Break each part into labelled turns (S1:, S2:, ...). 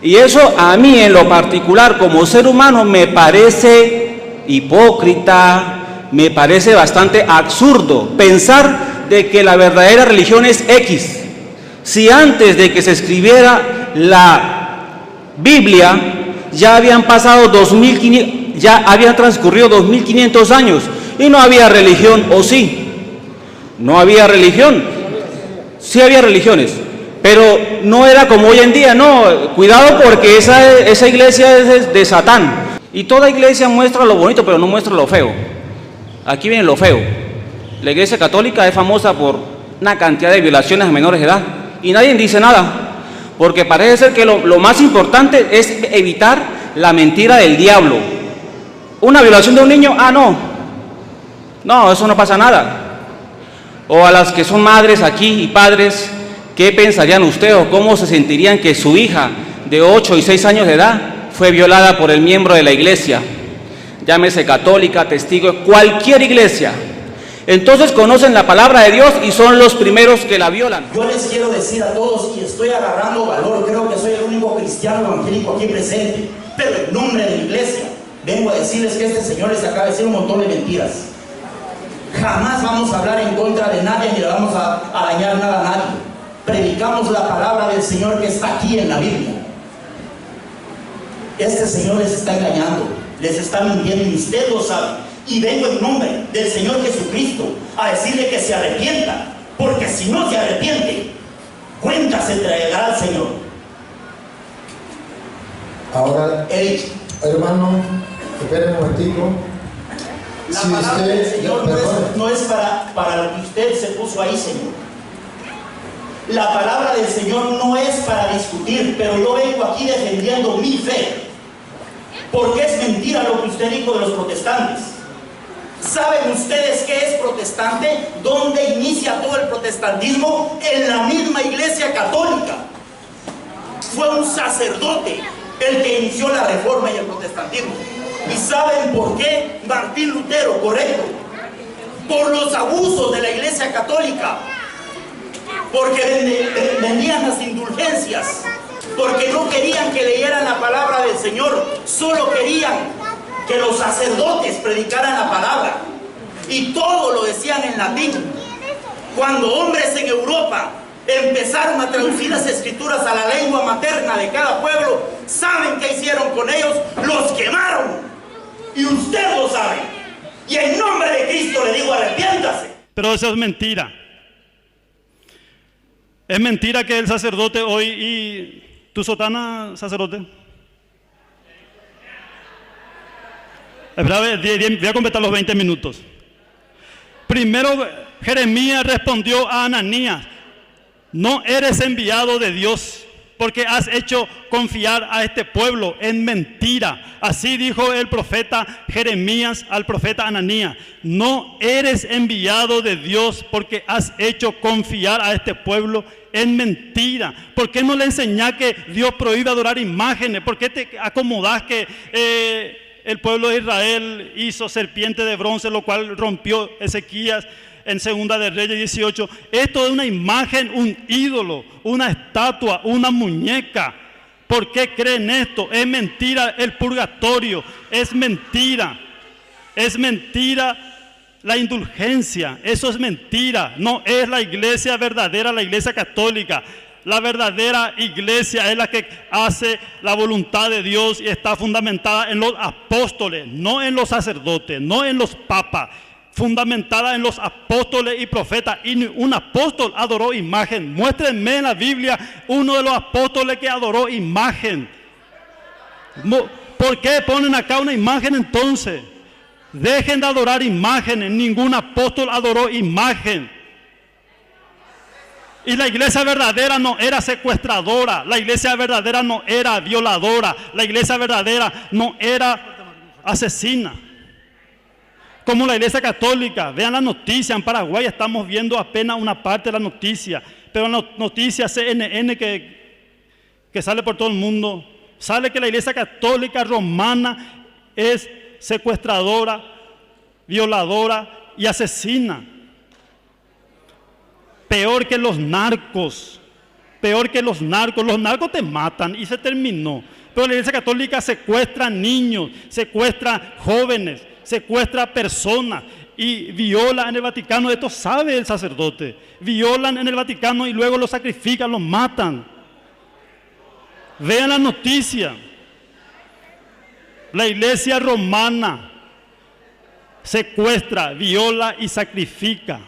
S1: Y eso a mí en lo particular como ser humano me parece hipócrita, me parece bastante absurdo pensar de que la verdadera religión es X. Si antes de que se escribiera la Biblia ya habían pasado 2500, ya habían transcurrido 2500 años y no había religión, ¿o sí? No había religión. Sí había religiones, pero no era como hoy en día. No, cuidado, porque esa iglesia es de Satán. Y toda iglesia muestra lo bonito, pero no muestra lo feo. Aquí viene lo feo. La iglesia católica es famosa por una cantidad de violaciones a menores de edad y nadie dice nada, porque parece ser que lo más importante es evitar la mentira del diablo. Una violación de un niño, no, eso no pasa nada. O a las que son madres aquí y padres, ¿qué pensarían ustedes o cómo se sentirían que su hija de 8 y 6 años de edad fue violada por el miembro de la iglesia? Llámese católica, testigo, cualquier iglesia. Entonces conocen la palabra de Dios y son los primeros que la violan.
S2: Yo les quiero decir a todos, y estoy agarrando valor, creo que soy el único cristiano evangélico aquí presente, pero en nombre de la iglesia vengo a decirles que este señor les acaba de decir un montón de mentiras. Jamás vamos a hablar en contra de nadie ni le vamos a dañar nada a nadie. Predicamos la palabra del Señor que está aquí en la Biblia. Este señor les está engañando, les está mintiendo y usted lo sabe. Y vengo en nombre del Señor Jesucristo a decirle que se arrepienta, porque si no se arrepiente, cuenta se entregará al Señor.
S3: Ahora, hermano, espere un momentico.
S2: La palabra del Señor no es para lo que usted se puso ahí, Señor. La palabra del Señor no es para discutir, pero yo vengo aquí defendiendo mi fe, porque es mentira lo que usted dijo de los protestantes. ¿Saben ustedes qué es protestante? ¿Dónde inicia todo el protestantismo? En la misma iglesia católica. Fue un sacerdote el que inició la reforma y el protestantismo. ¿Y saben por qué? Martín Lutero, correcto. Por los abusos de la iglesia católica. Porque vendían las indulgencias. Porque no querían que leyeran la palabra del Señor. Solo querían que los sacerdotes predicaran la palabra, y todo lo decían en latín. Cuando hombres en Europa empezaron a traducir las escrituras a la lengua materna de cada pueblo, ¿saben qué hicieron con ellos? Los quemaron, y usted lo sabe. Y en nombre de Cristo le digo, arrepiéntase.
S4: Pero eso es mentira. Es mentira que el sacerdote hoy, y tu sotana, sacerdote, voy a completar los 20 minutos. Primero, Jeremías respondió a Ananías: no eres enviado de Dios, porque has hecho confiar a este pueblo en mentira. Así dijo el profeta Jeremías al profeta Ananías: no eres enviado de Dios, porque has hecho confiar a este pueblo en mentira. ¿Por qué no le enseñás que Dios prohíbe adorar imágenes? ¿Por qué te acomodás que el pueblo de Israel hizo serpiente de bronce, lo cual rompió Ezequías en Segunda de Reyes 18? Esto es una imagen, un ídolo, una estatua, una muñeca. ¿Por qué creen esto? Es mentira el purgatorio, es mentira la indulgencia, eso es mentira. No es la iglesia verdadera, la iglesia católica. La verdadera iglesia es la que hace la voluntad de Dios y está fundamentada en los apóstoles, no en los sacerdotes, no en los papas, fundamentada en los apóstoles y profetas. Y un apóstol adoró imagen. Muéstrenme en la Biblia uno de los apóstoles que adoró imagen. ¿Por qué ponen acá una imagen entonces? Dejen de adorar imágenes. Ningún apóstol adoró imagen. Y la iglesia verdadera no era secuestradora, la iglesia verdadera no era violadora, la iglesia verdadera no era asesina. Como la iglesia católica. Vean la noticia, en Paraguay estamos viendo apenas una parte de la noticia, pero la noticia CNN que sale por todo el mundo, sale que la iglesia católica romana es secuestradora, violadora y asesina. Peor que los narcos. peor que los narcos te matan y se terminó. Pero la Iglesia Católica secuestra niños, secuestra jóvenes, secuestra personas y viola en el Vaticano. Esto sabe el sacerdote. Violan en el Vaticano y luego los sacrifican, los matan. Vean la noticia. La Iglesia romana secuestra, viola y sacrifica.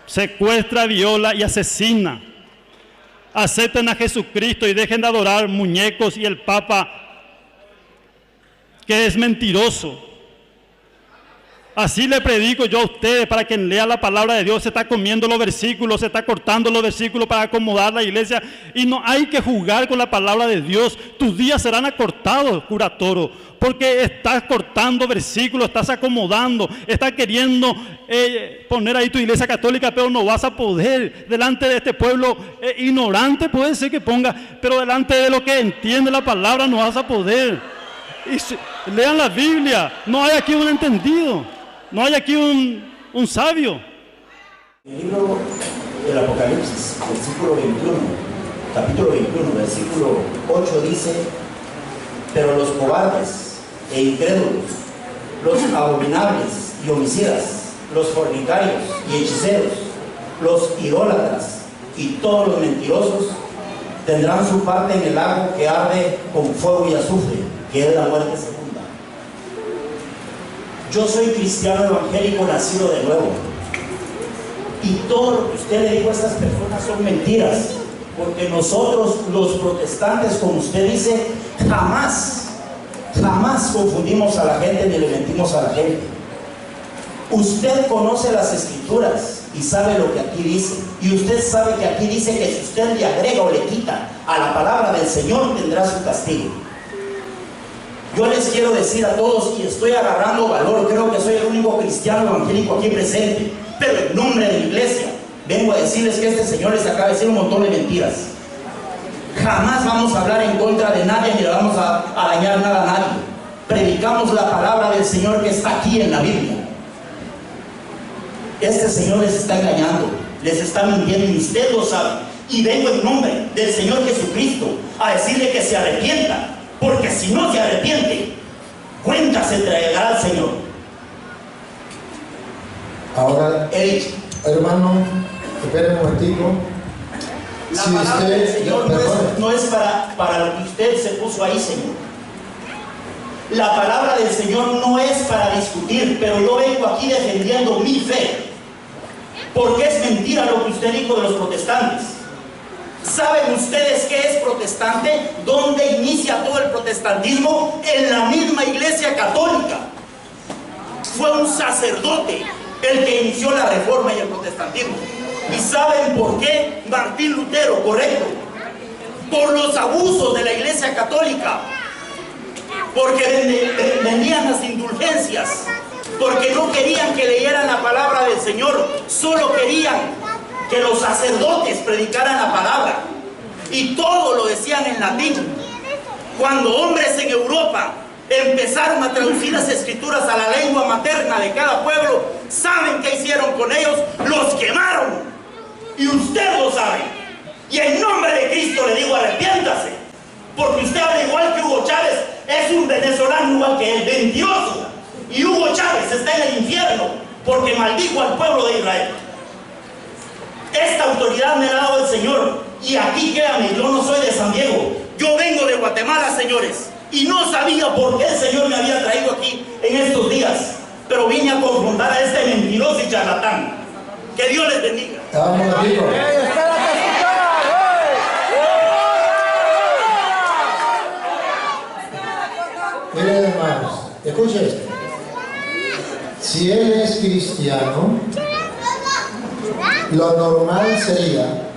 S4: Secuestra, viola y asesina. Acepten a Jesucristo y dejen de adorar muñecos y el Papa, que es mentiroso. Así le predico yo a ustedes, para quien lea la palabra de Dios. Se está comiendo los versículos, se está cortando los versículos para acomodar la iglesia. Y no hay que jugar con la palabra de Dios. Tus días serán acortados, cura Toro, porque estás cortando versículos, estás acomodando, estás queriendo poner ahí tu iglesia católica, pero no vas a poder. Delante de este pueblo ignorante puede ser que ponga, pero delante de lo que entiende la palabra no vas a poder. Lean la Biblia, no hay aquí un entendido. No hay aquí un sabio.
S2: El libro del Apocalipsis, versículo 21, capítulo 21, versículo 8 dice: pero los cobardes e incrédulos, los abominables y homicidas, los fornicarios y hechiceros, los idólatras y todos los mentirosos tendrán su parte en el lago que arde con fuego y azufre, que es la muerte segunda. Yo soy cristiano evangélico nacido de nuevo, y todo lo que usted le dijo a estas personas son mentiras, porque nosotros los protestantes, como usted dice, jamás confundimos a la gente ni le mentimos a la gente. Usted conoce las escrituras y sabe lo que aquí dice, y usted sabe que aquí dice que si usted le agrega o le quita a la palabra del Señor, tendrá su castigo. Yo les quiero decir a todos, y estoy agarrando valor, creo que soy el único cristiano evangélico aquí presente, pero en nombre de la iglesia vengo a decirles que este señor les acaba de decir un montón de mentiras. Jamás vamos a hablar en contra de nadie ni le vamos a dañar nada a nadie. Predicamos la palabra del Señor que está aquí en la Biblia. Este señor les está engañando, les está mintiendo, y usted lo sabe. Y vengo en nombre del Señor Jesucristo a decirle que se arrepienta, porque si no se arrepiente, cuenta se entregará al Señor.
S3: Ahora, hermano, espere un momentico.
S2: La palabra del Señor no es para lo que usted se puso ahí, Señor. La palabra del Señor no es para discutir, pero yo vengo aquí defendiendo mi fe, porque es mentira lo que usted dijo de los protestantes. ¿Saben ustedes qué es protestante? ¿Dónde inicia todo el protestantismo? En la misma iglesia católica. Fue un sacerdote el que inició la reforma y el protestantismo. ¿Y saben por qué? Martín Lutero, correcto. Por los abusos de la iglesia católica. Porque vendían las indulgencias. Porque no querían que leyeran la palabra del Señor. Solo querían que los sacerdotes predicaran la palabra, y todo lo decían en latín. Cuando hombres en Europa empezaron a traducir las escrituras a la lengua materna de cada pueblo, ¿saben qué hicieron con ellos? Los quemaron, y usted lo sabe. Y en nombre de Cristo le digo, arrepiéntase, porque usted habla igual que Hugo Chávez, es un venezolano igual que él, mentiroso. Y Hugo Chávez está en el infierno porque maldijo al pueblo de Israel. Esta autoridad me la ha dado el Señor, y aquí créame, yo no soy de San Diego, yo vengo de Guatemala, señores, y no sabía por qué el Señor me había traído aquí en estos días, pero vine a confrontar a este mentiroso y charlatán. Que Dios les bendiga.
S3: Miren, hermanos, escuchen esto. Si él es cristiano, lo normal sería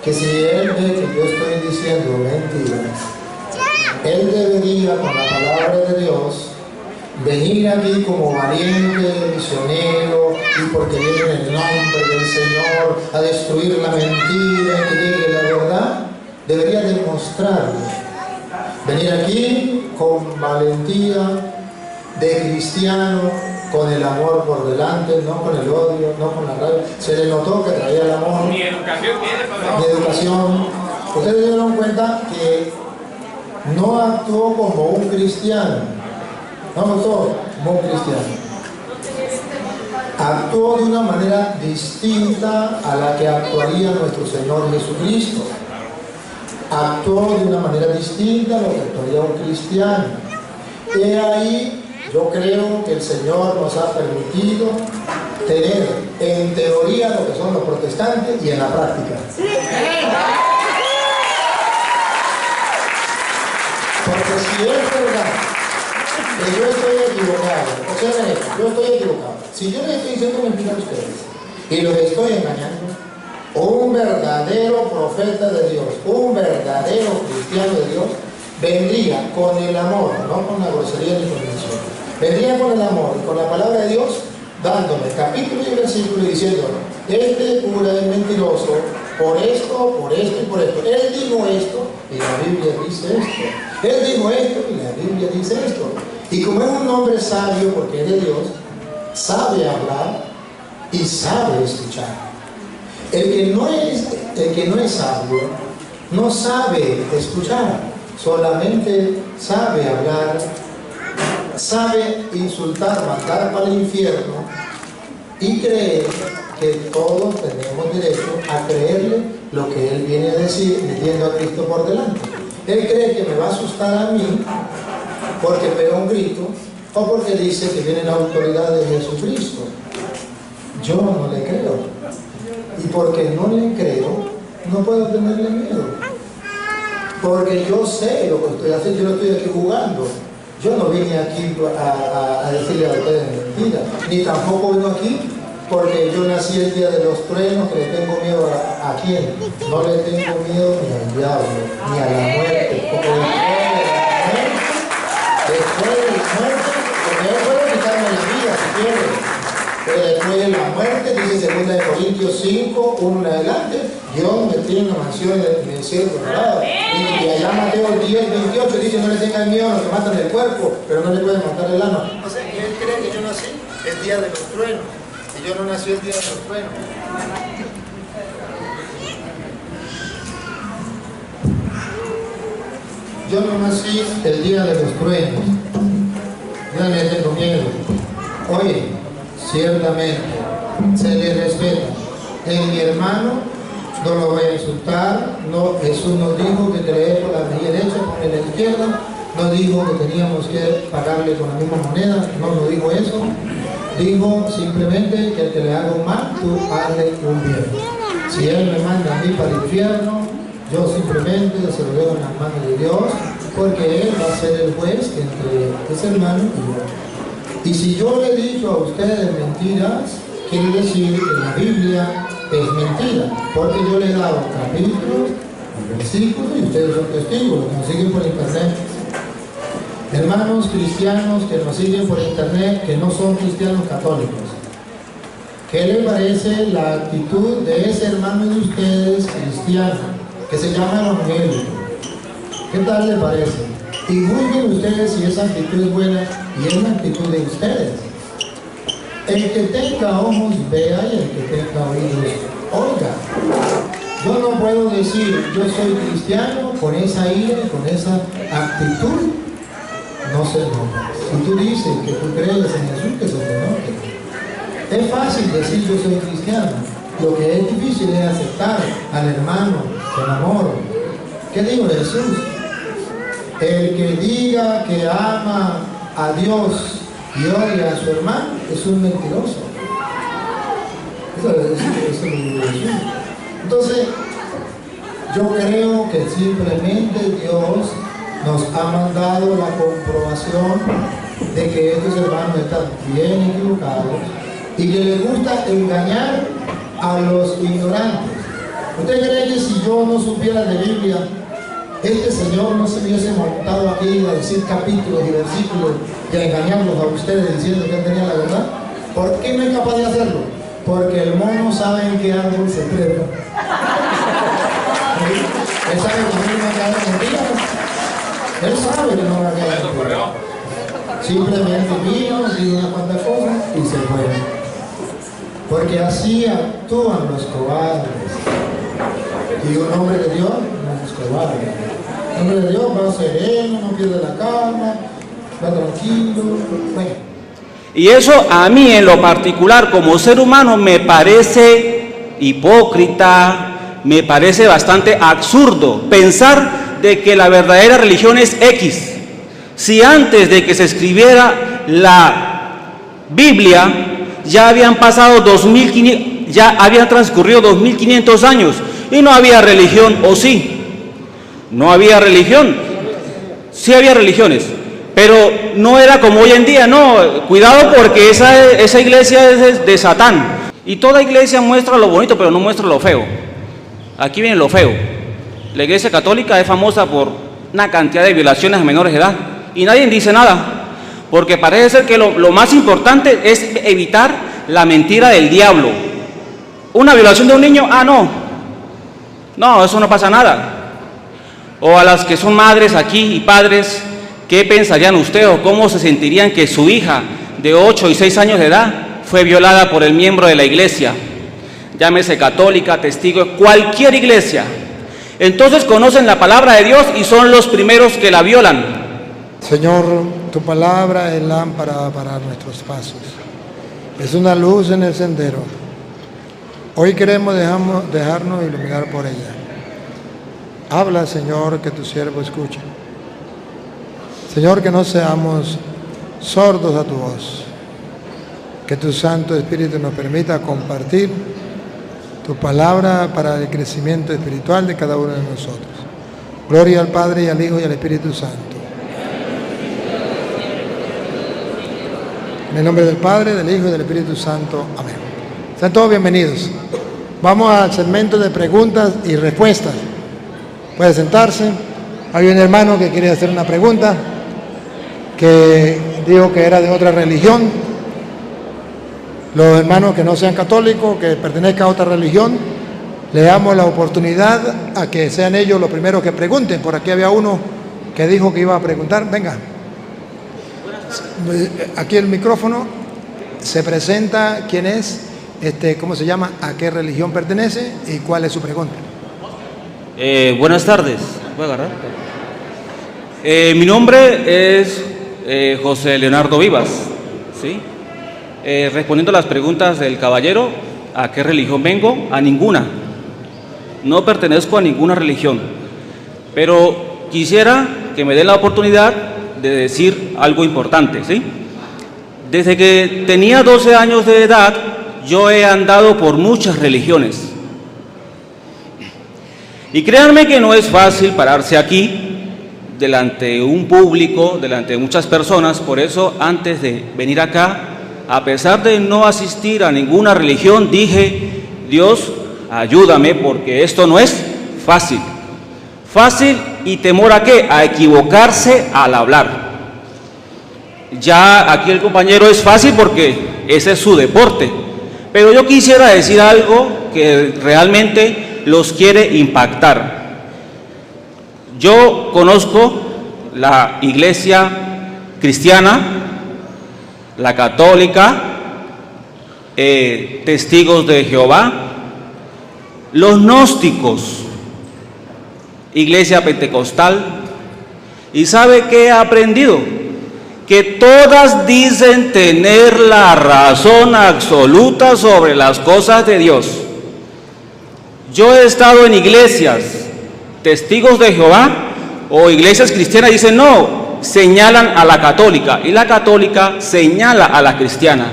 S3: que si él ve que yo estoy diciendo mentiras, él debería, con la palabra de Dios, venir aquí como valiente, misionero, y porque viene en el nombre del Señor a destruir la mentira y que llegue la verdad, debería demostrarlo. Venir aquí con valentía de cristiano, con el amor por delante, no con el odio, no con la rabia. Se le notó que traía el amor.
S5: Mi educación tiene, padre.
S3: Mi educación. Ustedes se dieron cuenta que no actuó como un cristiano. No actuó como un cristiano. Actuó de una manera distinta a la que actuaría nuestro Señor Jesucristo. Actuó de una manera distinta a lo que actuaría un cristiano. Y ahí yo creo que el Señor nos ha permitido tener en teoría lo que son los protestantes y en la práctica. Porque si es verdad que yo estoy equivocado, observen esto, yo estoy equivocado. Si yo les estoy diciendo mentiras a ustedes y los estoy engañando, un verdadero profeta de Dios, un verdadero cristiano de Dios, vendría con el amor, no con la grosería ni con el insulto. Vendría con el amor y con la palabra de Dios, dándome capítulo y versículo y diciendo, este cura es mentiroso por esto y por esto. Él dijo esto y la Biblia dice esto. Él dijo esto y la Biblia dice esto. Y como es un hombre sabio, porque es de Dios, sabe hablar y sabe escuchar. El que no es sabio no sabe escuchar, solamente sabe hablar, sabe insultar, mandar para el infierno y cree que todos tenemos derecho a creerle lo que él viene a decir metiendo a Cristo por delante. Él cree que me va a asustar a mí porque pega un grito o porque dice que viene la autoridad de Jesucristo. Yo no le creo. Y porque no le creo, no puedo tenerle miedo. Porque yo sé lo que estoy haciendo, yo no estoy aquí jugando. Yo no vine aquí a decirle a ustedes mentiras, ni tampoco vino aquí porque yo nací el día de los truenos, que le tengo miedo a quién. No le tengo miedo ni al diablo, ni a la muerte, porque después de la muerte, porque él puede quitarme la vida si quiere. Pero después de la muerte, dice 2 Corintios 5, 1 en adelante, Dios me tiene una mansión en el cielo dorado. Y allá Mateo 10, 28 dice, no le tengan miedo a los que matan el cuerpo, pero no le pueden matar el alma. O sea, él cree que yo nací el día de los truenos, y yo no nací el día de los truenos. Yo no nací el día de los truenos. Yo no le tengo miedo. Oye, ciertamente se le respeta. En mi hermano no lo voy a insultar. No, Jesús nos dijo que creer por la mejilla derecha, por la izquierda. No dijo que teníamos que pagarle con la misma moneda. No nos dijo eso. Dijo simplemente que el que le haga un mal, tú hazle un bien. Si él me manda a mí para el infierno, yo simplemente se lo dejo en las manos de Dios, porque él va a ser el juez entre ese hermano y yo. Y si yo le he dicho a ustedes mentiras, quiere decir que la Biblia es mentira, porque yo le he dado capítulos, versículos, y ustedes son testigos, los que nos siguen por internet. Hermanos cristianos que nos siguen por internet, que no son cristianos católicos, ¿qué le parece la actitud de ese hermano de ustedes cristiano, que se llama evangélico? ¿Qué tal le parece? Y juzguen ustedes si esa actitud es buena, y es la actitud de ustedes. El que tenga ojos vea, y el que tenga oídos oiga. Yo no puedo decir yo soy cristiano con esa ira y con esa actitud. No se enoja. Si tú dices que tú crees en Jesús, que se te enoje. Es fácil decir yo soy cristiano. Lo que es difícil es aceptar al hermano con amor. ¿Qué dijo Jesús? El que diga que ama a Dios y odia a su hermano es un mentiroso. Eso es lo que dijo Jesús. Entonces, yo creo que simplemente Dios nos ha mandado la comprobación de que estos hermanos están bien equivocados y que les gusta engañar a los ignorantes. ¿Usted cree que si yo no supiera de Biblia, este señor no se hubiese montado aquí a decir capítulos y versículos y a engañarlos a ustedes diciendo que él tenía la verdad? ¿Por qué no es capaz de hacerlo? Porque el mono sabe en qué árbol se trepa. Él sabe que no va a quedar mentira. Él sabe que no va a quedar mentira. Simplemente vino, dijo una cuanta cosa y se fue. Porque así actúan los cobardes. Y un hombre de Dios no es cobarde. Un hombre de Dios va sereno, no pierde la calma, va tranquilo. Bueno.
S1: Y eso a mí en lo particular como ser humano me parece hipócrita, me parece bastante absurdo pensar de que la verdadera religión es X. Si antes de que se escribiera la Biblia ya habían pasado 2500, ya habían transcurrido 2500 años y no había religión, ¿o sí? No había religión. Sí había religiones, pero no era como hoy en día. No, cuidado, porque esa iglesia es de Satán. Y toda iglesia muestra lo bonito, pero no muestra lo feo. Aquí viene lo feo. La iglesia católica es famosa por una cantidad de violaciones a menores de edad y nadie dice nada, porque parece ser que lo más importante es evitar la mentira del diablo. Una violación de un niño, no, eso no pasa nada. O a las que son madres aquí y padres, ¿qué pensarían ustedes o cómo se sentirían que su hija de 8 y 6 años de edad fue violada por el miembro de la iglesia? Llámese católica, testigo, cualquier iglesia. Entonces conocen la palabra de Dios y son los primeros que la violan.
S5: Señor, tu palabra es lámpara para nuestros pasos, es una luz en el sendero. Hoy queremos dejarnos iluminar por ella. Habla, Señor, que tu siervo escuche. Señor, que no seamos sordos a tu voz. Que tu Santo Espíritu nos permita compartir tu palabra para el crecimiento espiritual de cada uno de nosotros. Gloria al Padre, y al Hijo, y al Espíritu Santo. En el nombre del Padre, del Hijo y del Espíritu Santo. Amén. Sean todos bienvenidos. Vamos al segmento de preguntas y respuestas. Puede sentarse. Hay un hermano que quiere hacer una pregunta, que dijo que era de otra religión. Los hermanos que no sean católicos, que pertenezcan a otra religión, le damos la oportunidad a que sean ellos los primeros que pregunten. Por aquí había uno que dijo que iba a preguntar. Venga. Aquí el micrófono. Se presenta quién es, cómo se llama, a qué religión pertenece y cuál es su pregunta.
S1: Buenas tardes. ¿Puedo agarrar? Mi nombre es José Leonardo Vivas, ¿sí? Respondiendo a las preguntas del caballero, ¿a qué religión vengo? A ninguna. No pertenezco a ninguna religión, pero quisiera que me den la oportunidad de decir algo importante, ¿sí? Desde que tenía 12 años de edad, yo he andado por muchas religiones. Y créanme que no es fácil pararse aquí, delante de un público, delante de muchas personas. Por eso, antes de venir acá, a pesar de no asistir a ninguna religión, dije, Dios, ayúdame, porque esto no es fácil. Fácil y temor ¿a qué? A equivocarse al hablar. Ya aquí el compañero es fácil porque ese es su deporte. Pero yo quisiera decir algo que realmente los quiere impactar. Yo conozco la iglesia cristiana, la católica, testigos de Jehová, los gnósticos, iglesia pentecostal. ¿Y sabe qué he aprendido? Que todas dicen tener la razón absoluta sobre las cosas de Dios. Yo he estado en iglesias, testigos de Jehová o iglesias cristianas, dicen no, señalan a la católica, y la católica señala a la cristiana.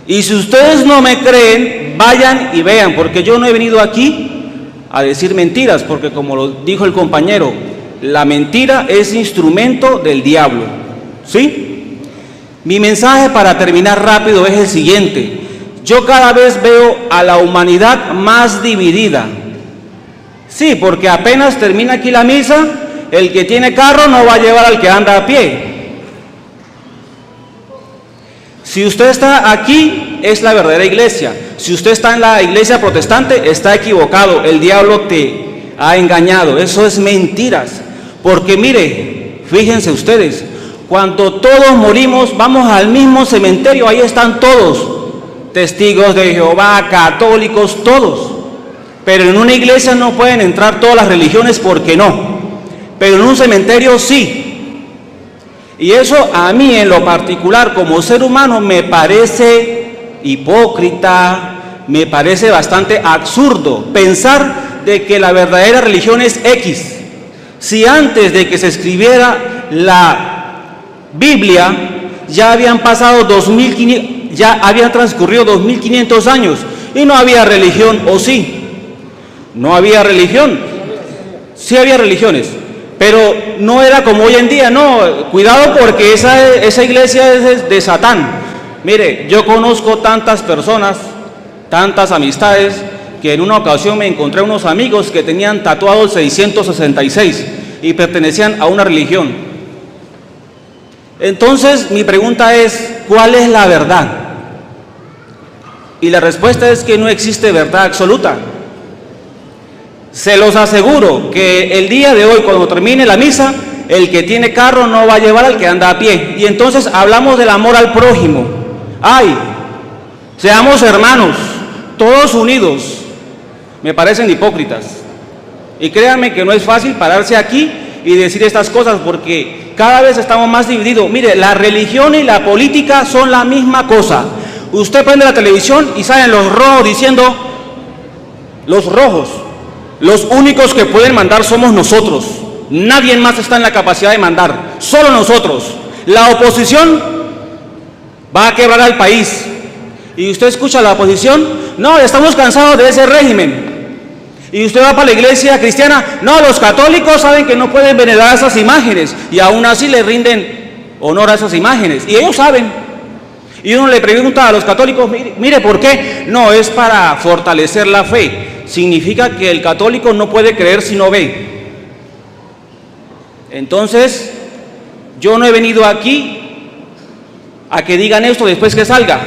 S1: Y si ustedes no me creen, vayan y vean, porque yo no he venido aquí a decir mentiras, porque como lo dijo el compañero, la mentira es instrumento del diablo, ¿sí? Mi mensaje para terminar rápido es el siguiente. Yo cada vez veo a la humanidad más dividida. Sí, porque apenas termina aquí la misa, el que tiene carro no va a llevar al que anda a pie. Si usted está aquí, es la verdadera iglesia. Si usted está en la iglesia protestante, está equivocado. El diablo te ha engañado. Eso es mentiras. Porque mire, fíjense ustedes, Cuando todos morimos, vamos al mismo cementerio, ahí están todos, testigos de Jehová, católicos, todos. Pero en una iglesia no pueden entrar todas las religiones, porque no. Pero en un cementerio sí. Y eso a mí en lo particular, como ser humano, me parece hipócrita, me parece bastante absurdo pensar de que la verdadera religión es X. Si antes de que se escribiera la Biblia ya habían pasado 2500, ya habían transcurrido 2500 años y no había religión, ¿o sí? No había religión. Sí había religiones, pero no era como hoy en día. No, cuidado, porque esa iglesia es de Satán. Mire, yo conozco tantas personas, tantas amistades, que en una ocasión me encontré unos amigos que tenían tatuado el 666 y pertenecían a una religión. Entonces mi pregunta es, ¿cuál es la verdad? Y la respuesta es que no existe verdad absoluta. Se los aseguro que el día de hoy, cuando termine la misa, el que tiene carro no va a llevar al que anda a pie. Y entonces hablamos del amor al prójimo. ¡Ay! Seamos hermanos, todos unidos. Me parecen hipócritas. Y créanme que no es fácil pararse aquí y decir estas cosas, porque cada vez estamos más divididos. Mire, la religión y la política son la misma cosa. Usted prende la televisión y salen los rojos diciendo, los rojos, los únicos que pueden mandar somos nosotros. Nadie más está en la capacidad de mandar, solo nosotros. La oposición va a quebrar al país. Y usted escucha a la oposición, no, estamos cansados de ese régimen. Y usted va para la iglesia cristiana, no, los católicos saben que no pueden venerar esas imágenes y aún así le rinden honor a esas imágenes. Y ellos saben. Y uno le pregunta a los católicos, mire, ¿por qué? No, es para fortalecer la fe. Significa que el católico no puede creer si no ve. Entonces, yo no he venido aquí a que digan esto después que salga.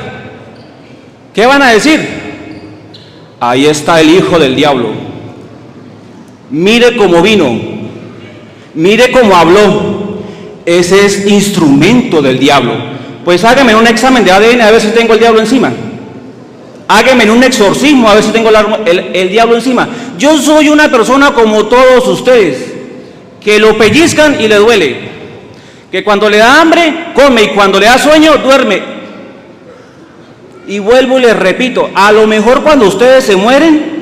S1: ¿Qué van a decir? Ahí está el hijo del diablo. Mire cómo vino, mire cómo habló. Ese es instrumento del diablo. Pues hágame un examen de ADN a ver si tengo el diablo encima. Hágame un exorcismo a ver si tengo el diablo encima. Yo soy una persona como todos ustedes, que lo pellizcan y le duele, que cuando le da hambre come y cuando le da sueño duerme. Y vuelvo y les repito, a lo mejor cuando ustedes se mueren,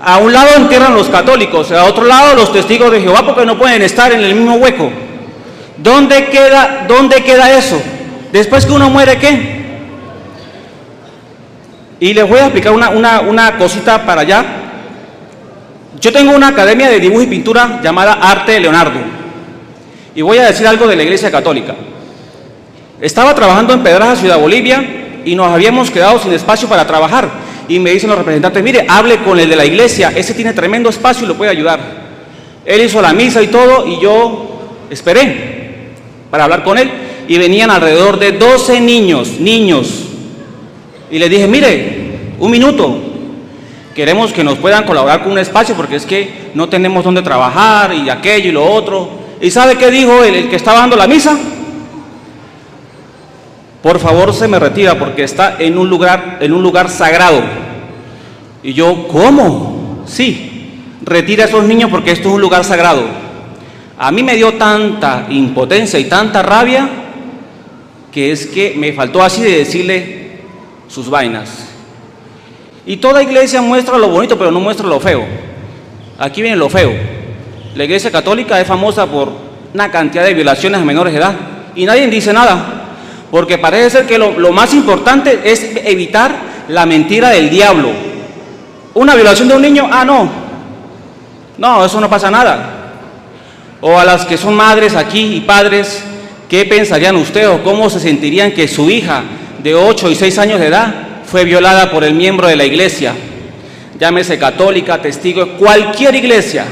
S1: a un lado entierran los católicos, a otro lado los testigos de Jehová, porque no pueden estar en el mismo hueco. ¿Dónde queda eso? Después que uno muere, ¿qué? Y les voy a explicar una cosita para allá. Yo tengo una academia de dibujo y pintura llamada Arte Leonardo. Y voy a decir algo de la Iglesia Católica. Estaba trabajando en Pedraza, Ciudad Bolivia, y nos habíamos quedado sin espacio para trabajar. Y me dicen los representantes, mire, hable con el de la iglesia, ese tiene tremendo espacio y lo puede ayudar. Él hizo la misa y todo, y yo esperé para hablar con él, y venían alrededor de 12 niños, y les dije, mire, un minuto, queremos que nos puedan colaborar con un espacio, porque es que no tenemos dónde trabajar, y aquello y lo otro. ¿Y sabe qué dijo el que estaba dando la misa? Por favor, se me retira porque está en un lugar sagrado. Y yo, ¿cómo? Sí, retira a esos niños porque esto es un lugar sagrado. A mí me dio tanta impotencia y tanta rabia que es que me faltó así de decirle sus vainas. Y toda iglesia muestra lo bonito, pero no muestra lo feo. Aquí viene lo feo. La Iglesia Católica es famosa por una cantidad de violaciones a menores de edad y nadie dice nada. Porque parece ser que lo más importante es evitar la mentira del diablo. Una violación de un niño, no, eso no pasa nada. O a las que son madres aquí y padres, ¿qué pensarían ustedes o cómo se sentirían que su hija de 8 y 6 años de edad fue violada por el miembro de la iglesia? Llámese católica, testigo, cualquier iglesia.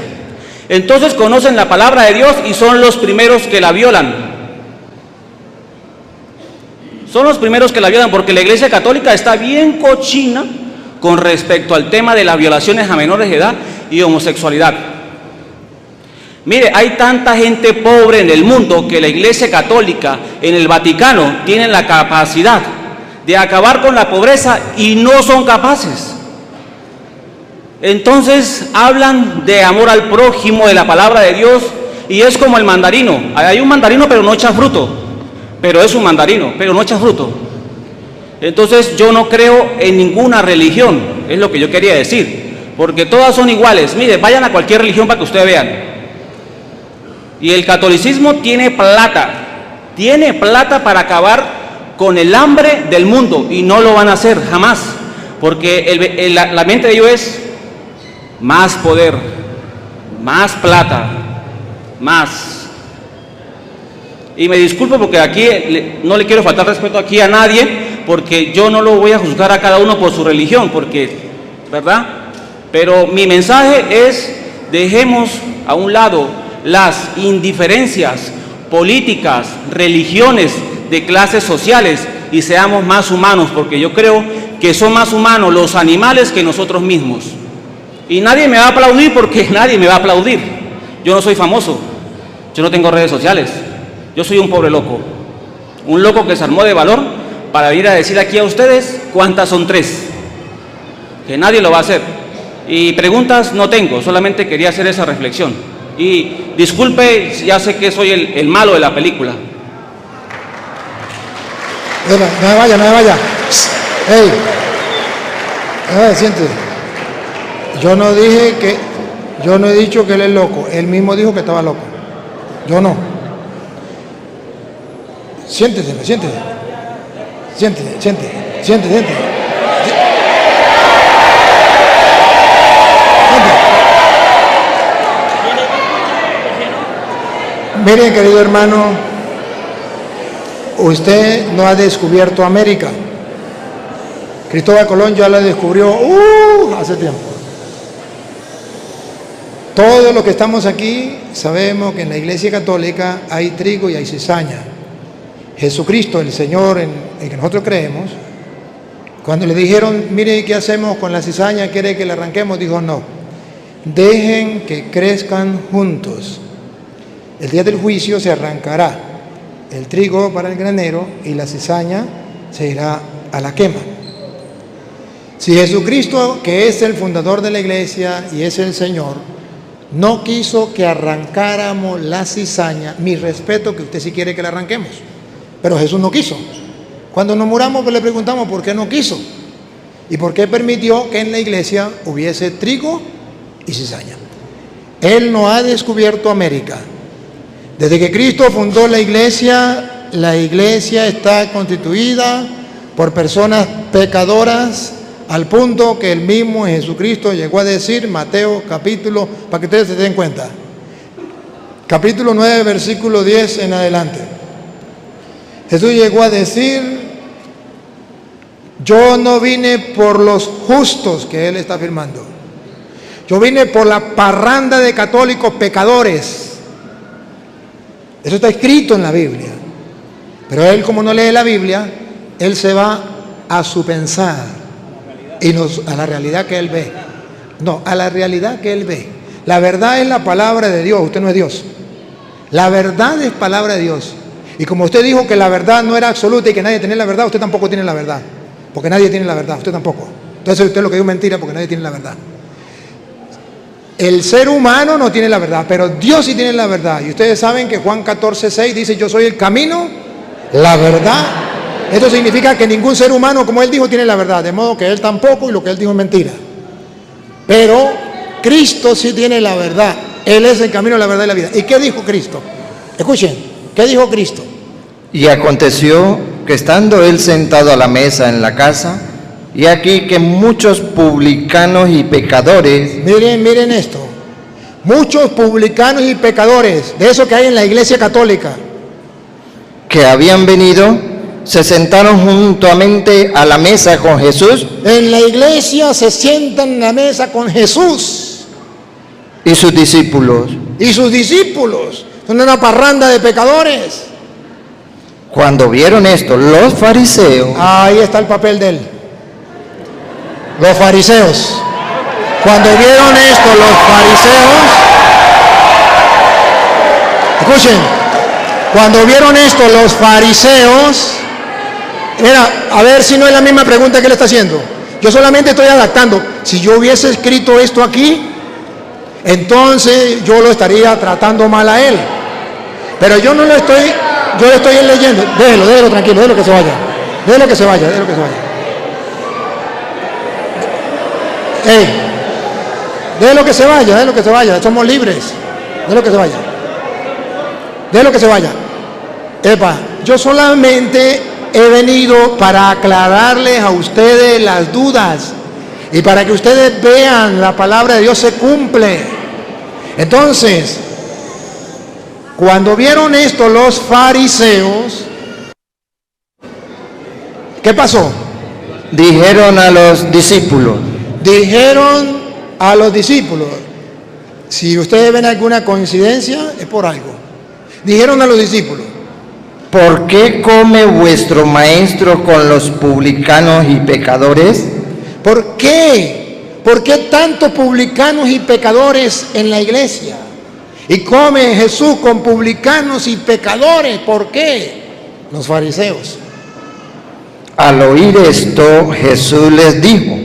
S1: Entonces conocen la palabra de Dios y son los primeros que la violan. Son los primeros que la violan porque la Iglesia Católica está bien cochina con respecto al tema de las violaciones a menores de edad y homosexualidad. Mire, hay tanta gente pobre en el mundo que la Iglesia Católica en el Vaticano tiene la capacidad de acabar con la pobreza y no son capaces. Entonces hablan de amor al prójimo, de la palabra de Dios, y es como el mandarino. Hay un mandarino pero no echa fruto, pero es un mandarino, pero no echa fruto. Entonces yo no creo en ninguna religión, es lo que yo quería decir, porque todas son iguales. Mire, vayan a cualquier religión para que ustedes vean. Y el catolicismo tiene plata para acabar con el hambre del mundo, y no lo van a hacer jamás, porque la mente de ellos es más poder, más plata, más. Y me disculpo porque aquí no le quiero faltar respeto aquí a nadie, porque yo no lo voy a juzgar a cada uno por su religión, porque, ¿verdad? Pero mi mensaje es: dejemos a un lado las indiferencias políticas, religiones, de clases sociales, y seamos más humanos, porque yo creo que son más humanos los animales que nosotros mismos. Y nadie me va a aplaudir, porque nadie me va a aplaudir. Yo no soy famoso, yo no tengo redes sociales, yo soy un pobre loco, un loco que se armó de valor para ir a decir aquí a ustedes cuántas son 3, que nadie lo va a hacer. Y preguntas no tengo, solamente quería hacer esa reflexión. Y disculpe, ya sé que soy el malo de la película.
S5: No me vaya. ¡Ey! Siéntese. Yo no he dicho que él es loco. Él mismo dijo que estaba loco. Yo no. Siéntese. Miren, querido hermano, usted no ha descubierto América. Cristóbal Colón ya la descubrió hace tiempo. Todos los que estamos aquí sabemos que en la Iglesia Católica hay trigo y hay cizaña. Jesucristo, el Señor en el que nosotros creemos, cuando le dijeron: mire, ¿qué hacemos con la cizaña? ¿Quiere que la arranquemos? Dijo: no, dejen que crezcan juntos. El día del juicio se arrancará el trigo para el granero y la cizaña se irá a la quema. Si Jesucristo, que es el fundador de la iglesia y es el Señor, no quiso que arrancáramos la cizaña, mi respeto que usted sí quiere que la arranquemos, pero Jesús no quiso. Cuando nos muramos, pues le preguntamos por qué no quiso y por qué permitió que en la iglesia hubiese trigo y cizaña. Él no ha descubierto América. Desde que Cristo fundó la iglesia está constituida por personas pecadoras, al punto que el mismo Jesucristo llegó a decir, Mateo capítulo, para que ustedes se den cuenta, capítulo 9, versículo 10 en adelante. Jesús llegó a decir: yo no vine por los justos, que él está afirmando, yo vine por la parranda de católicos pecadores. Eso está escrito en la Biblia. Pero él, como no lee la Biblia, él se va a su pensar y a la realidad que él ve. No, a la realidad que él ve. La verdad es la palabra de Dios, usted no es Dios. La verdad es palabra de Dios. Y como usted dijo que la verdad no era absoluta y que nadie tenía la verdad, usted tampoco tiene la verdad. Porque nadie tiene la verdad, usted tampoco. Entonces usted lo que dijo es mentira, porque nadie tiene la verdad. El ser humano no tiene la verdad, pero Dios sí tiene la verdad. Y ustedes saben que Juan 14:6 dice: yo soy el camino, la verdad. Esto significa que ningún ser humano, como él dijo, tiene la verdad. De modo que él tampoco, y lo que él dijo es mentira. Pero Cristo sí tiene la verdad. Él es el camino, la verdad y la vida. ¿Y qué dijo Cristo? Escuchen, ¿qué dijo Cristo?
S6: Y aconteció que estando él sentado a la mesa en la casa, y aquí que muchos publicanos y pecadores...
S5: Miren esto. Muchos publicanos y pecadores, de eso que hay en la iglesia católica,
S6: que habían venido, se sentaron juntamente a la mesa con Jesús.
S5: En la iglesia se sientan en la mesa con Jesús.
S6: Y sus discípulos.
S5: Y sus discípulos. Son una parranda de pecadores.
S6: Cuando vieron esto, los fariseos...
S5: Ahí está el papel de él. Los fariseos. Cuando vieron esto, los fariseos, escuchen, cuando vieron esto los fariseos, mira, a ver si no es la misma pregunta que él está haciendo. Yo solamente estoy adaptando. Si yo hubiese escrito esto aquí, entonces yo lo estaría tratando mal a él. Pero yo no lo estoy, yo lo estoy leyendo. Déjelo tranquilo, déjelo que se vaya. Déjelo que se vaya. Déjelo que se vaya. Somos libres. Déjelo que se vaya. Epa, yo solamente he venido para aclararles a ustedes las dudas y para que ustedes vean la palabra de Dios se cumple. Entonces, cuando vieron esto los fariseos, ¿qué pasó?
S6: Dijeron a los discípulos.
S5: Si ustedes ven alguna coincidencia, es por algo. Dijeron a los discípulos:
S6: ¿por qué come vuestro maestro con los publicanos y pecadores?
S5: ¿Por qué? ¿Por qué tantos publicanos y pecadores en la iglesia? Y come Jesús con publicanos y pecadores. ¿Por qué? Los fariseos.
S6: Al oír esto, Jesús les dijo: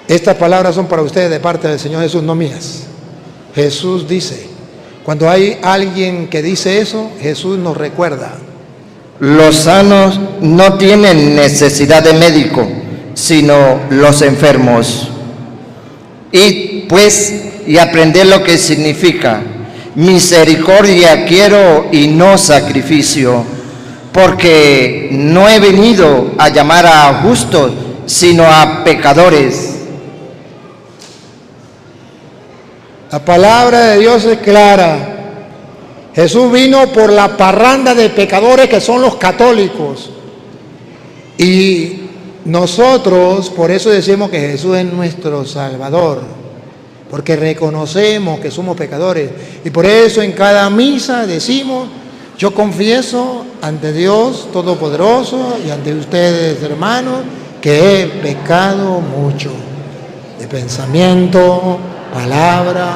S5: estas palabras son para ustedes de parte del Señor Jesús, no mías. Jesús dice, cuando hay alguien que dice eso, Jesús nos recuerda:
S6: los sanos no tienen necesidad de médico, sino los enfermos. Id pues y aprended lo que significa: misericordia quiero y no sacrificio, porque no he venido a llamar a justos, sino a pecadores.
S5: La palabra de Dios es clara. Jesús vino por la parranda de pecadores que son los católicos. Y nosotros, por eso decimos que Jesús es nuestro Salvador, porque reconocemos que somos pecadores. Y por eso en cada misa decimos: yo confieso ante Dios Todopoderoso y ante ustedes, hermanos, que he pecado mucho, de pensamiento, palabra,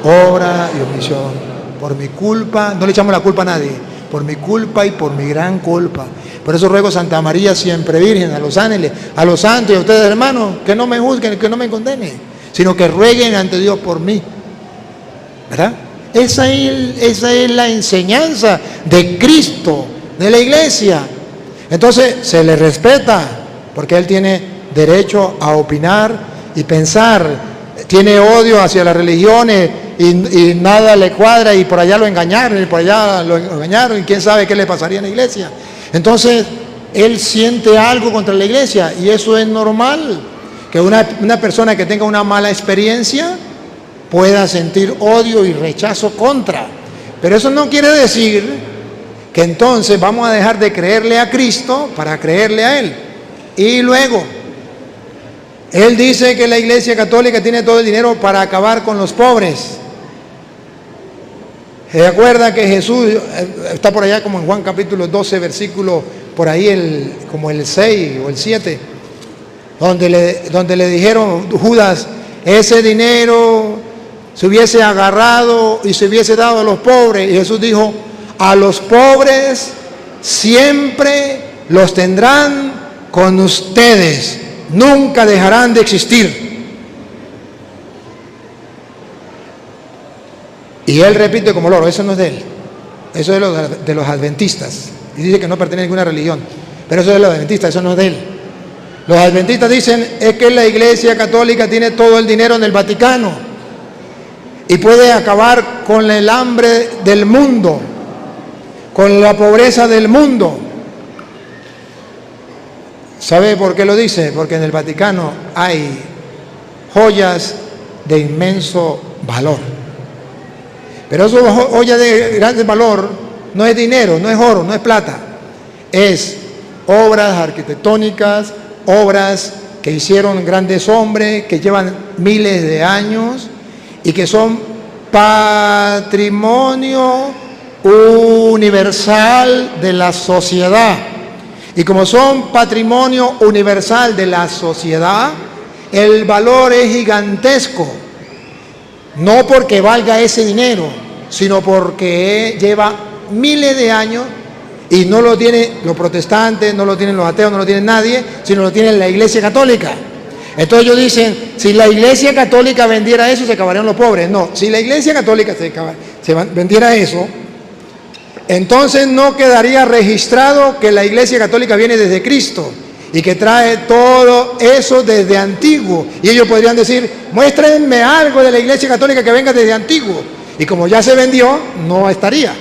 S5: obra y omisión. Por mi culpa, no le echamos la culpa a nadie, por mi culpa y por mi gran culpa. Por eso ruego a Santa María siempre Virgen, a los ángeles, a los santos y a ustedes, hermanos, que no me juzguen, que no me condenen, sino que rueguen ante Dios por mí. ¿Verdad? Esa es la enseñanza de Cristo, de la iglesia. Entonces se le respeta, porque Él tiene derecho a opinar y pensar. Tiene odio hacia las religiones y nada le cuadra, y por allá lo engañaron, y por allá lo engañaron, y quién sabe qué le pasaría en la iglesia. Entonces, él siente algo contra la iglesia, y eso es normal, que una persona que tenga una mala experiencia pueda sentir odio y rechazo contra. Pero eso no quiere decir que entonces vamos a dejar de creerle a Cristo para creerle a Él. Y luego, Él dice que la Iglesia Católica tiene todo el dinero para acabar con los pobres. ¿Se acuerda que Jesús está por allá como en Juan capítulo 12, versículo por ahí como el 6 o el 7, donde le dijeron Judas: ese dinero se hubiese agarrado y se hubiese dado a los pobres? Y Jesús dijo: a los pobres siempre los tendrán con ustedes, nunca dejarán de existir. Y él repite como loro: eso no es de él, eso es de los adventistas. Y dice que no pertenece a ninguna religión, pero eso es de los adventistas, eso no es de él. Los adventistas dicen es que la Iglesia Católica tiene todo el dinero en el Vaticano y puede acabar con el hambre del mundo, con la pobreza del mundo. ¿Sabe por qué lo dice? Porque en el Vaticano hay joyas de inmenso valor. Pero esas joyas de grande valor no es dinero, no es oro, no es plata. Es obras arquitectónicas, obras que hicieron grandes hombres, que llevan miles de años y que son patrimonio universal de la sociedad. Y como son patrimonio universal de la sociedad, el valor es gigantesco. No porque valga ese dinero, sino porque lleva miles de años y no lo tienen los protestantes, no lo tienen los ateos, no lo tiene nadie, sino lo tiene la Iglesia Católica. Entonces ellos dicen, si la Iglesia Católica vendiera eso, se acabarían los pobres. No, si la Iglesia Católica se vendiera eso, entonces no quedaría registrado que la Iglesia Católica viene desde Cristo y que trae todo eso desde antiguo. Y ellos podrían decir, muéstrenme algo de la Iglesia Católica que venga desde antiguo. Y como ya se vendió, no estaría.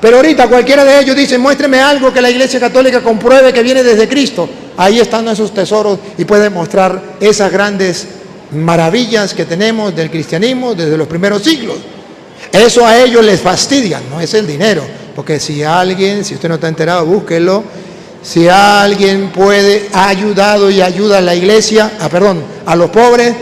S5: Pero ahorita cualquiera de ellos dice, muéstreme algo que la Iglesia Católica compruebe que viene desde Cristo. Ahí están esos tesoros y pueden mostrar esas grandes maravillas que tenemos del cristianismo desde los primeros siglos. Eso a ellos les fastidia, no es el dinero. Porque si usted no está enterado, búsquelo. Si alguien ha ayudado y ayuda a la iglesia, a los pobres,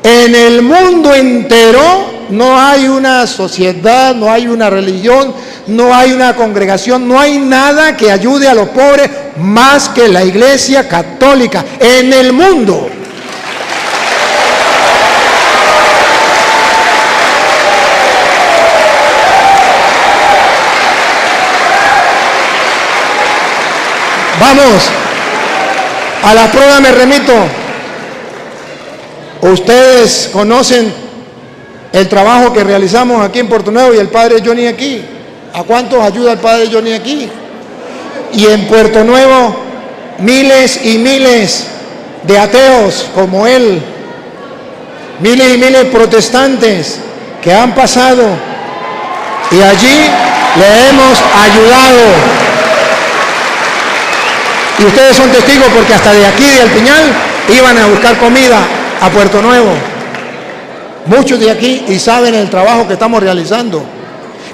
S5: en el mundo entero no hay una sociedad, no hay una religión, no hay una congregación, no hay nada que ayude a los pobres más que la Iglesia Católica en el mundo. Vamos, a la prueba me remito. Ustedes conocen el trabajo que realizamos aquí en Puerto Nuevo y el padre Johnny aquí. ¿A cuántos ayuda el padre Johnny aquí? Y en Puerto Nuevo, miles y miles de ateos como él, miles y miles de protestantes que han pasado y allí le hemos ayudado. Y ustedes son testigos porque hasta de aquí, de Alpiñal, iban a buscar comida a Puerto Nuevo. Muchos de aquí y saben el trabajo que estamos realizando.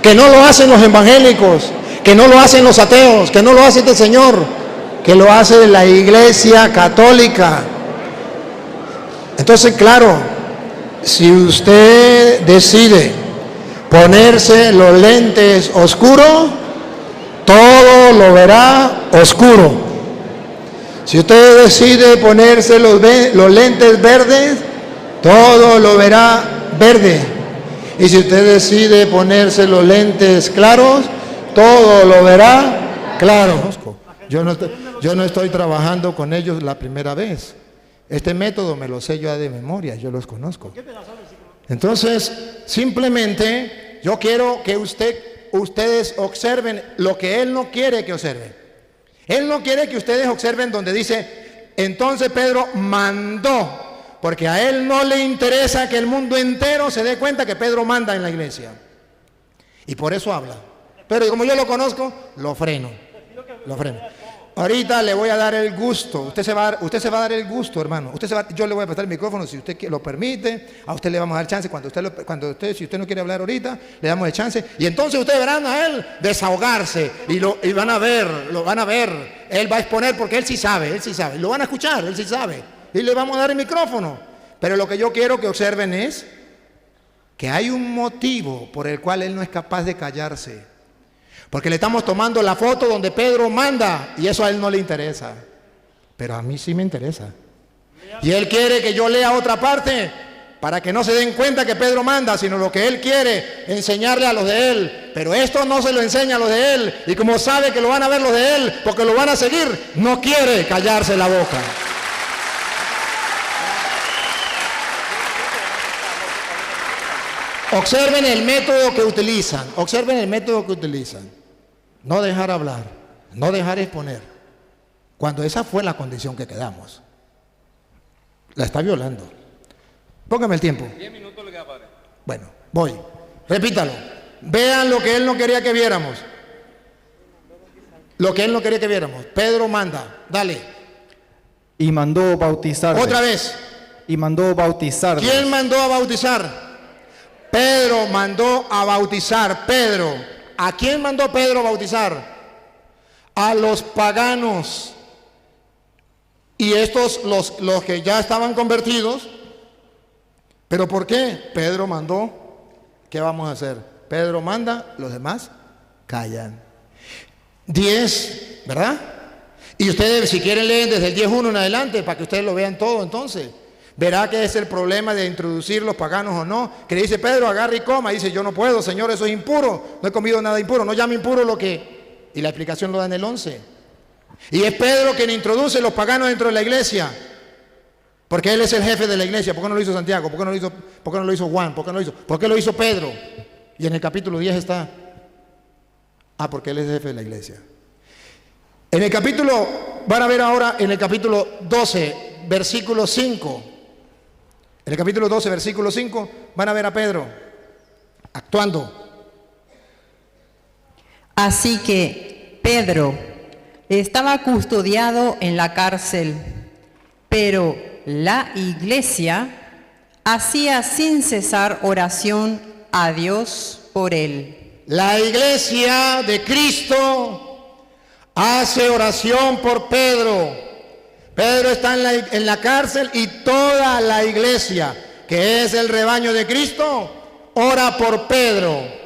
S5: Que no lo hacen los evangélicos, que no lo hacen los ateos, que no lo hace este señor, que lo hace la Iglesia Católica. Entonces, claro, si usted decide ponerse los lentes oscuros, todo lo verá oscuro. Si usted decide ponerse los lentes verdes, todo lo verá verde. Y si usted decide ponerse los lentes claros, todo lo verá claro. Yo no estoy trabajando con ellos la primera vez. Este método me lo sé yo de memoria, yo los conozco. Entonces, simplemente yo quiero que ustedes observen lo que él no quiere que observen. Él no quiere que ustedes observen donde dice, entonces Pedro mandó, porque a él no le interesa que el mundo entero se dé cuenta que Pedro manda en la iglesia. Y por eso habla. Pero como yo lo conozco, lo freno. Ahorita le voy a dar el gusto. Usted se va a dar el gusto, hermano. Yo le voy a prestar el micrófono si usted lo permite. A usted le vamos a dar chance. Si usted no quiere hablar ahorita, le damos el chance. Y entonces ustedes verán a él desahogarse. Y van a ver, lo van a ver. Él va a exponer porque él sí sabe. Lo van a escuchar, él sí sabe. Y le vamos a dar el micrófono. Pero lo que yo quiero que observen es que hay un motivo por el cual él no es capaz de callarse. Porque le estamos tomando la foto donde Pedro manda y eso a él no le interesa. Pero a mí sí me interesa. Y él quiere que yo lea otra parte para que no se den cuenta que Pedro manda, sino lo que él quiere enseñarle a los de él. Pero esto no se lo enseña a los de él. Y como sabe que lo van a ver los de él, porque lo van a seguir, no quiere callarse la boca. Observen el método que utilizan. No dejar hablar, no dejar exponer. Cuando esa fue la condición que quedamos. La está violando. Póngame el tiempo. 10 minutos le queda, padre. Bueno, voy. Repítalo. Vean lo que él no quería que viéramos. Pedro manda. Dale.
S7: Y mandó bautizar.
S5: Otra vez.
S7: Y mandó bautizar.
S5: ¿Quién mandó a bautizar? Pedro mandó a bautizar. Pedro. ¿A quién mandó Pedro a bautizar? A los paganos. Y estos, los que ya estaban convertidos. ¿Pero por qué? Pedro mandó. ¿Qué vamos a hacer? Pedro manda, los demás callan. 10, ¿verdad? Y ustedes si quieren leen desde el 10.1 en adelante para que ustedes lo vean todo entonces. Verá que es el problema de introducir los paganos o no. Que le dice Pedro, agarra y coma. Y dice, yo no puedo, Señor, eso es impuro. No he comido nada impuro. No llame impuro lo que... Y la explicación lo da en el 11. Y es Pedro quien introduce los paganos dentro de la iglesia. Porque él es el jefe de la iglesia. ¿Por qué no lo hizo Santiago? ¿Por qué no lo hizo Juan? ¿Por qué lo hizo Pedro? Y en el capítulo 10 está... porque él es el jefe de la iglesia. En el capítulo, van a ver ahora en el capítulo 12, versículo 5. En el capítulo 12, versículo 5, van a ver a Pedro actuando.
S8: Así que Pedro estaba custodiado en la cárcel, pero la iglesia hacía sin cesar oración a Dios por él.
S5: La iglesia de Cristo hace oración por Pedro. Pedro está en la cárcel y toda la iglesia, que es el rebaño de Cristo, ora por Pedro.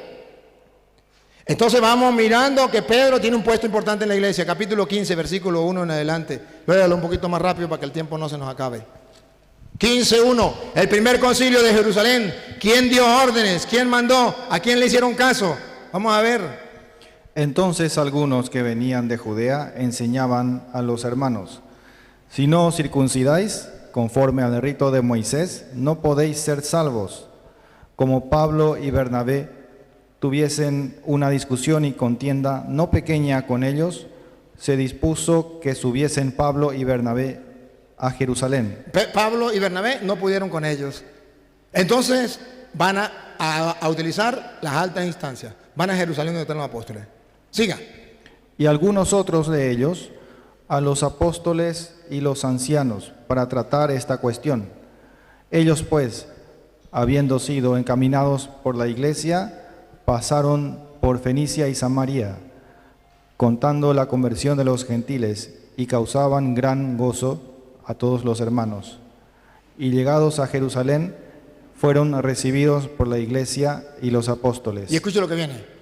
S5: Entonces vamos mirando que Pedro tiene un puesto importante en la iglesia. Capítulo 15, versículo 1 en adelante. Léalo un poquito más rápido para que el tiempo no se nos acabe. 15:1, el primer concilio de Jerusalén. ¿Quién dio órdenes? ¿Quién mandó? ¿A quién le hicieron caso? Vamos a ver.
S7: Entonces algunos que venían de Judea enseñaban a los hermanos: si no os circuncidáis, conforme al rito de Moisés, no podéis ser salvos. Como Pablo y Bernabé tuviesen una discusión y contienda no pequeña con ellos, se dispuso que subiesen Pablo y Bernabé a Jerusalén.
S5: Pablo y Bernabé no pudieron con ellos. Entonces van a utilizar las altas instancias. Van a Jerusalén donde están los apóstoles. Siga.
S7: Y algunos otros de ellos a los apóstoles y los ancianos para tratar esta cuestión. Ellos pues, habiendo sido encaminados por la iglesia, pasaron por Fenicia y Samaria, contando la conversión de los gentiles, y causaban gran gozo a todos los hermanos. Y llegados a Jerusalén, fueron recibidos por la iglesia y los apóstoles.
S5: Y escuche lo que viene.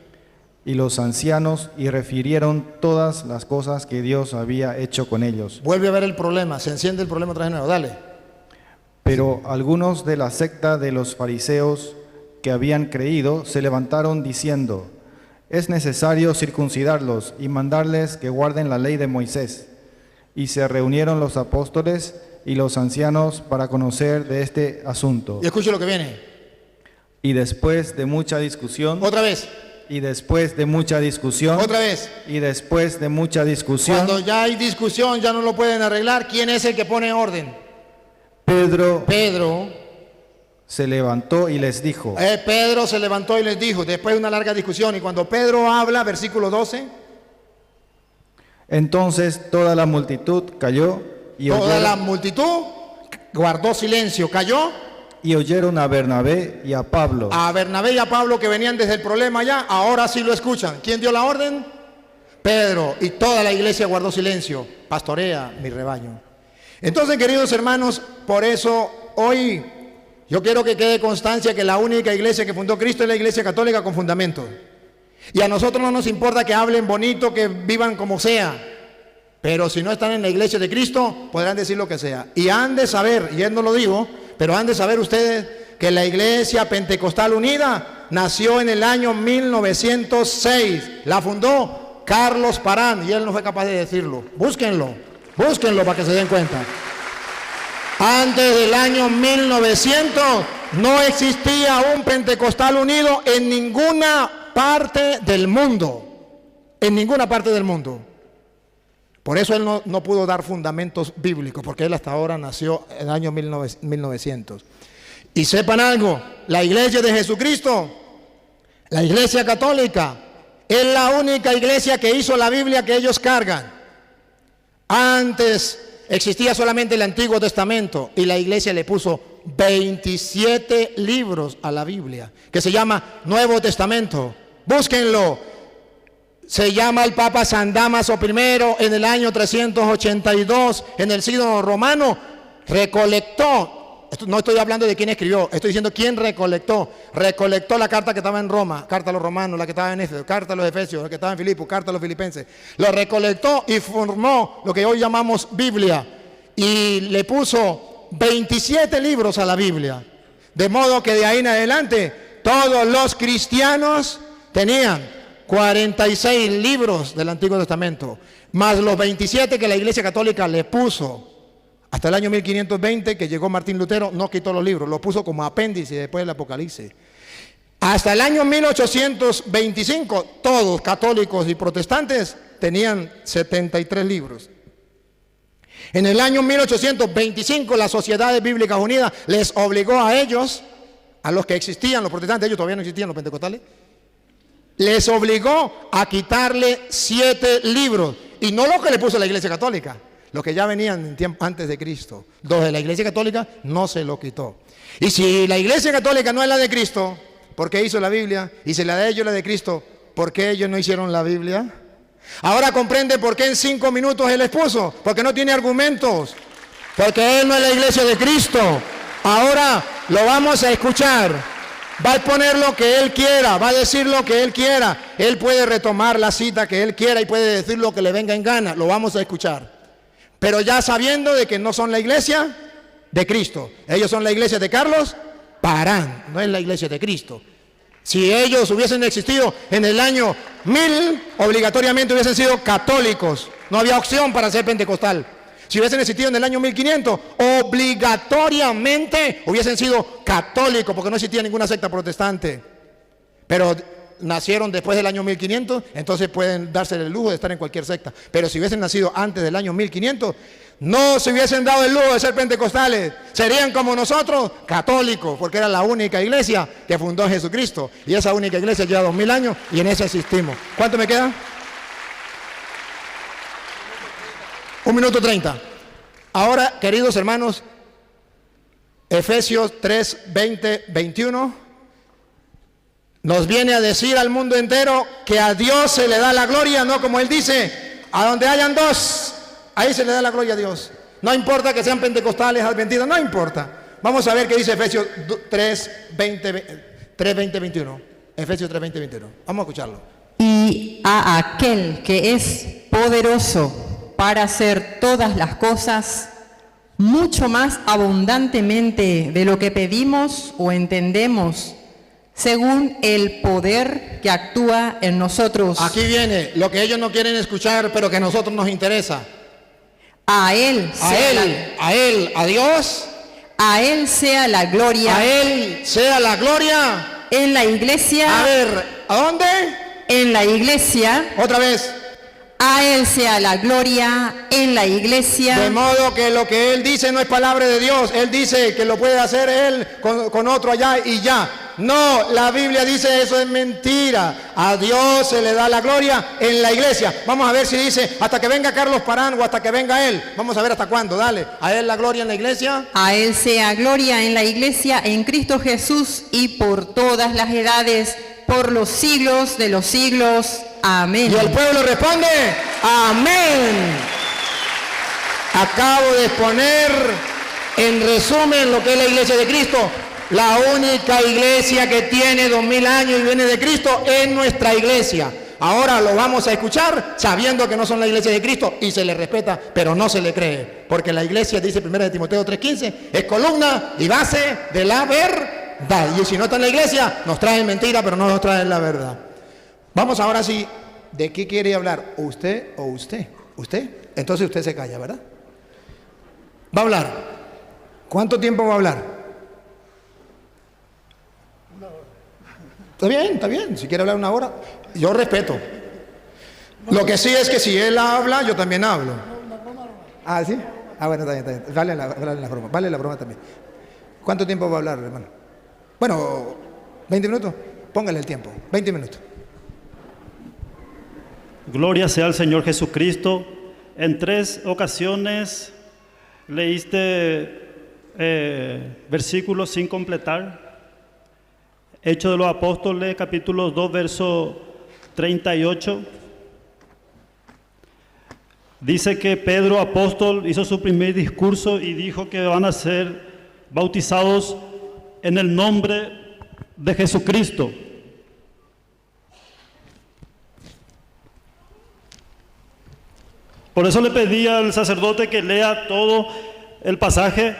S7: Y los ancianos, y refirieron todas las cosas que Dios había hecho con ellos.
S5: Vuelve a ver el problema, se enciende el problema otra vez de nuevo, dale.
S7: Pero algunos de la secta de los fariseos que habían creído se levantaron diciendo: es necesario circuncidarlos y mandarles que guarden la ley de Moisés. Y se reunieron los apóstoles y los ancianos para conocer de este asunto.
S5: Y escuche lo que viene.
S7: Y después de mucha discusión.
S5: Otra vez.
S7: Y después de mucha discusión.
S5: Otra vez.
S7: Y después de mucha discusión.
S5: Cuando ya hay discusión, ya no lo pueden arreglar. ¿Quién es el que pone orden?
S7: Pedro
S5: se
S7: levantó y les dijo.
S5: Pedro se levantó y les dijo, después de una larga discusión. Y cuando Pedro habla, versículo 12.
S7: Entonces toda la multitud cayó.
S5: Toda la multitud guardó silencio, cayó.
S7: Y oyeron a Bernabé y a Pablo.
S5: A Bernabé y a Pablo, que venían desde el problema allá, ahora sí lo escuchan. ¿Quién dio la orden? Pedro. Y toda la iglesia guardó silencio. Pastorea mi rebaño. Entonces, queridos hermanos, por eso hoy yo quiero que quede constancia que la única iglesia que fundó Cristo es la iglesia católica con fundamento. Y a nosotros no nos importa que hablen bonito, que vivan como sea. Pero si no están en la iglesia de Cristo, podrán decir lo que sea. Y han de saber, y él no lo digo, pero han de saber ustedes que la Iglesia Pentecostal Unida nació en el año 1906. La fundó Carlos Parán y él no fue capaz de decirlo. Búsquenlo para que se den cuenta. Antes del año 1900 no existía un Pentecostal unido en ninguna parte del mundo. En ninguna parte del mundo. Por eso él no pudo dar fundamentos bíblicos, porque él hasta ahora nació en el año 1900. Y sepan algo, la iglesia de Jesucristo, la iglesia católica, es la única iglesia que hizo la Biblia que ellos cargan. Antes existía solamente el Antiguo Testamento y la iglesia le puso 27 libros a la Biblia, que se llama Nuevo Testamento. Búsquenlo. Se llama el Papa San Dámaso I en el año 382 en el Sínodo Romano. Recolectó, no estoy hablando de quién escribió, estoy diciendo quién recolectó. Recolectó la carta que estaba en Roma, carta a los romanos, la que estaba en Éfeso, carta a los efesios, la que estaba en Filipos, carta a los filipenses. Lo recolectó y formó lo que hoy llamamos Biblia. Y le puso
S3: 27 libros a la Biblia. De modo que de ahí en adelante todos los cristianos tenían 46 libros del Antiguo Testamento, más los 27 que la Iglesia Católica le puso. Hasta el año 1520 que llegó Martín Lutero, no quitó los libros, los puso como apéndice después del Apocalipsis. Hasta el año 1825, todos, católicos y protestantes, tenían 73 libros. En el año 1825, las Sociedades Bíblicas Unidas les obligó a ellos, a los que existían, los protestantes, ellos todavía no existían, los pentecostales, les obligó a quitarle 7 libros. Y no lo que le puso la Iglesia Católica, los que ya venían en tiempo antes de Cristo. Los de la Iglesia Católica no se lo quitó. Y si la Iglesia Católica no es la de Cristo, ¿por qué hizo la Biblia? Y si la de ellos la de Cristo, ¿por qué ellos no hicieron la Biblia? Ahora comprende por qué en 5 minutos él expuso. Porque no tiene argumentos. Porque él no es la Iglesia de Cristo. Ahora lo vamos a escuchar. Va a exponer lo que él quiera, va a decir lo que él quiera. Él puede retomar la cita que él quiera y puede decir lo que le venga en gana. Lo vamos a escuchar. Pero ya sabiendo de que no son la iglesia de Cristo. Ellos son la iglesia de Carlos Parán, no es la iglesia de Cristo. Si ellos hubiesen existido en el año 1000, obligatoriamente hubiesen sido católicos. No había opción para ser pentecostal. Si hubiesen existido en el año 1500, obligatoriamente hubiesen sido católicos, porque no existía ninguna secta protestante. Pero nacieron después del año 1500, entonces pueden darse el lujo de estar en cualquier secta. Pero si hubiesen nacido antes del año 1500, no se hubiesen dado el lujo de ser pentecostales. Serían como nosotros, católicos, porque era la única iglesia que fundó Jesucristo. Y esa única iglesia lleva 2000 años y en esa existimos. ¿Cuánto me queda? 1 minuto 30. Ahora, queridos hermanos, Efesios 3, 20, 21 nos viene a decir al mundo entero que a Dios se le da la gloria, no como él dice, a donde hayan dos, ahí se le da la gloria a Dios. No importa que sean pentecostales, adventistas, no importa. Vamos a ver qué dice Efesios 3, 20, 21. Efesios 3, 20, 21. Vamos a escucharlo.
S8: Y a aquel que es poderoso para hacer todas las cosas mucho más abundantemente de lo que pedimos o entendemos, según el poder que actúa en nosotros.
S3: Aquí viene lo que ellos no quieren escuchar, pero que a nosotros nos interesa.
S8: A Él,
S3: a Dios,
S8: a Él sea la gloria.
S3: A Él sea la gloria.
S8: En la iglesia.
S3: A ver, ¿a dónde?
S8: En la iglesia.
S3: Otra vez.
S8: A Él sea la gloria en la iglesia.
S3: De modo que lo que Él dice no es palabra de Dios. Él dice que lo puede hacer Él con otro allá y ya. No, la Biblia dice eso es mentira. A Dios se le da la gloria en la iglesia. Vamos a ver si dice hasta que venga Carlos Parán o hasta que venga Él. Vamos a ver hasta cuándo, dale. A Él la gloria en la iglesia.
S8: A Él sea gloria en la iglesia en Cristo Jesús y por todas las edades, por los siglos de los siglos. Amén.
S3: Y el pueblo responde, amén. Acabo de exponer en resumen lo que es la iglesia de Cristo. La única iglesia que tiene 2000 años y viene de Cristo es nuestra iglesia. Ahora lo vamos a escuchar sabiendo que no son la iglesia de Cristo y se le respeta, pero no se le cree. Porque la iglesia, dice 1 Timoteo 3:15, es columna y base de la verdad. Y si no está en la iglesia, nos traen mentira, pero no nos traen la verdad. Vamos ahora sí, ¿de qué quiere hablar? ¿Usted o usted? ¿Usted? Entonces usted se calla, ¿verdad? Va a hablar. ¿Cuánto tiempo va a hablar? Está bien. Si quiere hablar 1 hora, yo respeto. Lo que sí es que si él habla, yo también hablo. Ah, ¿sí? Ah, bueno, está bien. Vale la broma también. ¿Cuánto tiempo va a hablar, hermano? Bueno, 20 minutos. Póngale el tiempo. 20 minutos.
S4: Gloria sea al Señor Jesucristo. En 3 ocasiones leíste versículos sin completar. Hechos de los Apóstoles, capítulo 2, verso 38. Dice que Pedro, apóstol, hizo su primer discurso y dijo que van a ser bautizados en el nombre de Jesucristo. Por eso le pedí al sacerdote que lea todo el pasaje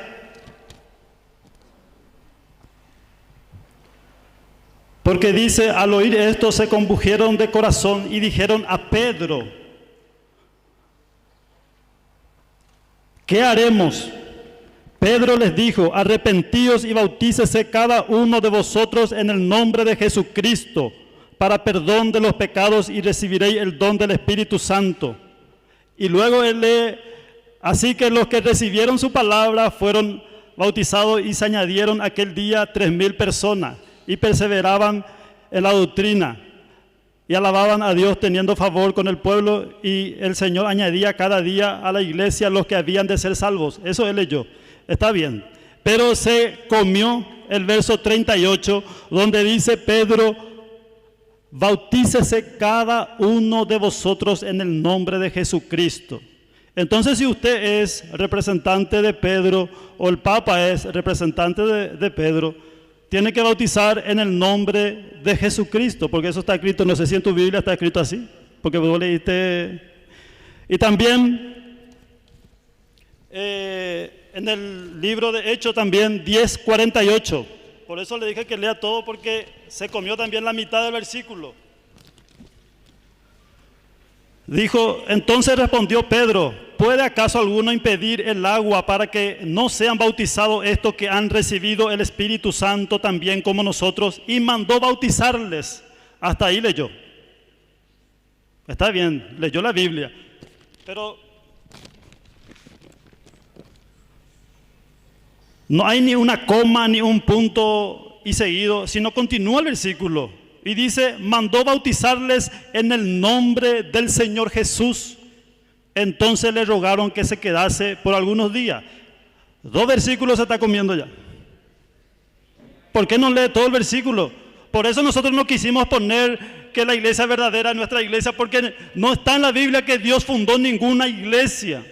S4: Porque dice, al oír esto se compungieron de corazón y dijeron a Pedro, ¿qué haremos? Pedro les dijo, arrepentíos y bautícese cada uno de vosotros en el nombre de Jesucristo para perdón de los pecados y recibiréis el don del Espíritu Santo. Y luego él lee, así que los que recibieron su palabra fueron bautizados y se añadieron aquel día 3,000 personas y perseveraban en la doctrina y alababan a Dios teniendo favor con el pueblo, y el Señor añadía cada día a la iglesia los que habían de ser salvos. Eso él leyó, está bien. Pero se comió el verso 38, donde dice Pedro, bautícese cada uno de vosotros en el nombre de Jesucristo. Entonces, si usted es representante de Pedro o el Papa es representante de Pedro, tiene que bautizar en el nombre de Jesucristo, porque eso está escrito, no sé si en tu Biblia está escrito así, porque vos leíste. Y también en el libro de Hechos también 10:48, por eso le dije que lea todo, porque se comió también la mitad del versículo. Dijo, entonces respondió Pedro, ¿puede acaso alguno impedir el agua para que no sean bautizados estos que han recibido el Espíritu Santo también como nosotros? Y mandó bautizarles. Hasta ahí leyó. Está bien, leyó la Biblia. Pero no hay ni una coma ni un punto y seguido, sino continúa el versículo. Y dice, mandó bautizarles en el nombre del Señor Jesús. Entonces le rogaron que se quedase por algunos días. 2 versículos se está comiendo ya. ¿Por qué no lee todo el versículo? Por eso nosotros no quisimos poner que la iglesia verdadera es nuestra iglesia, porque no está en la Biblia que Dios fundó ninguna iglesia.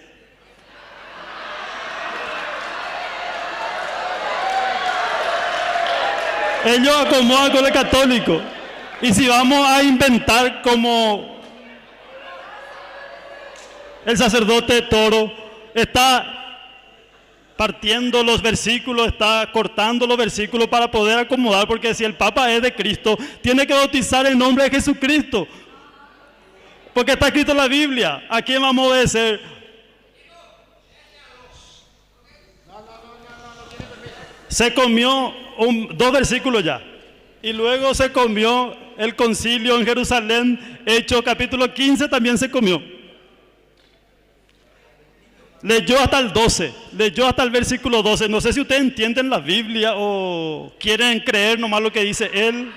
S4: Ellos acomodan con el católico. Y si vamos a inventar como el sacerdote Toro está partiendo los versículos, está cortando los versículos para poder acomodar, porque si el Papa es de Cristo, tiene que bautizar en nombre de Jesucristo, porque está escrito en la Biblia. ¿A quién vamos a obedecer? Se comió 2 versículos ya, y luego se comió el concilio en Jerusalén. Hechos capítulo 15 también se comió. Leyó hasta el 12, leyó hasta el versículo 12. No sé si ustedes entienden la Biblia o quieren creer nomás lo que dice él.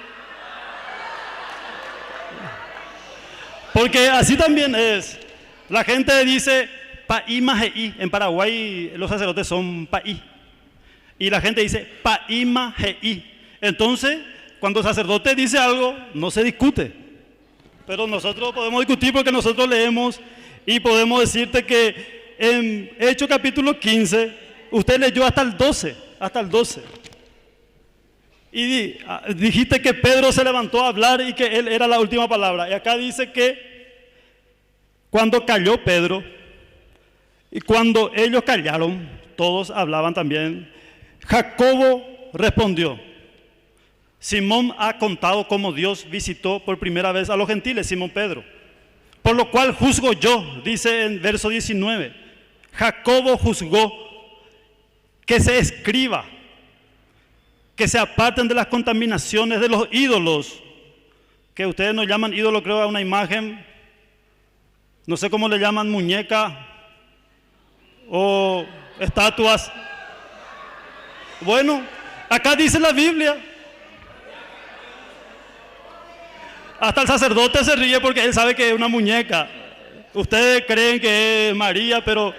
S4: Porque así también es. La gente dice paí majeí. En Paraguay los sacerdotes son paí. Y la gente dice paí majeí. Entonces, cuando el sacerdote dice algo, no se discute. Pero nosotros podemos discutir porque nosotros leemos, y podemos decirte que en Hechos capítulo 15, usted leyó hasta el 12, hasta el 12. Y dijiste que Pedro se levantó a hablar y que él era la última palabra. Y acá dice que cuando calló Pedro, y cuando ellos callaron, todos hablaban también, Jacobo respondió, Simón ha contado cómo Dios visitó por primera vez a los gentiles, Simón Pedro. Por lo cual juzgo yo, dice en verso 19, Jacobo juzgó que se escriba, que se aparten de las contaminaciones de los ídolos, que ustedes no llaman ídolo, creo, a una imagen, no sé cómo le llaman, muñeca o estatuas. Bueno, acá dice la Biblia. Hasta el sacerdote se ríe porque él sabe que es una muñeca. Ustedes creen que es María, pero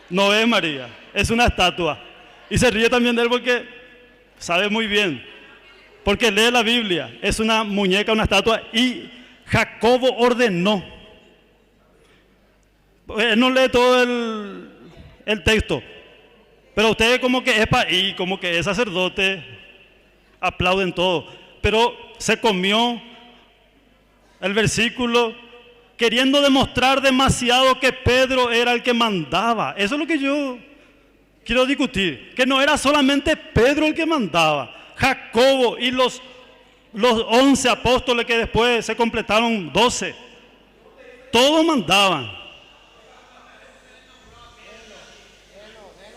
S4: no es María, es una estatua. Y se ríe también de él porque sabe muy bien, porque lee la Biblia, es una muñeca, una estatua. Y Jacobo ordenó. Él no lee todo el texto, pero ustedes como que es país, como que es sacerdote, aplauden todo. Pero se comió el versículo queriendo demostrar demasiado que Pedro era el que mandaba. Eso es lo que yo quiero discutir, que no era solamente Pedro el que mandaba. Jacobo y los los 11 apóstoles que después se completaron 12. Todos mandaban.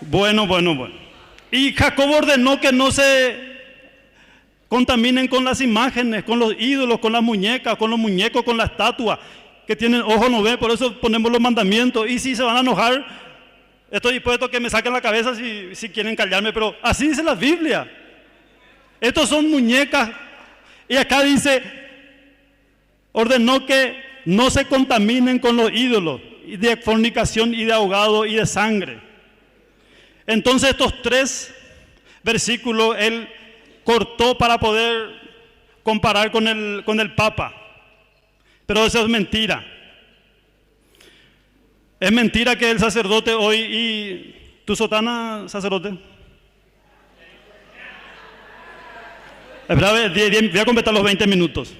S4: Bueno. Y Jacobo ordenó que no se contaminen con las imágenes, con los ídolos, con las muñecas, con los muñecos, con la estatua, que tienen ojo no ven, por eso ponemos los mandamientos. Y si se van a enojar, estoy dispuesto a que me saquen la cabeza si quieren callarme, pero así dice la Biblia. Estos son muñecas. Y acá dice, ordenó que no se contaminen con los ídolos de fornicación y de ahogado y de sangre. Entonces estos 3 versículos él cortó para poder comparar con el Papa. Pero eso es mentira. Es mentira que el sacerdote hoy, y tu sotana, sacerdote. Voy a completar los 20 minutos.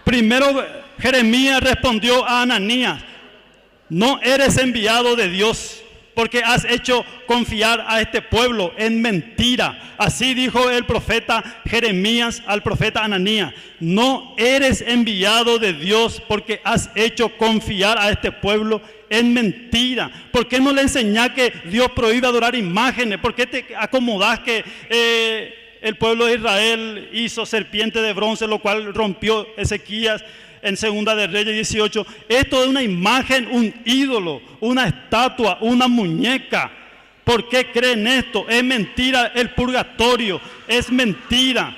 S4: Primero Jeremías respondió a Ananías: no eres enviado de Dios, porque has hecho confiar a este pueblo en mentira. Así dijo el profeta Jeremías al profeta Ananías: no eres enviado de Dios porque has hecho confiar a este pueblo en mentira. ¿Por qué no le enseñás que Dios prohíbe adorar imágenes? ¿Por qué te acomodás que el pueblo de Israel hizo serpiente de bronce, lo cual rompió Ezequías en Segunda de Reyes 18? Esto es una imagen, un ídolo, una estatua, una muñeca. ¿Por qué creen esto? Es mentira el purgatorio, es mentira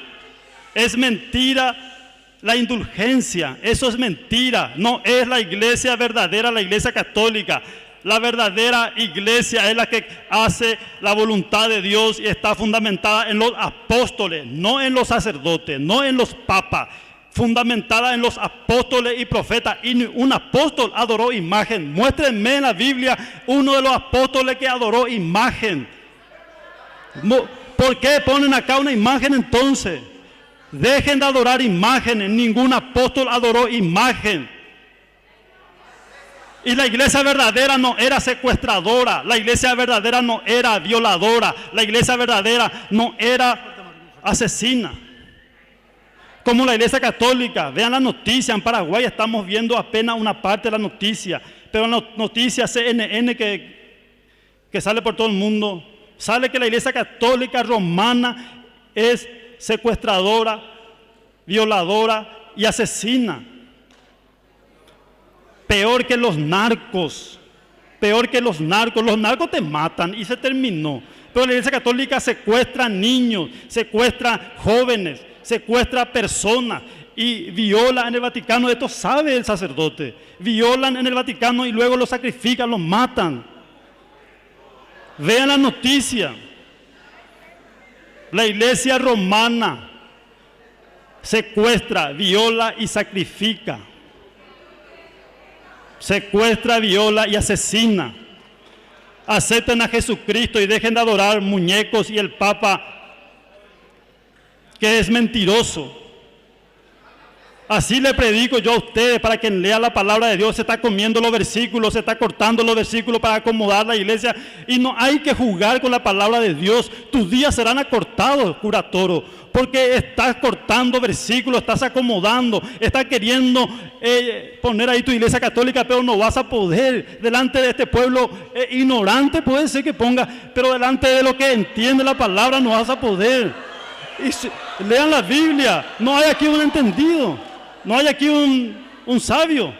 S4: la indulgencia, eso es mentira. No es la iglesia verdadera, la iglesia católica. La verdadera iglesia es la que hace la voluntad de Dios y está fundamentada en los apóstoles, no en los sacerdotes, no en los papas. Fundamentada en los apóstoles y profetas. Y un apóstol adoró imagen. Muéstrenme en la Biblia uno de los apóstoles que adoró imagen. ¿Por qué ponen acá una imagen entonces? Dejen de adorar imágenes. Ningún apóstol adoró imagen. Y la iglesia verdadera no era secuestradora, la iglesia verdadera no era violadora, la iglesia verdadera no era asesina. Como la iglesia católica. Vean la noticia, en Paraguay estamos viendo apenas una parte de la noticia, pero la noticia CNN que sale por todo el mundo, sale que la iglesia católica romana es secuestradora, violadora y asesina. Peor que los narcos, los narcos te matan y se terminó. Pero la iglesia católica secuestra niños, secuestra jóvenes, secuestra personas y viola en el Vaticano. Esto sabe el sacerdote. Violan en el Vaticano y luego los sacrifican, los matan. Vean la noticia. La iglesia romana secuestra, viola y sacrifica. Secuestra, viola y asesina. Acepten a Jesucristo y dejen de adorar muñecos y el Papa, que es mentiroso. Así le predico yo a ustedes, para quien lea la palabra de Dios. Se está comiendo los versículos, se está cortando los versículos para acomodar la iglesia. Y no hay que jugar con la palabra de Dios. Tus días serán acortados, curatoro, porque estás cortando versículos, estás acomodando, estás queriendo poner ahí tu iglesia católica, pero no vas a poder. Delante de este pueblo ignorante puede ser que ponga, pero delante de lo que entiende la palabra no vas a poder. Y lean la Biblia. No hay aquí un entendido. No hay aquí un sabio.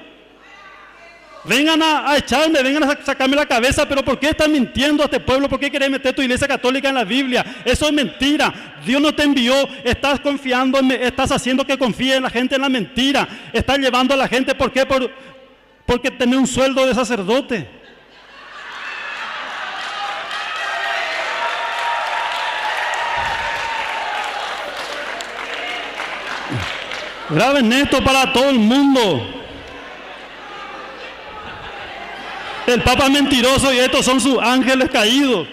S4: Vengan a echarme, vengan a sacarme la cabeza. Pero ¿por qué están mintiendo a este pueblo? ¿Por qué querés meter tu iglesia católica en la Biblia? Eso es mentira. Dios no te envió. Estás confiando, estás haciendo que confíe en la gente en la mentira. Estás llevando a la gente. ¿Por qué? Porque tenés un sueldo de sacerdote. Graben esto para todo el mundo. El Papa es mentiroso y estos son sus ángeles caídos,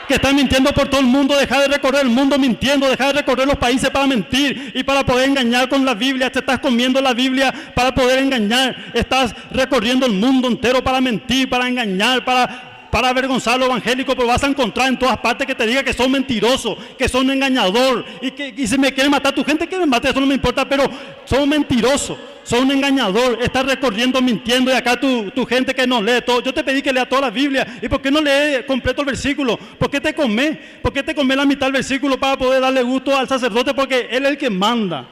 S4: que están mintiendo por todo el mundo. Deja de recorrer el mundo mintiendo, deja de recorrer los países para mentir y para poder engañar con la Biblia. Te estás comiendo la Biblia para poder engañar. Estás recorriendo el mundo entero para mentir, para engañar, para para avergonzar a los evangélicos, pero vas a encontrar en todas partes que te diga que son mentirosos, que son engañador, y si me quieren matar tu gente, que me mate, eso no me importa, pero son mentirosos, son engañador, estás recorriendo mintiendo, y acá tu gente que no lee todo. Yo te pedí que lea toda la Biblia, ¿y por qué no lees completo el versículo? ¿Por qué te comés la mitad del versículo para poder darle gusto al sacerdote? Porque él es el que manda.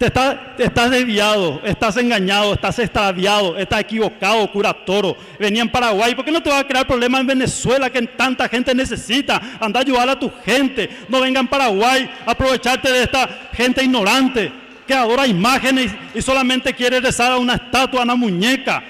S4: Estás desviado, estás engañado, estás extraviado, estás equivocado, cura toro. Venía en Paraguay, ¿por qué no te va a crear problemas en Venezuela que tanta gente necesita? Anda a ayudar a tu gente. No venga en Paraguay a aprovecharte de esta gente ignorante que adora imágenes y solamente quiere rezar a una estatua, a una muñeca,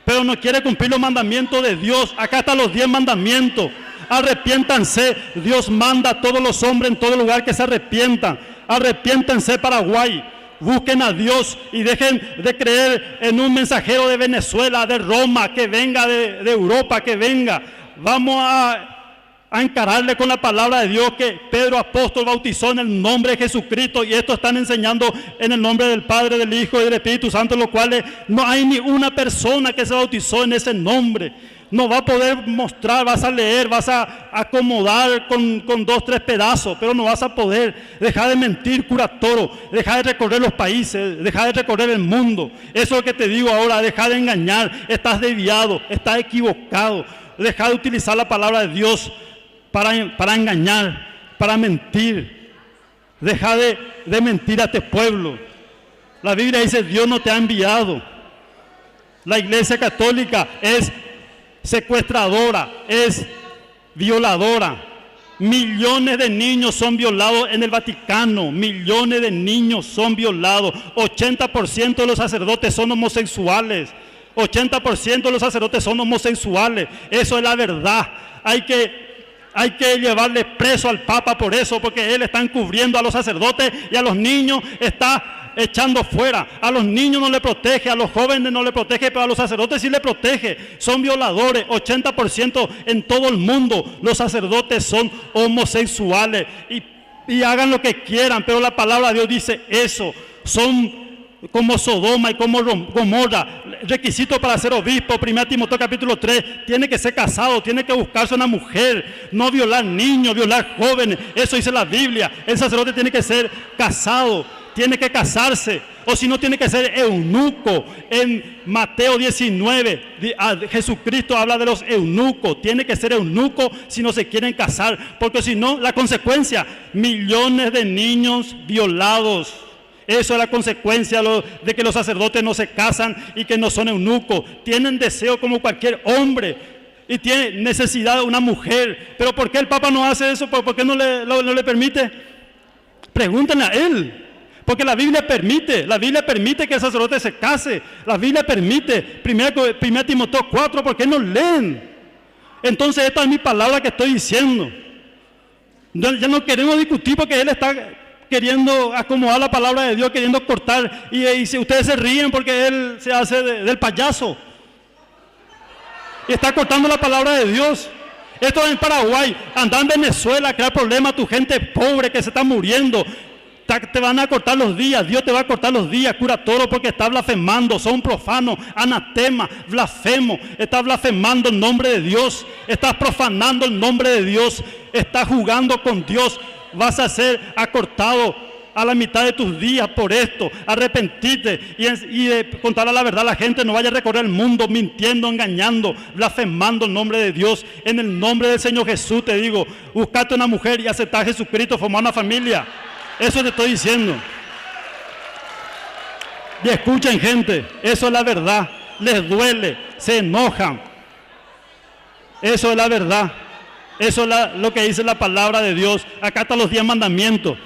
S4: pero no quiere cumplir los mandamientos de Dios. Acá están los 10 mandamientos. Arrepiéntanse. Dios manda a todos los hombres en todo lugar que se arrepientan. Arrepiéntanse, Paraguay. Busquen a Dios y dejen de creer en un mensajero de Venezuela, de Roma, que venga de Europa, que venga. Vamos a encararle con la palabra de Dios que Pedro apóstol bautizó en el nombre de Jesucristo, y esto están enseñando en el nombre del Padre, del Hijo y del Espíritu Santo, los cuales no hay ni una persona que se bautizó en ese nombre. No va a poder mostrar, vas a leer, vas a acomodar con 2, 3 pedazos, pero no vas a poder. Deja de mentir, cura toro, deja de recorrer los países, deja de recorrer el mundo. Eso es lo que te digo ahora, deja de engañar, estás desviado, estás equivocado. Deja de utilizar la palabra de Dios para engañar, para mentir. Deja de mentir a este pueblo. La Biblia dice, Dios no te ha enviado. La Iglesia Católica es secuestradora, es violadora. Millones de niños son violados en el Vaticano, millones de niños son violados. 80% de los sacerdotes son homosexuales. 80% de los sacerdotes son homosexuales. Eso es la verdad. Hay que llevarle preso al Papa por eso, porque él está encubriendo a los sacerdotes y a los niños está echando fuera. A los niños no le protege, a los jóvenes no le protege, pero a los sacerdotes sí le protege. Son violadores. 80% en todo el mundo los sacerdotes son homosexuales, y hagan lo que quieran, pero la palabra de Dios dice eso. Son como Sodoma y como Gomorra. Requisito para ser obispo, 1 Timoteo capítulo 3, tiene que ser casado, tiene que buscarse una mujer, no violar niños, violar jóvenes. Eso dice la Biblia. El sacerdote tiene que ser casado, tiene que casarse, o si no tiene que ser eunuco. En Mateo 19, Jesucristo habla de los eunucos. Tiene que ser eunuco si no se quieren casar, porque si no, la consecuencia, millones de niños violados. Eso es la consecuencia de que los sacerdotes no se casan y que no son eunucos. Tienen deseo como cualquier hombre y tienen necesidad de una mujer. Pero ¿por qué el Papa no hace eso? ¿Por qué no le permite? Pregúntenle a él. Porque la Biblia permite que el sacerdote se case. La Biblia permite. 1 Timoteo 4, ¿por qué no leen? Entonces esta es mi palabra que estoy diciendo. Ya no queremos discutir porque él está queriendo acomodar la palabra de Dios, queriendo cortar, y si ustedes se ríen porque él se hace del payaso y está cortando la palabra de Dios. Esto es en Paraguay. Anda en Venezuela a crear problemas a tu gente pobre que se está muriendo. Te van a cortar los días, Dios te va a cortar los días, cura toro, porque está blasfemando. Son profanos, anatema, blasfemo. Estás blasfemando el nombre de Dios, estás profanando el nombre de Dios, estás jugando con Dios. Vas a ser acortado a la mitad de tus días por esto. Arrepentirte y contarle la verdad a la gente. No vaya a recorrer el mundo mintiendo, engañando, blasfemando el nombre de Dios. En el nombre del Señor Jesús te digo, buscate una mujer y aceptar a Jesucristo, formar una familia. Eso te estoy diciendo. Y escuchen, gente, eso es la verdad. Les duele, se enojan. Eso es la verdad. Eso es lo que dice la palabra de Dios. Acá están los 10 mandamientos.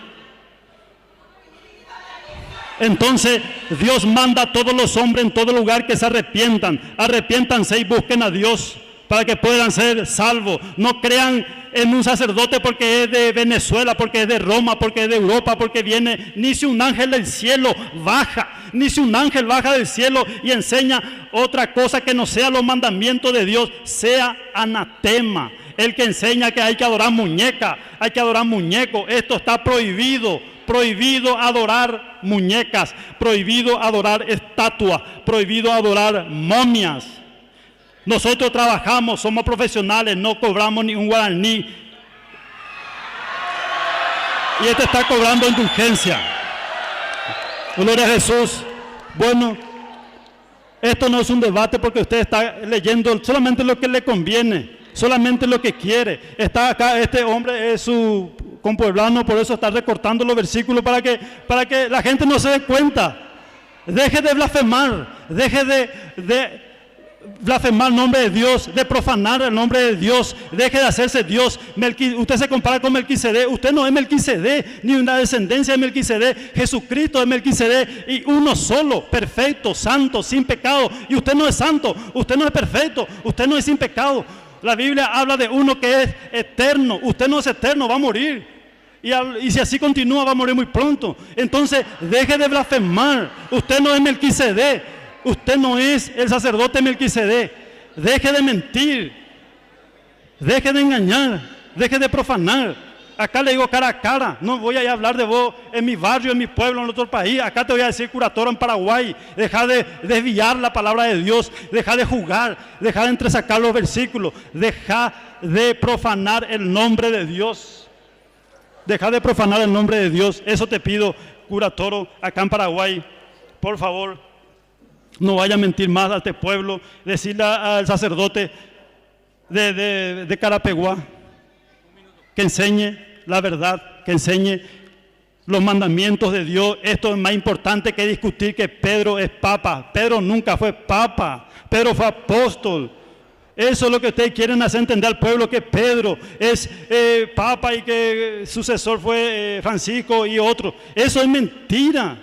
S4: Entonces Dios manda a todos los hombres en todo lugar que se arrepientan. Arrepiéntanse y busquen a Dios para que puedan ser salvos. No crean en un sacerdote porque es de Venezuela, porque es de Roma, porque es de Europa, porque viene. Ni si un ángel del cielo baja, ni si un ángel baja del cielo y enseña otra cosa que no sea los mandamientos de Dios, sea anatema. El que enseña que hay que adorar muñeca, hay que adorar muñecos, esto está prohibido. Prohibido adorar muñecas, prohibido adorar estatuas, prohibido adorar momias. Nosotros trabajamos, somos profesionales, no cobramos ni un guaraní. Y este está cobrando indulgencia. Gloria a Jesús. Bueno, esto no es un debate porque usted está leyendo solamente lo que le conviene, solamente lo que quiere. Está acá, este hombre es su compueblano, por eso está recortando los versículos para que la gente no se dé cuenta. Deje de blasfemar, deje de blasfemar el nombre de Dios, de profanar el nombre de Dios, deje de hacerse Dios. Usted se compara con Melquisedec, usted no es Melquisedec, ni una descendencia de Melquisedec. Jesucristo es Melquisedec y uno solo, perfecto, santo, sin pecado. Y usted no es santo, usted no es perfecto, usted no es sin pecado. La Biblia habla de uno que es eterno, usted no es eterno, va a morir. Y si así continúa va a morir muy pronto. Entonces deje de blasfemar, usted no es Melquisedec. Usted no es el sacerdote Melquisedec. Deje de mentir, deje de engañar, deje de profanar. Acá le digo cara a cara, no voy a hablar de vos en mi barrio, en mi pueblo, en otro país. Acá te voy a decir curatoro en Paraguay. Deja de desviar la palabra de Dios, deja de jugar, deja de entresacar los versículos, deja de profanar el nombre de Dios. Deja de profanar el nombre de Dios. Eso te pido, curatoro, acá en Paraguay, por favor. No vaya a mentir más a este pueblo. Decirle al sacerdote de Carapeguá que enseñe la verdad, que enseñe los mandamientos de Dios. Esto es más importante que discutir que Pedro es papa. Pedro nunca fue papa, Pedro fue apóstol. Eso es lo que ustedes quieren hacer entender al pueblo, que Pedro es papa y que sucesor fue Francisco y otro. Eso es mentira.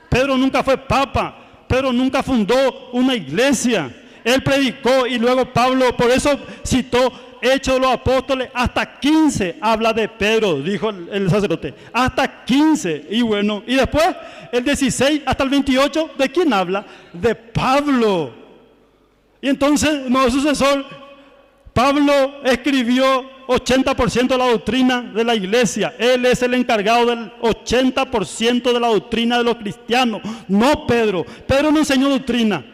S4: Pedro nunca fue papa. Pedro nunca fundó una iglesia. Él predicó y luego Pablo, por eso citó Hechos de los Apóstoles, hasta 15 habla de Pedro, dijo el sacerdote. Hasta 15. Y bueno, y después el 16 hasta el 28, ¿de quién habla? De Pablo. Y entonces, no, sucesor, Pablo escribió 80% de la doctrina de la iglesia. Él es el encargado del 80% de la doctrina de los cristianos, no Pedro. Pedro no enseñó doctrina.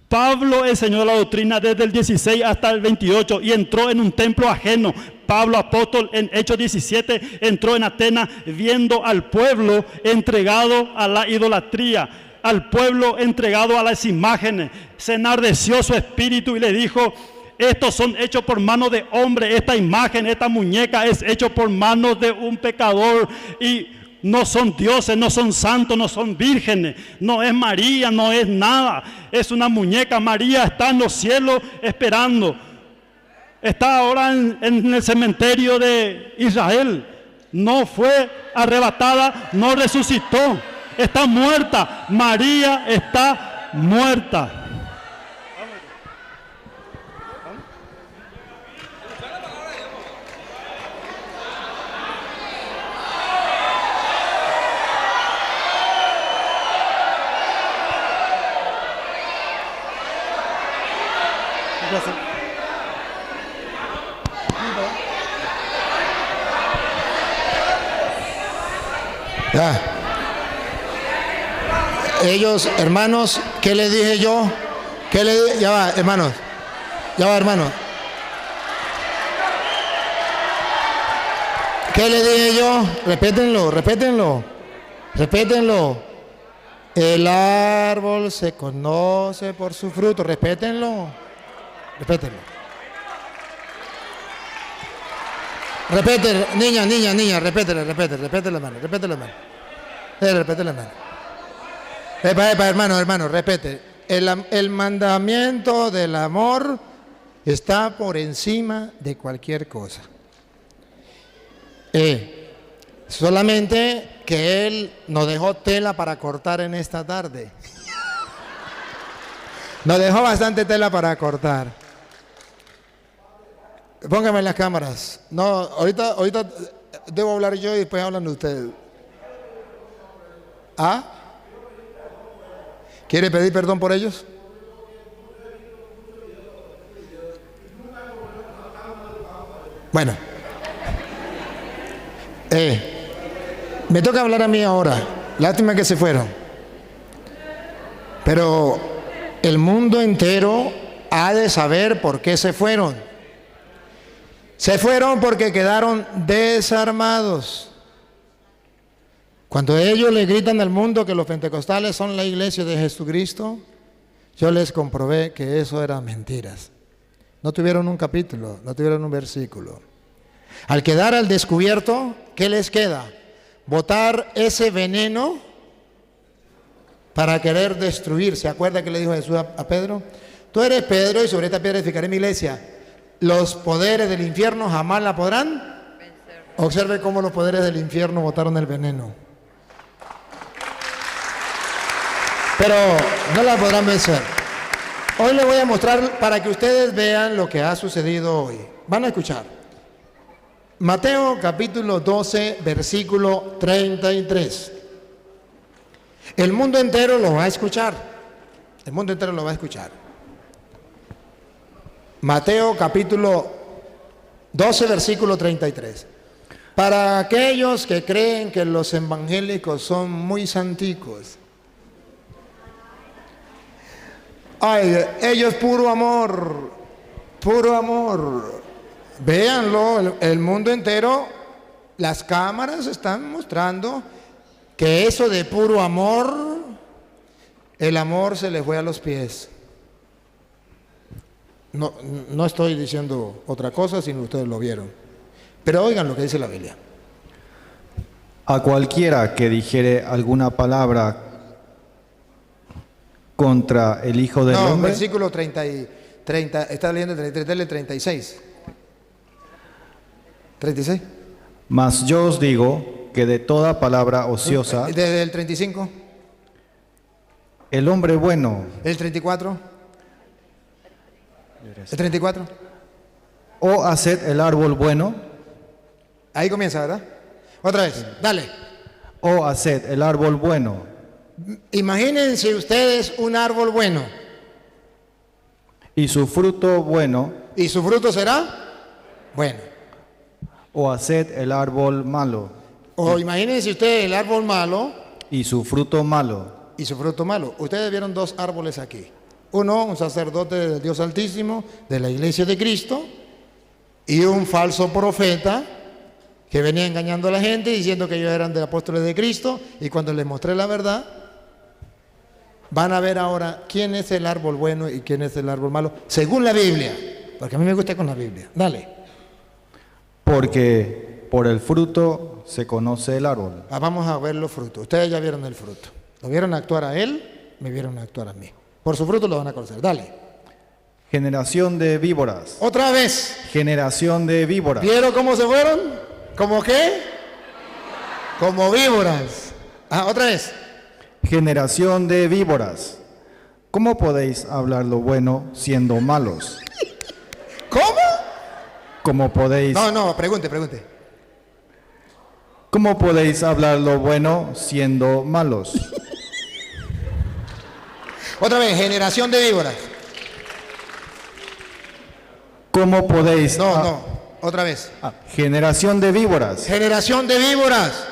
S4: Pablo enseñó la doctrina desde el 16 hasta el 28 y entró en un templo ajeno. Pablo, apóstol, en Hechos 17, entró en Atenas viendo al pueblo entregado a la idolatría, al pueblo entregado a las imágenes. Se enardeció su espíritu y le dijo: estos son hechos por manos de hombre, esta imagen, esta muñeca es hecho por manos de un pecador y no son dioses, no son santos, no son vírgenes, no es María, no es nada, es una muñeca. María está en los cielos esperando, está ahora en el cementerio de Israel, no fue arrebatada, no resucitó, está muerta, María está muerta.
S3: Ya. Ellos, hermanos, ¿qué les dije yo? ¿Qué le dije? Ya va, hermanos. Ya va, hermanos. ¿Qué le dije yo? Repétenlo, repétenlo. Repétenlo. El árbol se conoce por su fruto. Repétenlo. Repétenlo. Repete, niña, repétele, hermano, hermano, repete. El mandamiento del amor está por encima de cualquier cosa. Solamente que Él nos dejó tela para cortar en esta tarde. Nos dejó bastante tela para cortar. Póngame en las cámaras. No, ahorita debo hablar yo y después hablan ustedes. ¿Ah? ¿Quiere pedir perdón por ellos? Bueno. Me toca hablar a mí ahora. Lástima que se fueron. Pero el mundo entero
S5: ha de saber por qué se fueron. Se fueron porque quedaron desarmados. Cuando ellos le gritan al mundo que los pentecostales son la iglesia de Jesucristo, yo les comprobé que eso eran mentiras. No tuvieron un capítulo, no tuvieron un versículo. Al quedar al descubierto, ¿qué les queda? Botar ese veneno para querer destruir. ¿Se acuerda que le dijo Jesús a Pedro? Tú eres Pedro y sobre esta piedra edificaré mi iglesia. Los poderes del infierno jamás la podrán vencer. Observe cómo los poderes del infierno botaron el veneno. Pero no la podrán vencer. Hoy les voy a mostrar para que ustedes vean lo que ha sucedido hoy. Van a escuchar. Mateo capítulo 12, versículo 33. El mundo entero lo va a escuchar. El mundo entero lo va a escuchar. Mateo capítulo 12, versículo 33. Para aquellos que creen que los evangélicos son muy santicos, ay, ellos puro amor, puro amor. Véanlo, el mundo entero, las cámaras están mostrando que eso de puro amor, el amor se le fue a los pies. No estoy diciendo otra cosa, sino ustedes lo vieron. Pero oigan lo que dice la Biblia.
S7: A cualquiera que dijere alguna palabra contra el Hijo del Hombre.
S5: Versículo 30, está leyendo el 33, el 36. 36.
S7: Mas yo os digo que de toda palabra ociosa.
S5: Desde el 35.
S7: El hombre bueno.
S5: El 34. El 34.
S7: O haced el árbol bueno.
S5: Ahí comienza, ¿verdad? Otra vez, dale.
S7: O haced el árbol bueno.
S5: Imagínense ustedes un árbol bueno.
S7: Y su fruto bueno.
S5: ¿Y su fruto será? Bueno.
S7: O haced el árbol malo.
S5: O imagínense ustedes el árbol malo.
S7: Y su fruto malo.
S5: Y su fruto malo. Ustedes vieron dos árboles aquí. Uno, un sacerdote del Dios Altísimo, de la iglesia de Cristo, y un falso profeta que venía engañando a la gente diciendo que ellos eran de apóstoles de Cristo, y cuando les mostré la verdad, van a ver ahora quién es el árbol bueno y quién es el árbol malo, según la Biblia, porque a mí me gusta con la Biblia. Dale.
S7: Porque por el fruto se conoce el árbol.
S5: Vamos a ver los frutos. Ustedes ya vieron el fruto. Lo vieron actuar a él, me vieron actuar a mí. Por su fruto lo van a conocer. Dale.
S7: Generación de víboras.
S5: Otra vez.
S7: Generación de víboras.
S5: ¿Vieron cómo se fueron? ¿Cómo qué? Como víboras. Otra vez.
S7: Generación de víboras. ¿Cómo podéis hablar lo bueno siendo malos?
S5: ¿Cómo?
S7: ¿Cómo podéis?
S5: No, pregunte.
S7: ¿Cómo podéis hablar lo bueno siendo malos?
S5: Otra vez, generación de víboras.
S7: ¿Cómo podéis?
S5: Otra vez.
S7: Generación de víboras.
S5: Generación de víboras.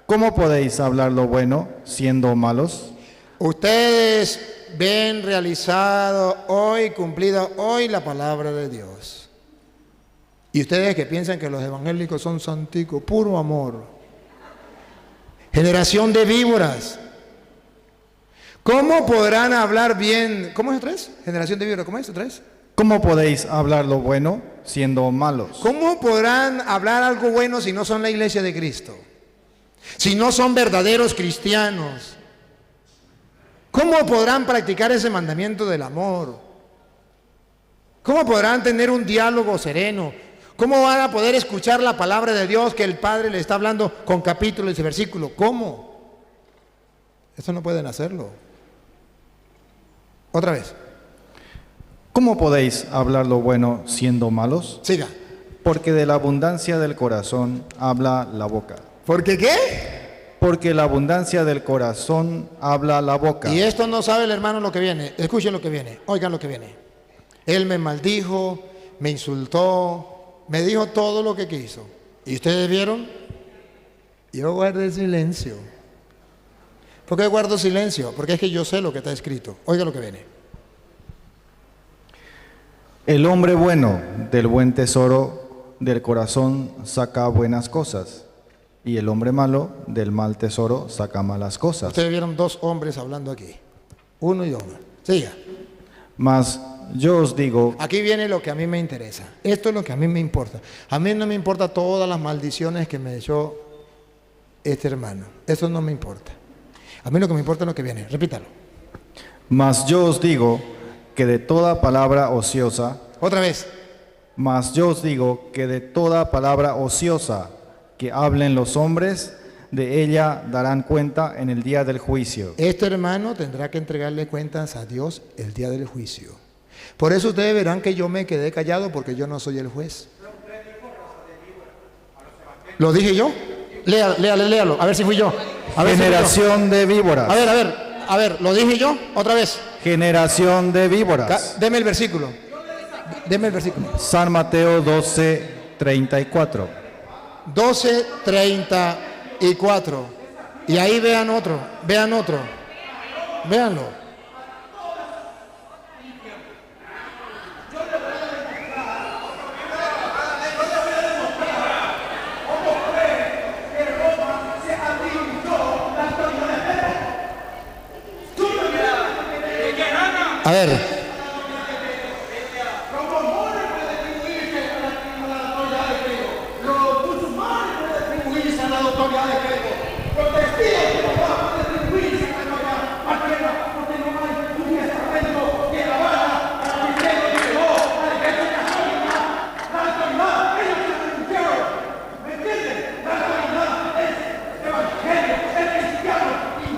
S7: ¿Cómo podéis hablar lo bueno siendo malos?
S5: Ustedes ven realizado hoy, cumplida hoy la palabra de Dios. Y ustedes que piensan que los evangélicos son santicos, puro amor. Generación de víboras. ¿Cómo podrán hablar bien? ¿Cómo es otra vez? Generación de víboras, ¿cómo es otra vez?
S7: ¿Cómo podéis hablar lo bueno siendo malos?
S5: ¿Cómo podrán hablar algo bueno si no son la iglesia de Cristo? Si no son verdaderos cristianos. ¿Cómo podrán practicar ese mandamiento del amor? ¿Cómo podrán tener un diálogo sereno? ¿Cómo van a poder escuchar la palabra de Dios que el Padre le está hablando con capítulos y versículos? ¿Cómo? Eso no pueden hacerlo. Otra vez.
S7: ¿Cómo podéis hablar lo bueno siendo malos?
S5: Siga.
S7: Porque de la abundancia del corazón habla la boca.
S5: ¿Por qué qué?
S7: Porque la abundancia del corazón habla la boca.
S5: Y esto no sabe el hermano lo que viene. Escuchen lo que viene. Oigan lo que viene. Él me maldijo, me insultó, me dijo todo lo que quiso. ¿Y ustedes vieron? Yo guardé silencio. ¿Por qué guardo silencio? Porque es que yo sé lo que está escrito. Oiga lo que viene.
S7: El hombre bueno del buen tesoro del corazón saca buenas cosas, y el hombre malo del mal tesoro saca malas cosas.
S5: Ustedes vieron dos hombres hablando aquí, uno y uno. Siga.
S7: Mas yo os digo,
S5: Aquí viene lo que a mí me interesa. Esto es lo que a mí me importa. A mí no me importa todas las maldiciones que me echó este hermano. Eso no me importa. A mí lo que me importa es lo que viene. Repítalo.
S7: mas yo os digo que de toda palabra ociosa,
S5: Otra vez.
S7: mas yo os digo que de toda palabra ociosa que hablen los hombres, de ella darán cuenta en el día del juicio.
S5: Este hermano tendrá que entregarle cuentas a Dios el día del juicio. Por eso ustedes verán que yo me quedé callado, porque yo no soy el juez. ¿Lo dije yo? Léalo, a ver si fui yo. A ver si fui yo.
S7: Generación de víboras.
S5: A ver, ¿lo dije yo? Otra vez.
S7: Generación de víboras.
S5: Deme el versículo. Deme el versículo.
S7: San Mateo 12:34.
S5: 12:34. Y ahí vean otro. Véanlo. A ver.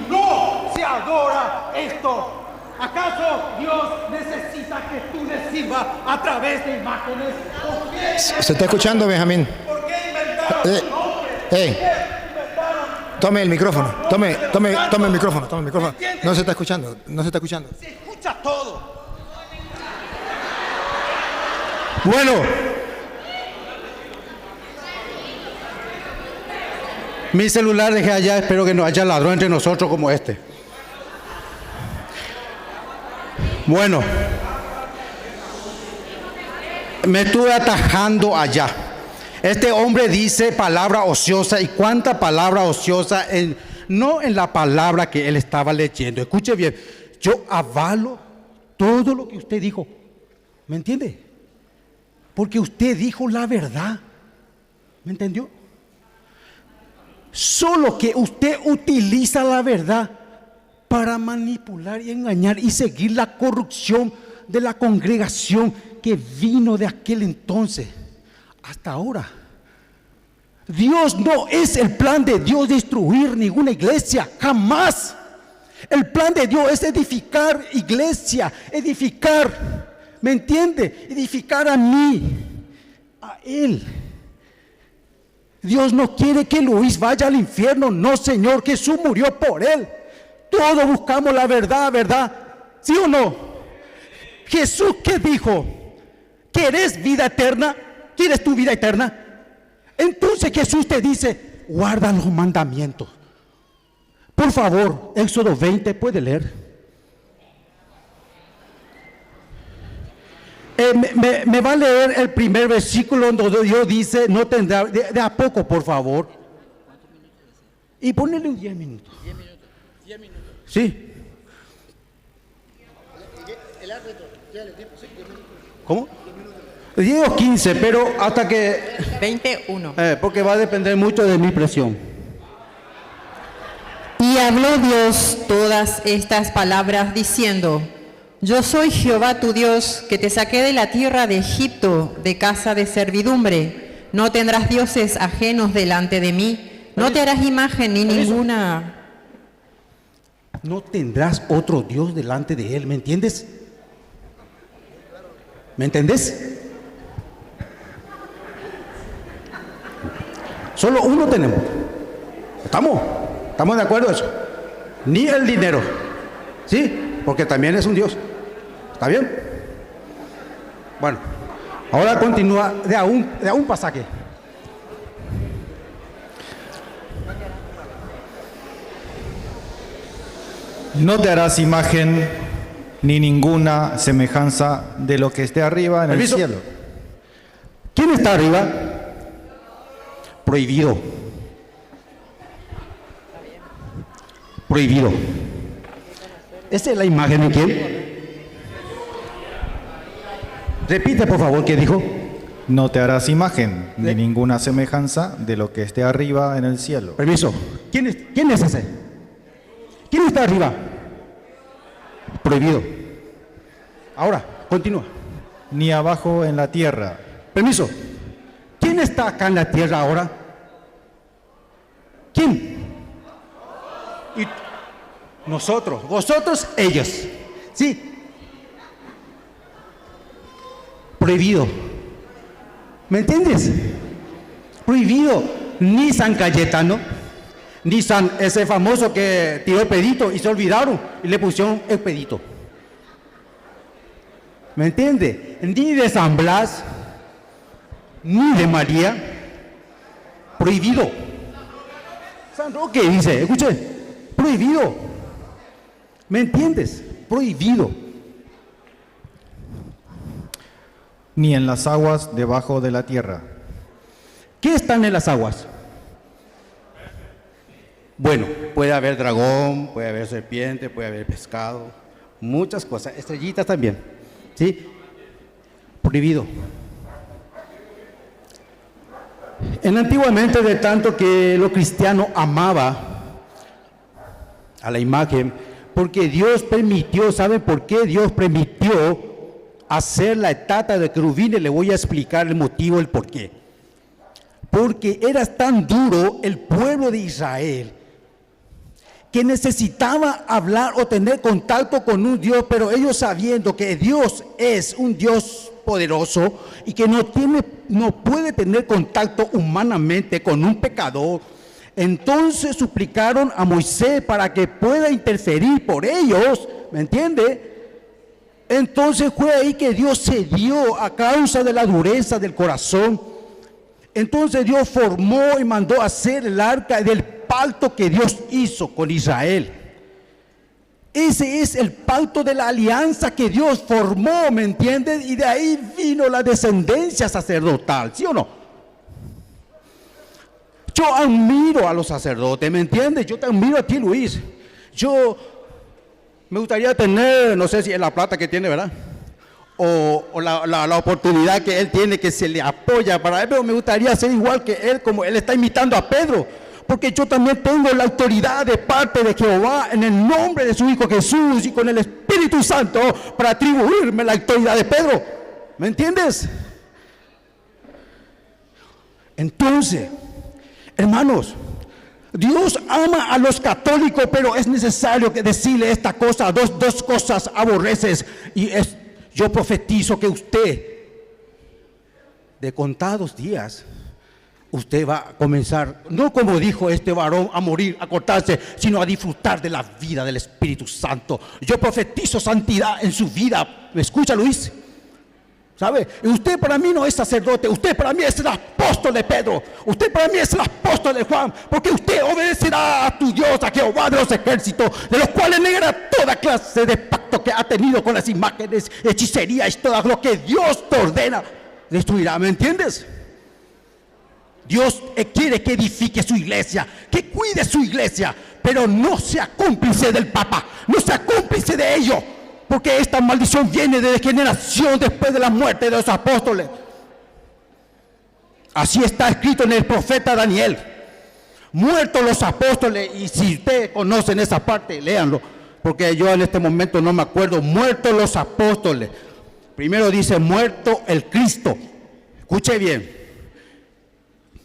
S9: No se adora esto. ¿Acaso Dios necesita que tú le sirvas a través de imágenes?
S5: ¿Se está escuchando, Benjamín?
S9: ¿Por qué inventaron nombres?
S5: Tome el micrófono. Tome el micrófono. No se está escuchando.
S9: Se escucha todo.
S10: Bueno, mi celular dejé allá, espero que no haya ladrón entre nosotros como este. Bueno, me estuve atajando allá. Este hombre dice palabra ociosa, y cuánta palabra ociosa, no en la palabra que él estaba leyendo. Escuche bien, yo avalo todo lo que usted dijo, ¿me entiende? Porque usted dijo la verdad, ¿me entendió? Solo que usted utiliza la verdad para manipular y engañar y seguir la corrupción de la congregación que vino de aquel entonces hasta ahora. Dios no es el plan de Dios destruir ninguna iglesia, jamás. El plan de Dios es edificar iglesia, edificar, ¿me entiende? Edificar a mí, a Él. Dios no quiere que Luis vaya al infierno, no, Señor. Jesús murió por él. Todos buscamos la verdad, ¿verdad? ¿Sí o no? Jesús, ¿qué dijo? ¿Quieres vida eterna? ¿Quieres tu vida eterna? Entonces Jesús te dice, guarda los mandamientos. Por favor, Éxodo 20, ¿puede leer? Me va a leer el primer versículo donde Dios dice, no tendrá, de a poco, por favor. Y ponele 10 minutos. 10 minutos. Sí. ¿Cómo? 10 o 15, pero hasta que...
S8: 21.
S10: Porque va a depender mucho de mi presión.
S8: Y habló Dios todas estas palabras diciendo, yo soy Jehová tu Dios, que te saqué de la tierra de Egipto, de casa de servidumbre. No tendrás dioses ajenos delante de mí, no te harás imagen ni ninguna...
S10: No tendrás otro Dios delante de Él, ¿me entiendes? ¿Me entendés? Solo uno tenemos. ¿Estamos de acuerdo en eso? Ni el dinero, ¿sí? Porque también es un Dios. ¿Está bien? Bueno, ahora continúa de a un pasaje.
S7: No te harás imagen ni ninguna semejanza de lo que esté arriba en el
S10: Permiso.
S7: cielo.
S10: ¿Quién está arriba? Prohibido. Prohibido. ¿Esta es la imagen de quién? Repite, por favor, ¿qué dijo?
S7: No te harás imagen ni ninguna semejanza de lo que esté arriba en el cielo,
S10: Permiso. ¿Quién es ese? ¿Quién está arriba? Prohibido. Ahora, continúa.
S7: ni abajo en la tierra,
S10: Permiso. ¿Quién está acá en la tierra ahora? ¿Quién? Y nosotros, vosotros, ellos. ¿Sí? Prohibido. ¿Me entiendes? Prohibido. Ni San Cayetano, ni San ese famoso que tiró el pedito y se olvidaron y le pusieron el pedito. ¿Me entiende? Ni de San Blas, ni de María. Prohibido. San Roque dice, escuche, prohibido. ¿Me entiendes? Prohibido.
S7: ni en las aguas debajo de la tierra.
S10: ¿Qué están en las aguas? Bueno, puede haber dragón, puede haber serpiente, puede haber pescado, muchas cosas, estrellitas también, ¿sí? Prohibido. Antiguamente, de tanto que los cristianos amaban a la imagen, porque Dios permitió, ¿saben por qué Dios permitió hacer la estatua de querubines? Le voy a explicar el motivo, el por qué. Porque era tan duro el pueblo de Israel que necesitaba hablar o tener contacto con un Dios, pero ellos sabiendo que Dios es un Dios poderoso y que no puede tener contacto humanamente con un pecador, entonces suplicaron a Moisés para que pueda interferir por ellos, ¿me entiende? Entonces fue ahí que Dios cedió a causa de la dureza del corazón. Entonces Dios formó y mandó hacer el arca del pacto que Dios hizo con Israel. Ese es el pacto de la alianza que Dios formó, ¿me entiendes? Y de ahí vino la descendencia sacerdotal, ¿sí o no? Yo admiro a los sacerdotes, ¿me entiendes? Yo te admiro a ti, Luis. Yo me gustaría tener, no sé si es la plata que tiene, ¿verdad? O la oportunidad que él tiene, que se le apoya para él, pero me gustaría ser igual que él, como él está imitando a Pedro, porque yo también tengo la autoridad de parte de Jehová en el nombre de su Hijo Jesús y con el Espíritu Santo para atribuirme la autoridad de Pedro, ¿me entiendes? Entonces, hermanos, Dios ama a los católicos, pero es necesario que decirle esta cosa, dos cosas aborreces, y es: yo profetizo que usted, de contados días, usted va a comenzar, no como dijo este varón, a morir, a cortarse, sino a disfrutar de la vida del Espíritu Santo. Yo profetizo santidad en su vida. ¿Me escucha, Luis? ¿Sabe? Usted para mí no es sacerdote, usted para mí es el apóstol de Pedro, usted para mí es el apóstol de Juan, porque usted obedecerá a tu Dios, a Jehová de los ejércitos, de los cuales negará toda clase de pacto que ha tenido con las imágenes, hechicería y todo lo que Dios te ordena, destruirá, ¿me entiendes? Dios quiere que edifique su iglesia, que cuide su iglesia, pero no sea cómplice del Papa, no sea cómplice de ello, porque esta maldición viene de generación después de la muerte de los apóstoles. Así está escrito en el profeta Daniel. Muertos los apóstoles, y si ustedes conocen esa parte, léanlo, porque yo en este momento no me acuerdo. Muertos los apóstoles. Primero dice muerto el Cristo. Escuche bien.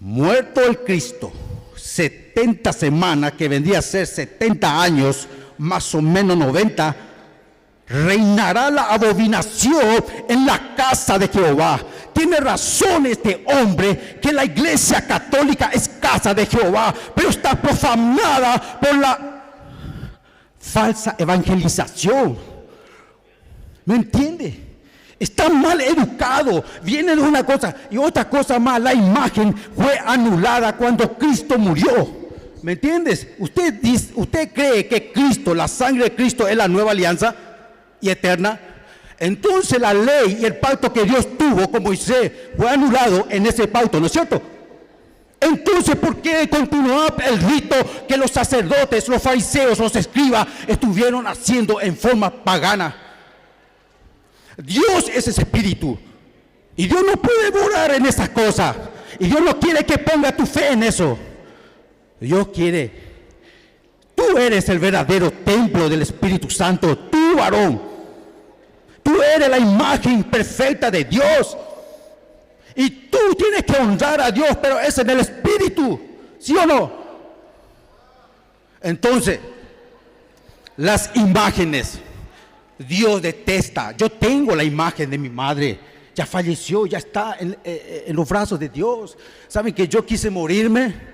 S10: Muerto el Cristo. 70 semanas, que vendría a ser 70 años, más o menos 90. Reinará la abominación en la casa de Jehová. Tiene razón este hombre, que la iglesia católica es casa de Jehová, pero está profanada por la falsa evangelización. ¿Me entiende? Está mal educado. Viene de una cosa y otra cosa más. La imagen fue anulada cuando Cristo murió. ¿Me entiendes? ¿Usted cree que Cristo, la sangre de Cristo, es la nueva alianza? y eterna, entonces la ley y el pacto que Dios tuvo con Moisés fue anulado en ese pacto, ¿no es cierto? Entonces, ¿por qué continuaba el rito que los sacerdotes, los fariseos, los escribas estuvieron haciendo en forma pagana? Dios es ese espíritu y Dios no puede morar en esas cosas, y Dios no quiere que ponga tu fe en eso. Dios quiere, tú eres el verdadero templo del Espíritu Santo, tú varón, tú eres la imagen perfecta de Dios. Y tú tienes que honrar a Dios, pero es en el Espíritu, ¿sí o no? Entonces, las imágenes, Dios detesta. Yo tengo la imagen de mi madre, ya falleció, ya está en los brazos de Dios. ¿Saben que yo quise morirme?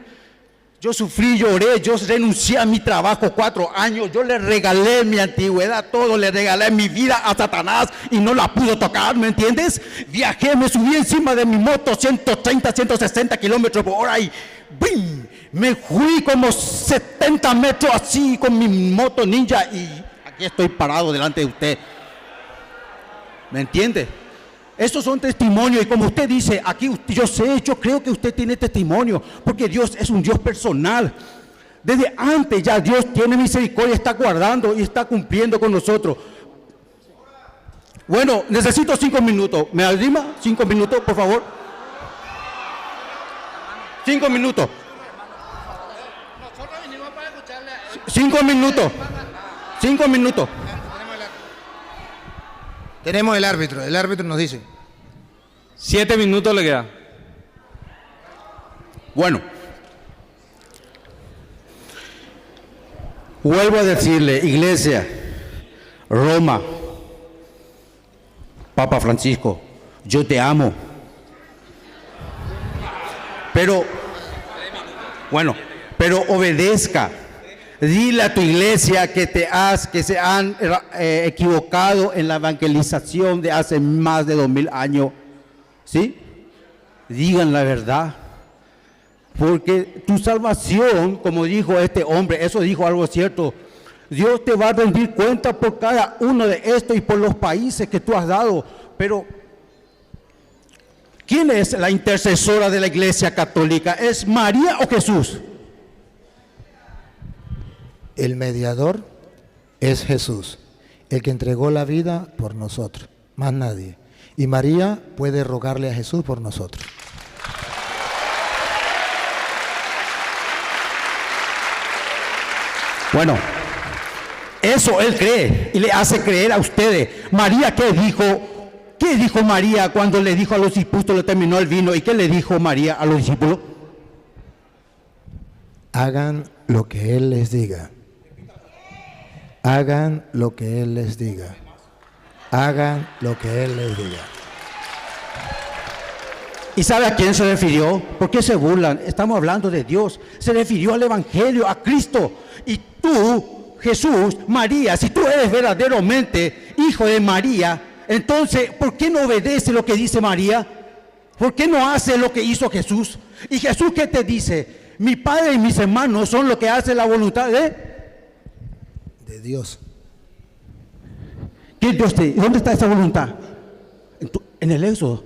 S10: Yo sufrí, lloré, yo renuncié a mi trabajo 4 años, yo le regalé mi antigüedad, todo, le regalé mi vida a Satanás y no la pudo tocar, ¿me entiendes? Viajé, me subí encima de mi moto 130, 160 kilómetros por hora y ¡bim! Me fui como 70 metros así con mi moto ninja y aquí estoy parado delante de usted. ¿Me entiende? Esos son testimonios, y como usted dice, aquí yo creo que usted tiene testimonio, porque Dios es un Dios personal. Desde antes ya Dios tiene misericordia, está guardando y está cumpliendo con nosotros. Bueno, necesito 5 minutos. ¿Me arrima? 5 minutos, por favor. 5 minutos. 5 minutos. 5 minutos.
S3: Tenemos el árbitro nos dice.
S1: 7 minutos le queda.
S10: Bueno, vuelvo a decirle, iglesia, Roma, Papa Francisco, yo te amo. Pero obedezca. Dile a tu iglesia que se han equivocado en la evangelización de hace más de 2000 años. ¿Sí? Digan la verdad. Porque tu salvación, como dijo este hombre, eso dijo algo cierto. Dios te va a rendir cuenta por cada uno de estos y por los países que tú has dado. Pero, ¿quién es la intercesora de la Iglesia Católica? ¿Es María o Jesús?
S3: El mediador es Jesús, el que entregó la vida por nosotros, más nadie. Y María puede rogarle a Jesús por nosotros.
S10: Bueno, eso él cree y le hace creer a ustedes. María, ¿qué dijo? ¿Qué dijo María cuando le dijo a los discípulos, terminó el vino? ¿Y qué le dijo María a los discípulos?
S3: Hagan lo que Él les diga. Hagan lo que Él les diga. Hagan lo que Él les diga.
S10: ¿Y sabe a quién se refirió? ¿Por qué se burlan? Estamos hablando de Dios. Se refirió al Evangelio, a Cristo. Y tú, Jesús, María, si tú eres verdaderamente hijo de María, entonces, ¿por qué no obedece lo que dice María? ¿Por qué no hace lo que hizo Jesús? ¿Y Jesús qué te dice? Mi padre y mis hermanos son los que hacen la voluntad de
S3: Dios.
S10: ¿Qué Dios te? ¿Dónde está esa voluntad? En el Éxodo.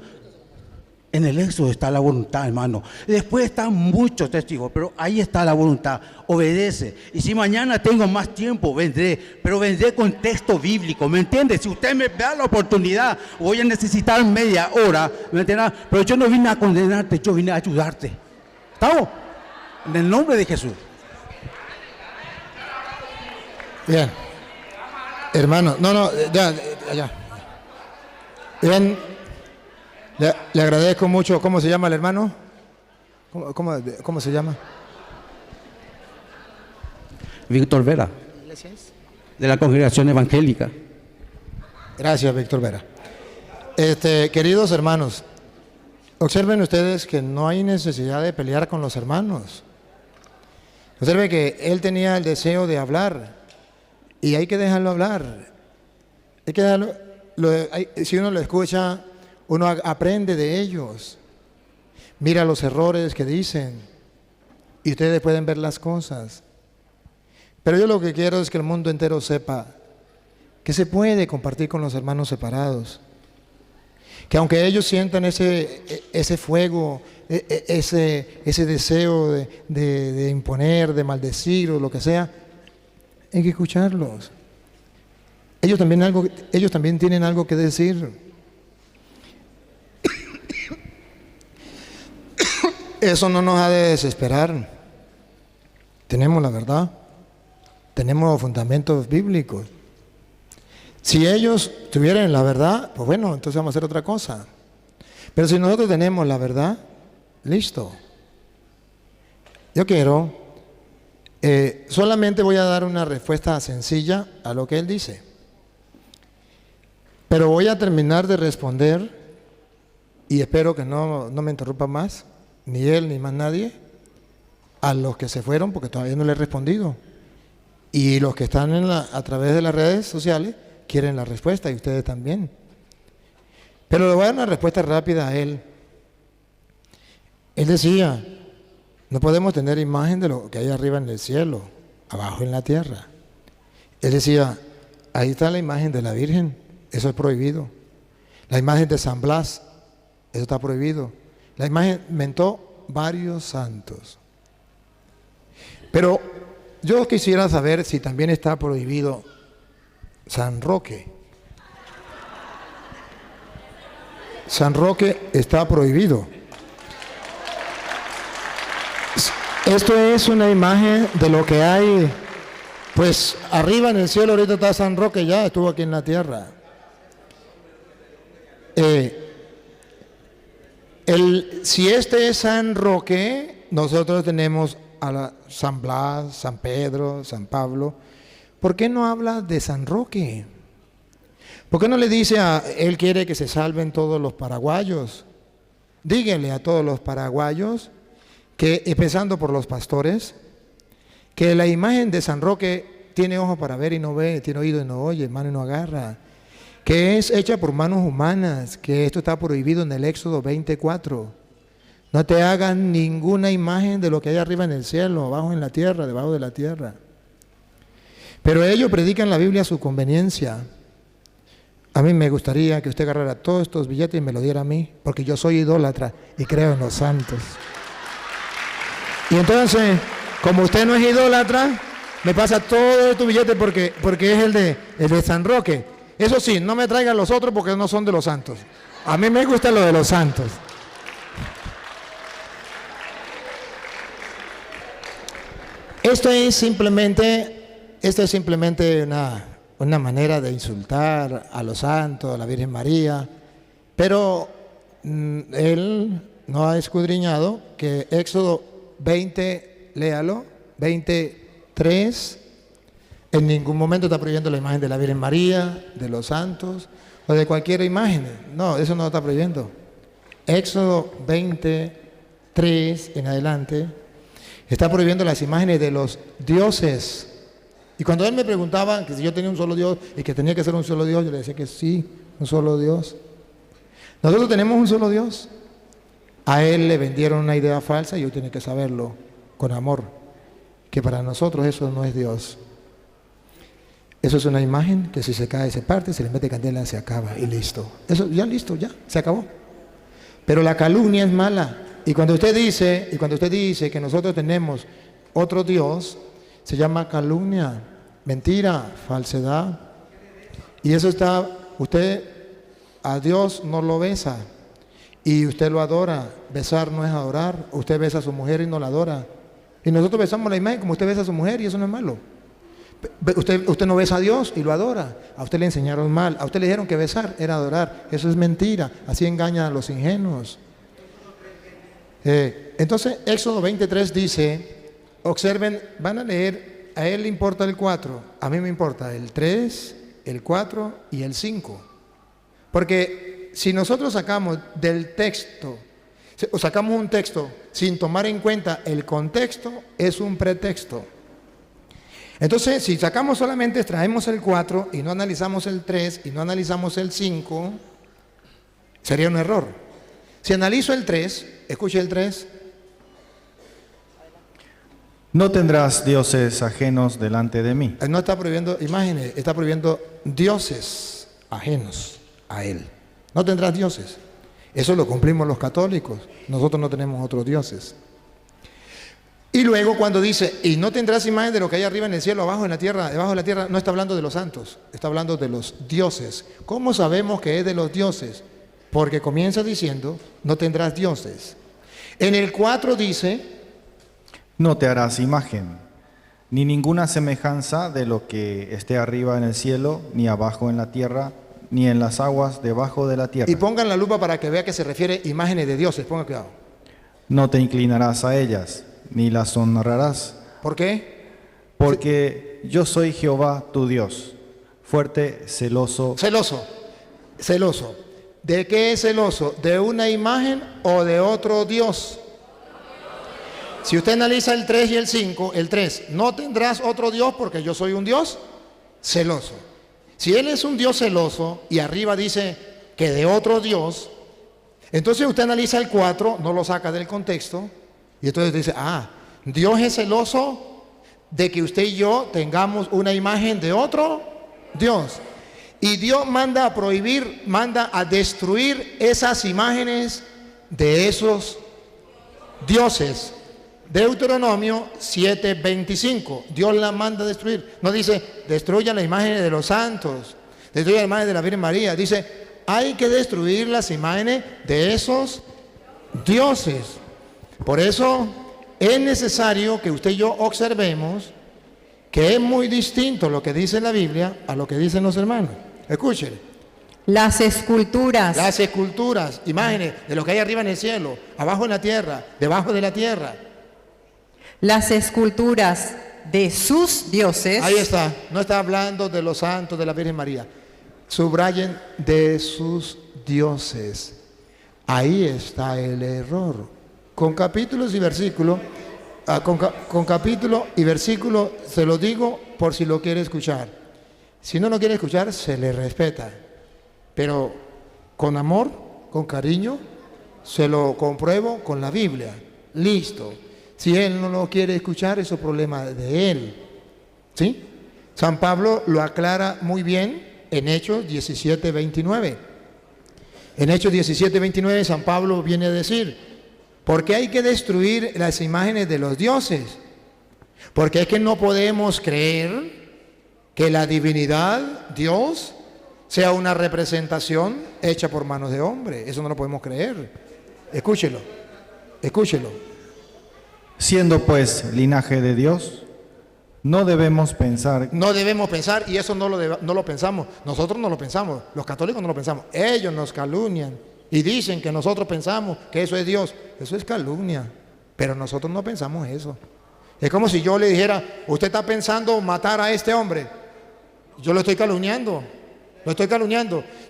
S10: En el Éxodo está la voluntad, hermano. Después están muchos testigos, pero ahí está la voluntad. Obedece. Y si mañana tengo más tiempo, vendré. Pero vendré con texto bíblico, ¿me entiende? Si usted me da la oportunidad, voy a necesitar media hora, ¿me entiende? Pero yo no vine a condenarte, yo vine a ayudarte. ¿Estamos? En el nombre de Jesús.
S3: Bien. Hermano, ya. Bien. Le agradezco mucho. ¿Cómo se llama el hermano? ¿Cómo se llama?
S10: Víctor Vera, de la Congregación Evangélica.
S3: Gracias, Víctor Vera. Queridos hermanos, observen ustedes que no hay necesidad de pelear con los hermanos. Observe que él tenía el deseo de hablar y hay que dejarlo hablar. Hay que dejarlo, si uno lo escucha, uno aprende de ellos. Mira los errores que dicen y ustedes pueden ver las cosas. Pero yo lo que quiero es que el mundo entero sepa
S5: que se puede compartir con los hermanos separados. Que aunque ellos sientan ese fuego, ese deseo de imponer, de maldecir o lo que sea, hay que escucharlos. Ellos también tienen algo que decir. Eso no nos ha de desesperar. Tenemos la verdad, tenemos fundamentos bíblicos. Si ellos tuvieran la verdad, pues bueno, entonces vamos a hacer otra cosa. Pero si nosotros tenemos la verdad, listo. Yo quiero, solamente voy a dar una respuesta sencilla a lo que él dice. Pero voy a terminar de responder, y espero que no me interrumpa más, ni él ni más nadie, a los que se fueron, porque todavía no le he respondido. Y los que están a través de las redes sociales quieren la respuesta, y ustedes también. Pero le voy a dar una respuesta rápida a él. Él decía, no podemos tener imagen de lo que hay arriba en el cielo, abajo en la tierra. Él decía, ahí está la imagen de la Virgen, eso es prohibido. La imagen de San Blas, eso está prohibido. La imagen, mentó varios santos. Pero yo quisiera saber si también está prohibido San Roque. San Roque está prohibido. Esto es una imagen de lo que hay, pues arriba en el cielo. Ahorita está San Roque, ya estuvo aquí en la tierra. Si este es San Roque, nosotros tenemos a San Blas, San Pedro, San Pablo. ¿Por qué no habla de San Roque? ¿Por qué no le dice él quiere que se salven todos los paraguayos? Díganle a todos los paraguayos, que empezando por los pastores, que la imagen de San Roque tiene ojos para ver y no ve, tiene oído y no oye, mano y no agarra, que es hecha por manos humanas, que esto está prohibido en el Éxodo 24. No te hagan ninguna imagen de lo que hay arriba en el cielo, abajo en la tierra, debajo de la tierra. Pero ellos predican la Biblia a su conveniencia. A mí me gustaría que usted agarrara todos estos billetes y me los diera a mí, porque yo soy idólatra y creo en los santos. Y entonces, como usted no es idólatra, me pasa todo estos billetes porque es el de San Roque. Eso sí, no me traigan los otros porque no son de los santos. A mí me gusta lo de los santos. Esto es simplemente una manera de insultar a los santos, a la Virgen María, pero él no ha escudriñado que Éxodo 20, léalo, 23, en ningún momento está prohibiendo la imagen de la Virgen María, de los santos o de cualquier imagen. No, eso no lo está prohibiendo. Éxodo 23 en adelante está prohibiendo las imágenes de los dioses. Y cuando él me preguntaba que si yo tenía un solo Dios y que tenía que ser un solo Dios, yo le decía que sí, un solo Dios. Nosotros tenemos un solo Dios. A él le vendieron una idea falsa y hoy tiene que saberlo con amor, que para nosotros eso no es Dios. Eso es una imagen que si se cae, se parte, se le mete candela, se acaba y listo. Eso ya listo, ya, se acabó. Pero la calumnia es mala. Y cuando usted dice que nosotros tenemos otro Dios, se llama calumnia, mentira, falsedad. Y eso está, usted a Dios no lo besa y usted lo adora. Besar no es adorar. Usted besa a su mujer y no la adora. Y nosotros besamos la imagen como usted besa a su mujer y eso no es malo. Usted no besa a Dios y lo adora. A usted le enseñaron mal. A usted le dijeron que besar era adorar. Eso es mentira. Así engañan a los ingenuos. Entonces, Éxodo 23 dice, observen, van a leer, a él le importa el 4, a mí me importa el 3, el 4 y el 5. Porque si nosotros sacamos del texto, o sacamos un texto sin tomar en cuenta el contexto, es un pretexto. Entonces, si sacamos solamente, traemos el 4 y no analizamos el 3 y no analizamos el 5, sería un error. Si analizo el 3, escuche el 3.
S7: No tendrás dioses ajenos delante de mí.
S3: No está prohibiendo imágenes, está prohibiendo dioses ajenos a Él. No tendrás dioses. Eso lo cumplimos los católicos. Nosotros no tenemos otros dioses. Y luego cuando dice, y no tendrás imagen de lo que hay arriba en el cielo, abajo en la tierra, debajo de la tierra, no está hablando de los santos, está hablando de los dioses. ¿Cómo sabemos que es de los dioses? Porque comienza diciendo, no tendrás dioses. En el 4 dice,
S7: no te harás imagen, ni ninguna semejanza de lo que esté arriba en el cielo, ni abajo en la tierra, ni en las aguas debajo de la tierra.
S3: Y pongan la lupa para que vea que se refiere imágenes de dioses, pongan cuidado.
S7: No te inclinarás a ellas, ni las honrarás.
S3: ¿Por qué?
S7: Porque yo soy Jehová tu Dios, fuerte, celoso.
S3: Celoso. ¿De qué es celoso? ¿De una imagen o de otro Dios? Si usted analiza el 3 y el 5, el 3, no tendrás otro Dios porque yo soy un Dios celoso. Si Él es un Dios celoso y arriba dice que de otro Dios, entonces usted analiza el 4, no lo saca del contexto y entonces dice, Dios es celoso de que usted y yo tengamos una imagen de otro Dios. Y Dios manda a prohibir, manda a destruir esas imágenes de esos dioses. Deuteronomio 7:25, Dios la manda a destruir. No dice, destruyan las imágenes de los santos, destruyan las imágenes de la Virgen María. Dice, hay que destruir las imágenes de esos dioses. Por eso es necesario que usted y yo observemos que es muy distinto lo que dice la Biblia a lo que dicen los hermanos. Escuchen.
S8: Las esculturas,
S3: imágenes de lo que hay arriba en el cielo, abajo en la tierra, debajo de la tierra.
S8: las esculturas de sus dioses.
S3: Ahí está, no está hablando de los santos de la Virgen María. Subrayen, de sus dioses. Ahí está el error. Con capítulos y versículos, con capítulo y versículo se lo digo por si lo quiere escuchar. Si no lo quiere escuchar, se le respeta. Pero con amor, con cariño, se lo compruebo con la Biblia. Listo. Si él no lo quiere escuchar, eso es problema de él. ¿Sí? San Pablo lo aclara muy bien en Hechos 17:29. En Hechos 17:29 San Pablo viene a decir, ¿por qué hay que destruir las imágenes de los dioses? Porque es que no podemos creer que la divinidad, Dios, sea una representación hecha por manos de hombre. Eso no lo podemos creer. Escúchelo.
S7: Siendo pues linaje de Dios, no debemos pensar.
S3: No debemos pensar, y eso no lo pensamos. Nosotros no lo pensamos, los católicos no lo pensamos. Ellos nos calumnian y dicen que nosotros pensamos que eso es Dios. Eso es calumnia, pero nosotros no pensamos eso. Es como si yo le dijera, usted está pensando matar a este hombre. Yo lo estoy calumniando.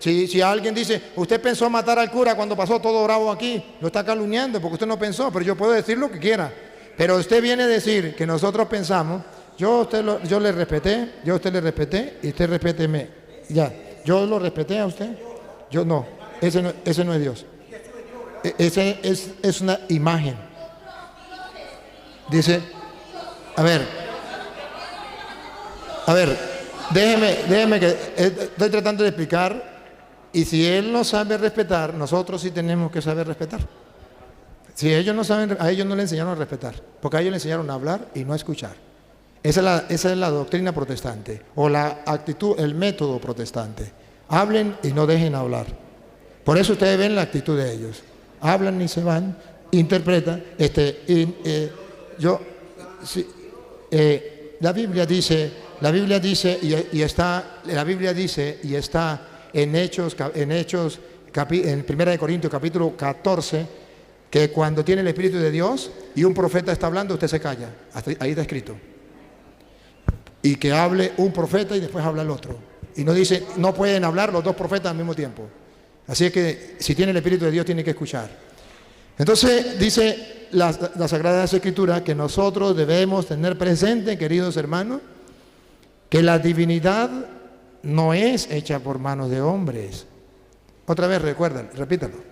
S3: Si alguien dice, usted pensó matar al cura cuando pasó todo bravo aquí, lo está calumniando porque usted no pensó, pero yo puedo decir lo que quiera. Pero usted viene a decir que nosotros pensamos, yo le respeté, y usted respéteme. Ya, yo lo respeté a usted. Yo no, ese no es Dios. Ese es una imagen. Dice, a ver, déjeme que estoy tratando de explicar, y si él no sabe respetar, nosotros sí tenemos que saber respetar. Si ellos no saben, a ellos no le enseñaron a respetar, porque a ellos le enseñaron a hablar y no a escuchar. Esa es la doctrina protestante, o la actitud, el método protestante. Hablen y no dejen hablar. Por eso ustedes ven la actitud de ellos. Hablan y se van, interpretan. La Biblia dice y está en Hechos, en 1 Corintios capítulo 14, que cuando tiene el Espíritu de Dios y un profeta está hablando, usted se calla. Ahí está escrito. Y que hable un profeta y después habla el otro. Y no dice, no pueden hablar los dos profetas al mismo tiempo. Así es que si tiene el Espíritu de Dios tiene que escuchar. Entonces dice la Sagrada Escritura que nosotros debemos tener presente, queridos hermanos, que la divinidad no es hecha por manos de hombres. Otra vez repítalo.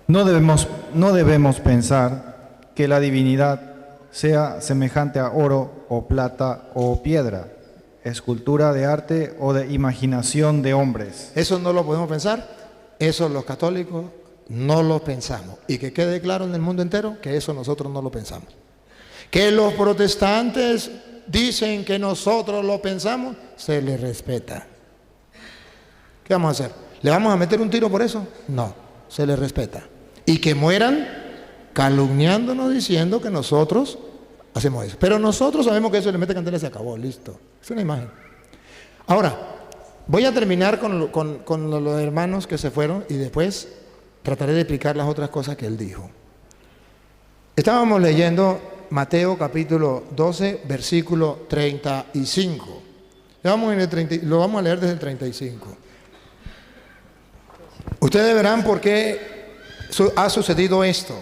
S7: No debemos pensar que la divinidad sea semejante a oro o plata o piedra, escultura de arte o de imaginación de hombres.
S3: Eso no lo podemos pensar, eso los católicos no lo pensamos. Y que quede claro en el mundo entero que eso nosotros no lo pensamos. Que los protestantes dicen que nosotros lo pensamos, se les respeta. ¿Qué vamos a hacer? ¿Le vamos a meter un tiro por eso? No, se les respeta. Y que mueran calumniándonos diciendo que nosotros hacemos eso. Pero nosotros sabemos que eso le mete candela y se acabó, listo. Es una imagen. Ahora, voy a terminar con los hermanos que se fueron y después trataré de explicar las otras cosas que él dijo. Estábamos leyendo Mateo capítulo 12, versículo 35. Lo vamos a leer desde el 35. Ustedes verán por qué ha sucedido esto.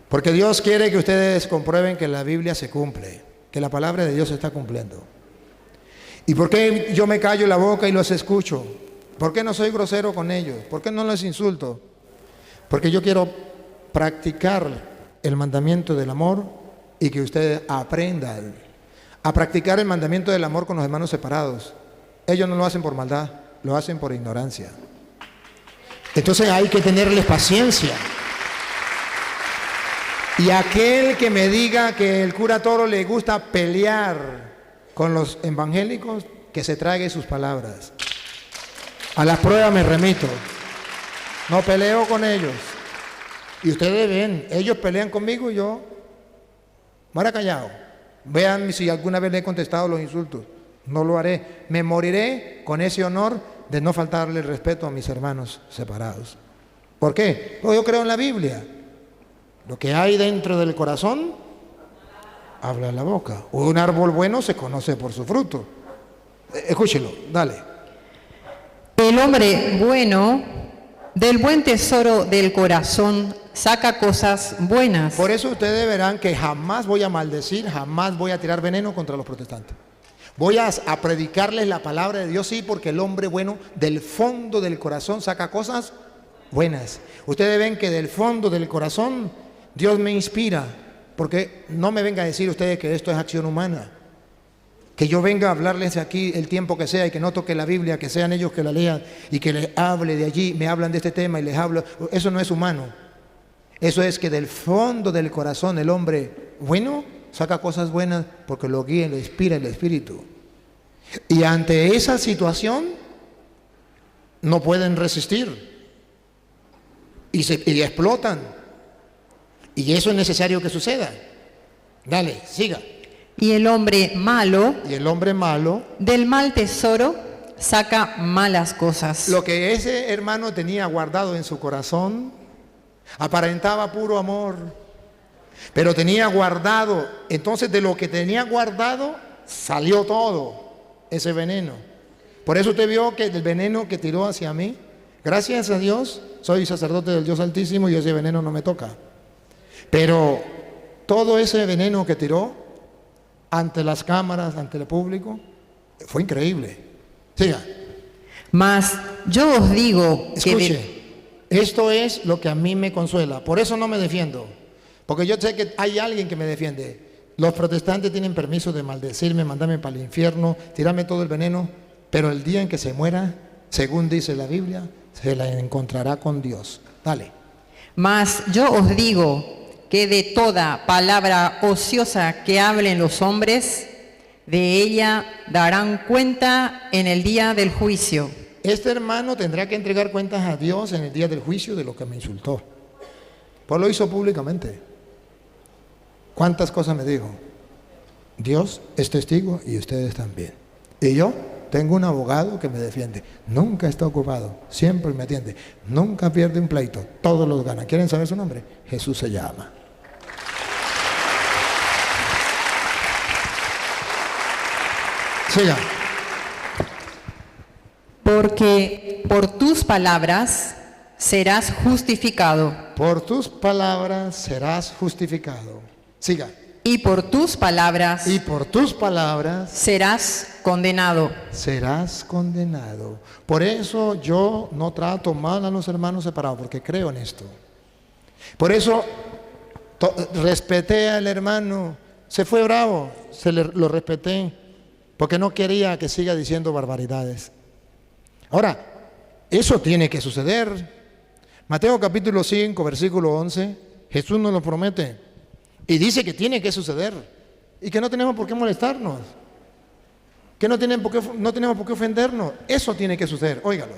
S3: Porque Dios quiere que ustedes comprueben que la Biblia se cumple, que la palabra de Dios se está cumpliendo. ¿Y por qué yo me callo la boca y los escucho? ¿Por qué no soy grosero con ellos? ¿Por qué no los insulto? Porque yo quiero practicar el mandamiento del amor y que ustedes aprendan a practicar el mandamiento del amor con los hermanos separados. Ellos no lo hacen por maldad, lo hacen por ignorancia. Entonces hay que tenerles paciencia. Y aquel que me diga que el cura Toro le gusta pelear con los evangélicos, que se trague sus palabras. A las pruebas me remito. No peleo con ellos. Y ustedes ven, ellos pelean conmigo y yo muera callado. Vean si alguna vez le he contestado los insultos. No lo haré. Me moriré con ese honor de no faltarle el respeto a mis hermanos separados. ¿Por qué? Porque yo creo en la Biblia. Lo que hay dentro del corazón, habla la boca. Un árbol bueno se conoce por su fruto. Escúchelo, dale.
S8: El hombre bueno, del buen tesoro del corazón, saca cosas buenas.
S3: Por eso ustedes verán que jamás voy a maldecir, jamás voy a tirar veneno contra los protestantes. Voy a predicarles la palabra de Dios, sí, porque el hombre bueno del fondo del corazón saca cosas buenas. Ustedes ven que del fondo del corazón Dios me inspira, porque no me venga a decir ustedes que esto es acción humana. Que yo venga a hablarles aquí el tiempo que sea y que no toque la Biblia, que sean ellos que la lean y que les hable de allí, me hablan de este tema y les hablo. Eso no es humano. Eso es que del fondo del corazón el hombre bueno saca cosas buenas porque lo guía y lo inspira el Espíritu. Y ante esa situación no pueden resistir y explotan. Y eso es necesario que suceda. Dale, siga.
S8: Y el hombre malo,
S3: del
S8: mal tesoro, saca malas cosas.
S3: Lo que ese hermano tenía guardado en su corazón aparentaba puro amor, pero tenía guardado, entonces de lo que tenía guardado salió todo ese veneno. Por eso usted vio que el veneno que tiró hacia mí, gracias a Dios, soy sacerdote del Dios Altísimo y ese veneno no me toca. Pero todo ese veneno que tiró ante las cámaras, ante el público, fue increíble. Siga.
S8: Mas yo os digo,
S3: escuche, esto es lo que a mí me consuela. Por eso no me defiendo, porque yo sé que hay alguien que me defiende. Los protestantes tienen permiso de maldecirme, mandarme para el infierno, tirarme todo el veneno, pero el día en que se muera, según dice la Biblia, se la encontrará con Dios. Dale.
S8: Mas yo os digo que de toda palabra ociosa que hablen los hombres, de ella darán cuenta en el día del juicio.
S3: Este hermano tendrá que entregar cuentas a Dios en el día del juicio de lo que me insultó. Pues lo hizo públicamente. ¿Cuántas cosas me dijo? Dios es testigo y ustedes también. Y yo tengo un abogado que me defiende. Nunca está ocupado, siempre me atiende. Nunca pierde un pleito, todos los gana. ¿Quieren saber su nombre? Jesús se llama. Siga.
S8: Porque por tus palabras serás justificado.
S3: Por tus palabras serás justificado. Siga.
S8: Y por tus palabras
S3: serás
S8: condenado.
S3: Serás condenado. Por eso yo no trato mal a los hermanos separados, porque creo en esto. Por eso Respeté al hermano. Se fue bravo, lo respeté, porque no quería que siga diciendo barbaridades. Ahora, eso tiene que suceder. Mateo capítulo 5, versículo 11, Jesús nos lo promete. Y dice que tiene que suceder. Y que no tenemos por qué molestarnos. Que no tenemos por qué ofendernos. Eso tiene que suceder, óigalo.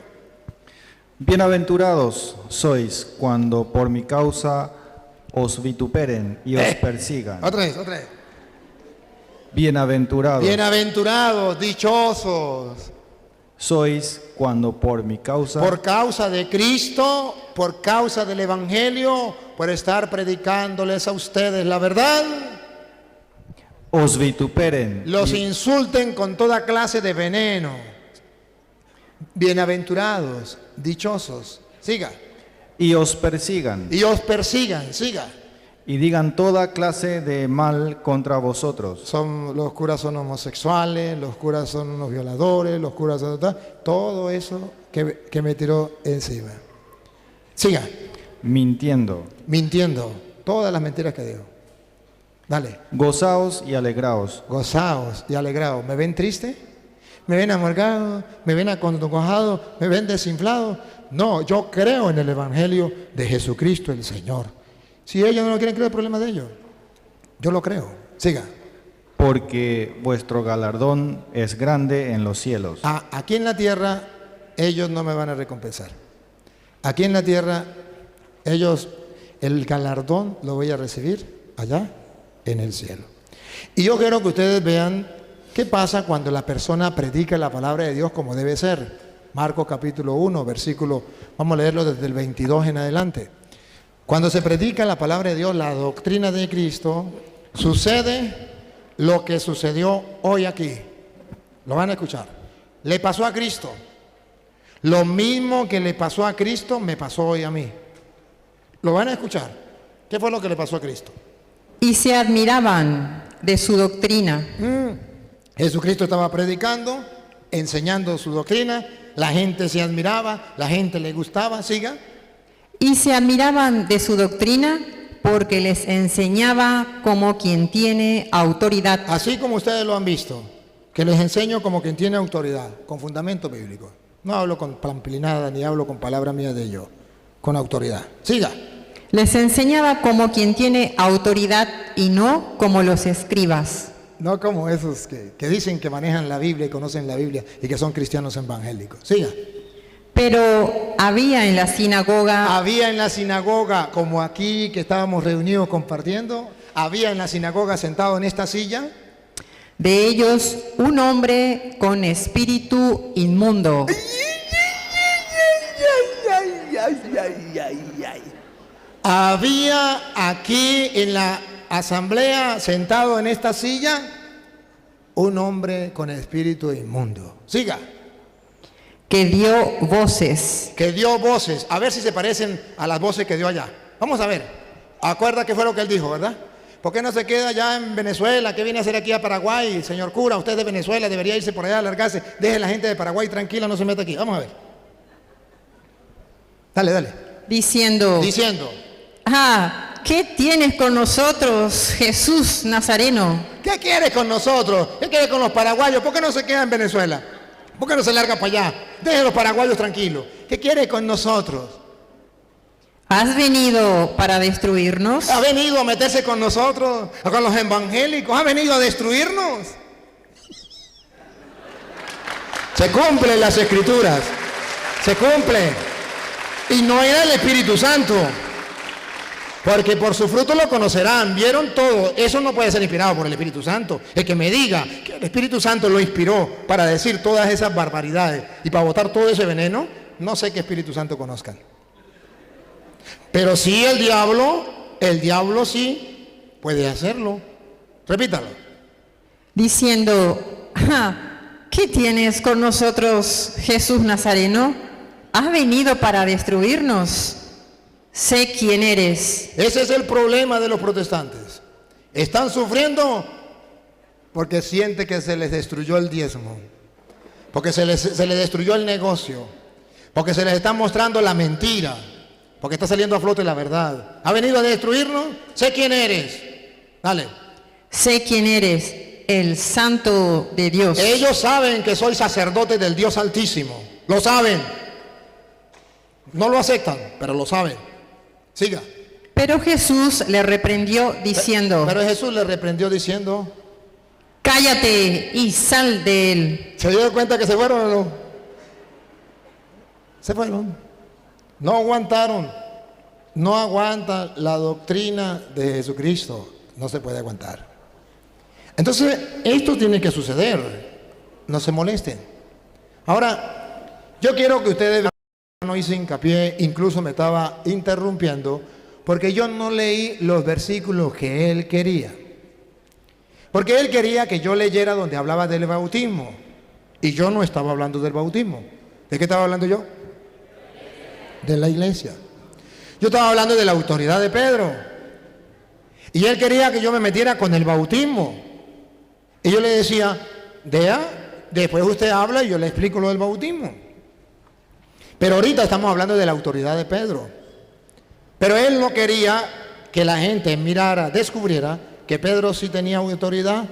S7: Bienaventurados sois cuando por mi causa os vituperen y os persigan.
S3: Otra vez.
S7: Bienaventurados
S3: Bienaventurados, dichosos.
S7: sois cuando por mi causa,
S3: Por causa de Cristo, por causa del Evangelio, por estar predicándoles a ustedes la verdad,
S7: os vituperen
S3: los insulten con toda clase de veneno. Bienaventurados, dichosos. Siga.
S7: y os persigan
S3: Y os persigan, siga.
S7: y digan toda clase de mal contra vosotros.
S3: Los curas son homosexuales, los curas son unos violadores, los curas son todo eso que me tiró encima. Siga.
S7: Mintiendo.
S3: Todas las mentiras que digo. Dale.
S7: Gozaos y alegraos.
S3: Gozaos y alegraos. ¿Me ven triste? ¿Me ven amargado? ¿Me ven acongojado? ¿Me ven desinflado? No, yo creo en el Evangelio de Jesucristo el Señor. Si ellos no lo quieren creer, el problema de ellos. Yo lo creo. Siga.
S7: Porque vuestro galardón es grande en los cielos.
S3: Aquí en la tierra, ellos no me van a recompensar. Aquí en la tierra, el galardón lo voy a recibir allá en el cielo. Y yo quiero que ustedes vean qué pasa cuando la persona predica la palabra de Dios como debe ser. Marcos capítulo 1, versículo, vamos a leerlo desde el 22 en adelante. Cuando se predica la palabra de Dios, la doctrina de Cristo, sucede lo que sucedió hoy aquí. Lo van a escuchar. Le pasó a Cristo. Lo mismo que le pasó a Cristo, me pasó hoy a mí. Lo van a escuchar. ¿Qué fue lo que le pasó a Cristo?
S8: Y se admiraban de su doctrina.
S3: Jesucristo estaba predicando, enseñando su doctrina. La gente se admiraba, la gente le gustaba. Siga.
S8: Y se admiraban de su doctrina porque les enseñaba como quien tiene autoridad.
S3: Así como ustedes lo han visto, que les enseño como quien tiene autoridad, con fundamento bíblico. No hablo con pamplinada ni hablo con palabra mía de yo, con autoridad. Siga.
S8: Les enseñaba como quien tiene autoridad y no como los escribas.
S3: No como esos que dicen que manejan la Biblia y conocen la Biblia y que son cristianos evangélicos. Siga.
S8: Pero había en la sinagoga,
S3: como aquí que estábamos reunidos compartiendo, había en la sinagoga sentado en esta silla,
S8: de ellos un hombre con espíritu inmundo.
S3: Había aquí en la asamblea sentado en esta silla un hombre con espíritu inmundo. Siga.
S8: Que dio voces.
S3: A ver si se parecen a las voces que dio allá. Vamos a ver. Acuerda que fue lo que él dijo, ¿verdad? ¿Por qué no se queda allá en Venezuela? ¿Qué viene a hacer aquí a Paraguay? Señor cura, usted de Venezuela debería irse por allá, alargarse. Deje la gente de Paraguay tranquila, no se meta aquí. Vamos a ver. Dale.
S8: Diciendo. ¿Qué tienes con nosotros, Jesús Nazareno?
S3: ¿Qué quieres con nosotros? ¿Qué quieres con los paraguayos? ¿Por qué no se queda en Venezuela? ¿Por qué no se larga para allá? Deje a los paraguayos tranquilos. ¿Qué quiere con nosotros?
S8: ¿Has venido para destruirnos?
S3: ¿Ha venido a meterse con nosotros? ¿Con los evangélicos? ¿Ha venido a destruirnos? Se cumplen las escrituras. Se cumple. Y no era el Espíritu Santo. Porque por su fruto lo conocerán. ¿Vieron todo? Eso no puede ser inspirado por el Espíritu Santo. El que me diga que el Espíritu Santo lo inspiró para decir todas esas barbaridades y para botar todo ese veneno, no sé qué Espíritu Santo conozcan. Pero sí el diablo sí puede hacerlo. Repítalo.
S8: Diciendo, ¿qué tienes con nosotros, Jesús Nazareno? ¿Has venido para destruirnos? Sé quién eres.
S3: Ese es el problema de los protestantes. Están sufriendo porque sienten que se les destruyó el diezmo, porque se les destruyó el negocio, porque se les está mostrando la mentira. porque está saliendo a flote la verdad. ¿Ha venido a destruirnos? Sé quién eres. Dale.
S8: Sé quién eres, el Santo de Dios.
S3: Ellos saben que soy sacerdote del Dios Altísimo. Lo saben. No lo aceptan, pero lo saben. Siga.
S8: Pero Jesús le reprendió diciendo,
S3: Pero Jesús le reprendió diciendo,
S8: cállate y sal de él.
S3: ¿se dio cuenta que se fueron o no? Se fueron. No aguantaron. No aguanta la doctrina de Jesucristo. No se puede aguantar. Entonces, esto tiene que suceder. No se molesten. Ahora, yo quiero que ustedes vean, no hice hincapié, incluso me estaba interrumpiendo, porque yo no leí los versículos que él quería. Porque él quería que yo leyera donde hablaba del bautismo. Y yo no estaba hablando del bautismo. ¿De qué estaba hablando yo? De la iglesia. Yo estaba hablando de la autoridad de Pedro. Y él quería que yo me metiera con el bautismo. Y yo le decía, después usted habla y yo le explico lo del bautismo. Pero ahorita estamos hablando de la autoridad de Pedro. Pero él no quería que la gente mirara, descubriera que Pedro sí tenía autoridad.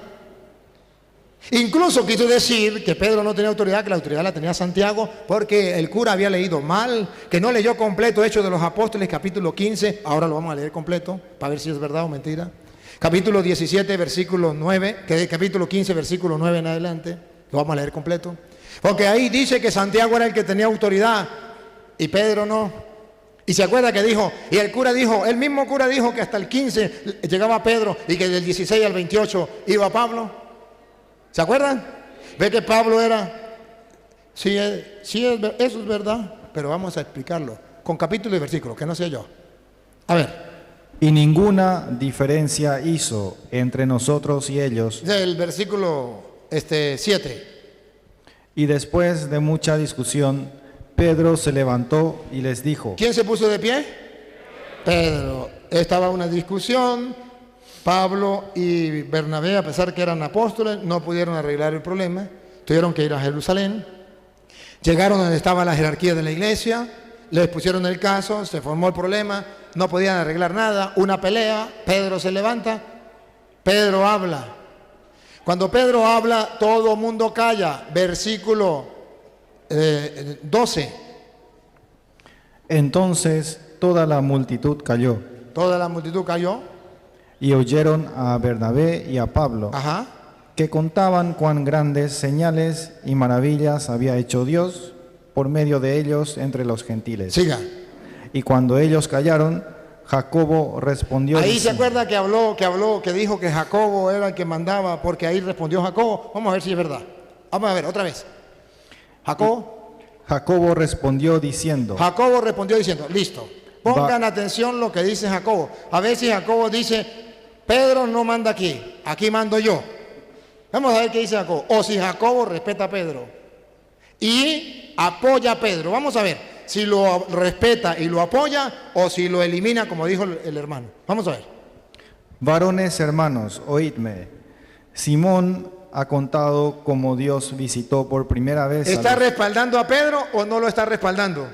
S3: Incluso quiso decir que Pedro no tenía autoridad, que la autoridad la tenía Santiago, porque el cura había leído mal, que no leyó completo Hechos de los Apóstoles, capítulo 15, ahora lo vamos a leer completo, para ver si es verdad o mentira. Capítulo 17, versículo 9, capítulo 15, versículo 9 en adelante, lo vamos a leer completo. Porque ahí dice que Santiago era el que tenía autoridad, y Pedro no. Y se acuerda que dijo, y el cura dijo, el mismo cura dijo que hasta el 15 llegaba Pedro, y que del 16 al 28 iba Pablo. ¿Se acuerdan? Ve que Pablo era, eso es verdad, pero vamos a explicarlo con capítulo y versículo, que no sé yo. A ver.
S7: Y ninguna diferencia hizo entre nosotros y ellos.
S3: El versículo 7.
S7: Y después de mucha discusión, Pedro se levantó y les dijo.
S3: ¿Quién se puso de pie? Pedro. Estaba una discusión. Pablo y Bernabé, a pesar que eran apóstoles, no pudieron arreglar el problema. Tuvieron que ir a Jerusalén. Llegaron donde estaba la jerarquía de la iglesia. Les pusieron el caso, se formó el problema. No podían arreglar nada. Una pelea. Pedro se levanta. Pedro habla. Cuando Pedro habla, todo el mundo calla. Versículo 12.
S7: Entonces toda la multitud cayó.
S3: Toda la multitud cayó.
S7: Y oyeron a Bernabé y a Pablo, que contaban cuán grandes señales y maravillas había hecho Dios por medio de ellos entre los gentiles.
S3: Siga.
S7: Y cuando ellos callaron, Jacobo respondió.
S3: Ahí se acuerda que dijo que Jacobo era el que mandaba, porque ahí respondió Jacobo. Vamos a ver si es verdad. Vamos a ver otra vez.
S7: Jacobo respondió diciendo.
S3: Listo. Pongan atención lo que dice Jacobo. A ver si Jacobo dice, Pedro no manda aquí mando yo. Vamos a ver qué dice Jacobo. O si Jacobo respeta a Pedro y apoya a Pedro. Vamos a ver si lo respeta y lo apoya o si lo elimina, como dijo el hermano. Vamos a ver.
S7: Varones hermanos, oídme. Simón ha contado cómo Dios visitó por primera vez.
S3: ¿Está respaldando a Pedro o no lo está respaldando?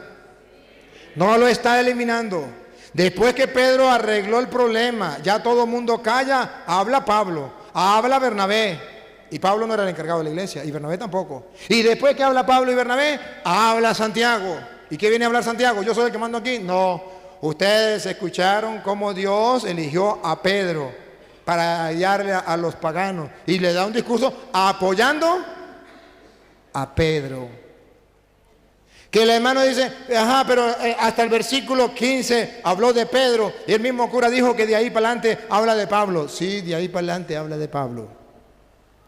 S3: No lo está eliminando. Después que Pedro arregló el problema, ya todo el mundo calla, habla Pablo, habla Bernabé. Y Pablo no era el encargado de la iglesia, y Bernabé tampoco. Y después que habla Pablo y Bernabé, habla Santiago. ¿Y qué viene a hablar Santiago? ¿Yo soy el que mando aquí? No. Ustedes escucharon cómo Dios eligió a Pedro para hallarle a los paganos. Y le da un discurso apoyando a Pedro. Que el hermano dice, pero hasta el versículo 15 habló de Pedro. Y el mismo cura dijo que de ahí para adelante habla de Pablo. Sí, de ahí para adelante habla de Pablo.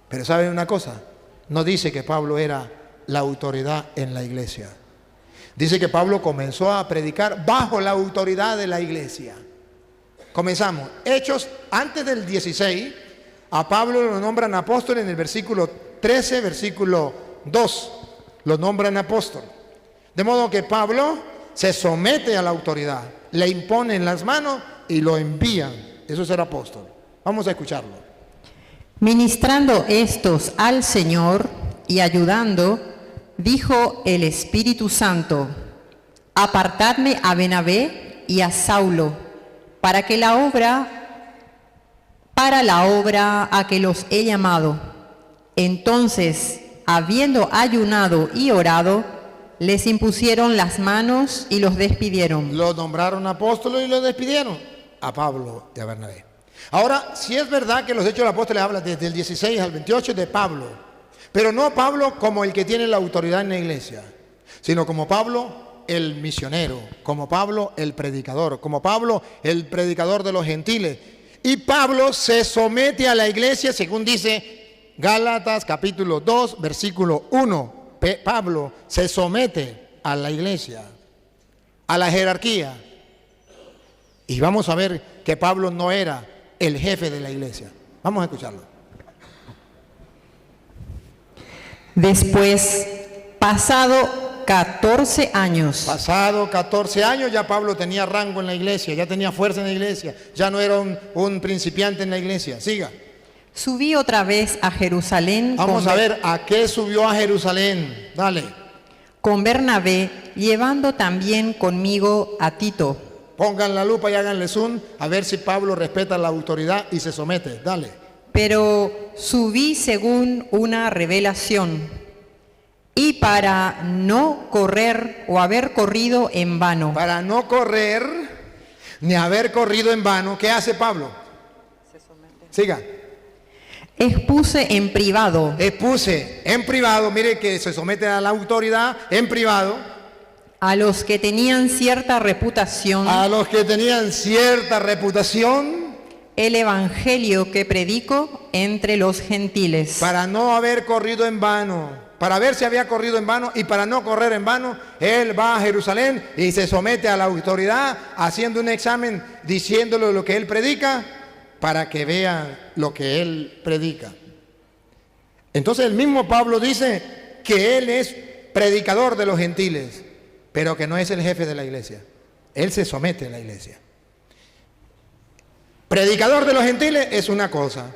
S3: Pero ¿saben una cosa? No dice que Pablo era la autoridad en la iglesia. Dice que Pablo comenzó a predicar bajo la autoridad de la iglesia. Comenzamos. Hechos, antes del 16, a Pablo lo nombran apóstol en el versículo 13, versículo 2. Lo nombran apóstol. De modo que Pablo se somete a la autoridad, le imponen las manos y lo envían. Eso es ser apóstol. Vamos a escucharlo.
S8: Ministrando estos al Señor y ayudando, dijo el Espíritu Santo, apartadme a Bernabé y a Saulo, para la obra a que los he llamado. Entonces, habiendo ayunado y orado, les impusieron las manos y los despidieron.
S3: Los nombraron apóstoles y los despidieron, a Pablo y a Bernabé. Ahora, si es verdad que los Hechos de los Apóstoles hablan desde el 16 al 28 de Pablo, pero no Pablo como el que tiene la autoridad en la iglesia, sino como Pablo el misionero, como Pablo el predicador, como Pablo el predicador de los gentiles. Y Pablo se somete a la iglesia, según dice Gálatas capítulo 2, versículo 1. Pablo se somete a la iglesia, a la jerarquía. Y vamos a ver que Pablo no era el jefe de la iglesia. Vamos a escucharlo.
S8: Después, pasado 14 años.
S3: Pasado 14 años ya Pablo tenía rango en la iglesia, ya tenía fuerza en la iglesia, ya no era un principiante en la iglesia. Siga.
S8: Subí otra vez a Jerusalén.
S3: Vamos a ver a qué subió a Jerusalén. Dale.
S8: Con Bernabé, llevando también conmigo a Tito.
S3: Pongan la lupa y háganle zoom a ver si Pablo respeta la autoridad y se somete. Dale.
S8: Pero subí según una revelación, y para no correr o haber corrido en vano.
S3: Para no correr ni haber corrido en vano, ¿qué hace Pablo?
S8: Se somete.
S3: Siga.
S8: Expuse en privado.
S3: Expuse en privado, mire que se somete a la autoridad en privado.
S8: A los que tenían cierta reputación.
S3: A los que tenían cierta reputación.
S8: El evangelio que predico entre los gentiles.
S3: Para no haber corrido en vano, para ver si había corrido en vano y para no correr en vano, él va a Jerusalén y se somete a la autoridad haciendo un examen, diciéndole lo que él predica, para que vean lo que él predica. Entonces el mismo Pablo dice que él es predicador de los gentiles, pero que no es el jefe de la iglesia. Él se somete a la iglesia. Predicador de los gentiles es una cosa,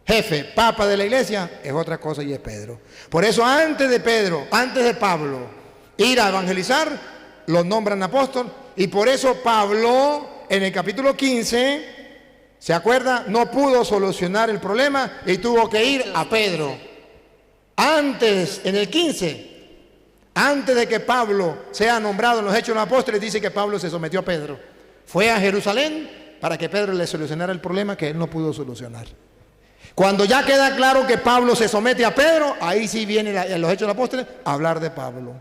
S3: jefe, papa de la iglesia es otra cosa, y es Pedro. Por eso antes de Pablo ir a evangelizar, lo nombran apóstol, y por eso Pablo en el capítulo 15, ¿se acuerda? No pudo solucionar el problema y tuvo que ir a Pedro. Antes, en el 15, antes de que Pablo sea nombrado en los Hechos de los Apóstoles, dice que Pablo se sometió a Pedro. Fue a Jerusalén para que Pedro le solucionara el problema que él no pudo solucionar. Cuando ya queda claro que Pablo se somete a Pedro, ahí sí viene en los Hechos de los Apóstoles a hablar de Pablo.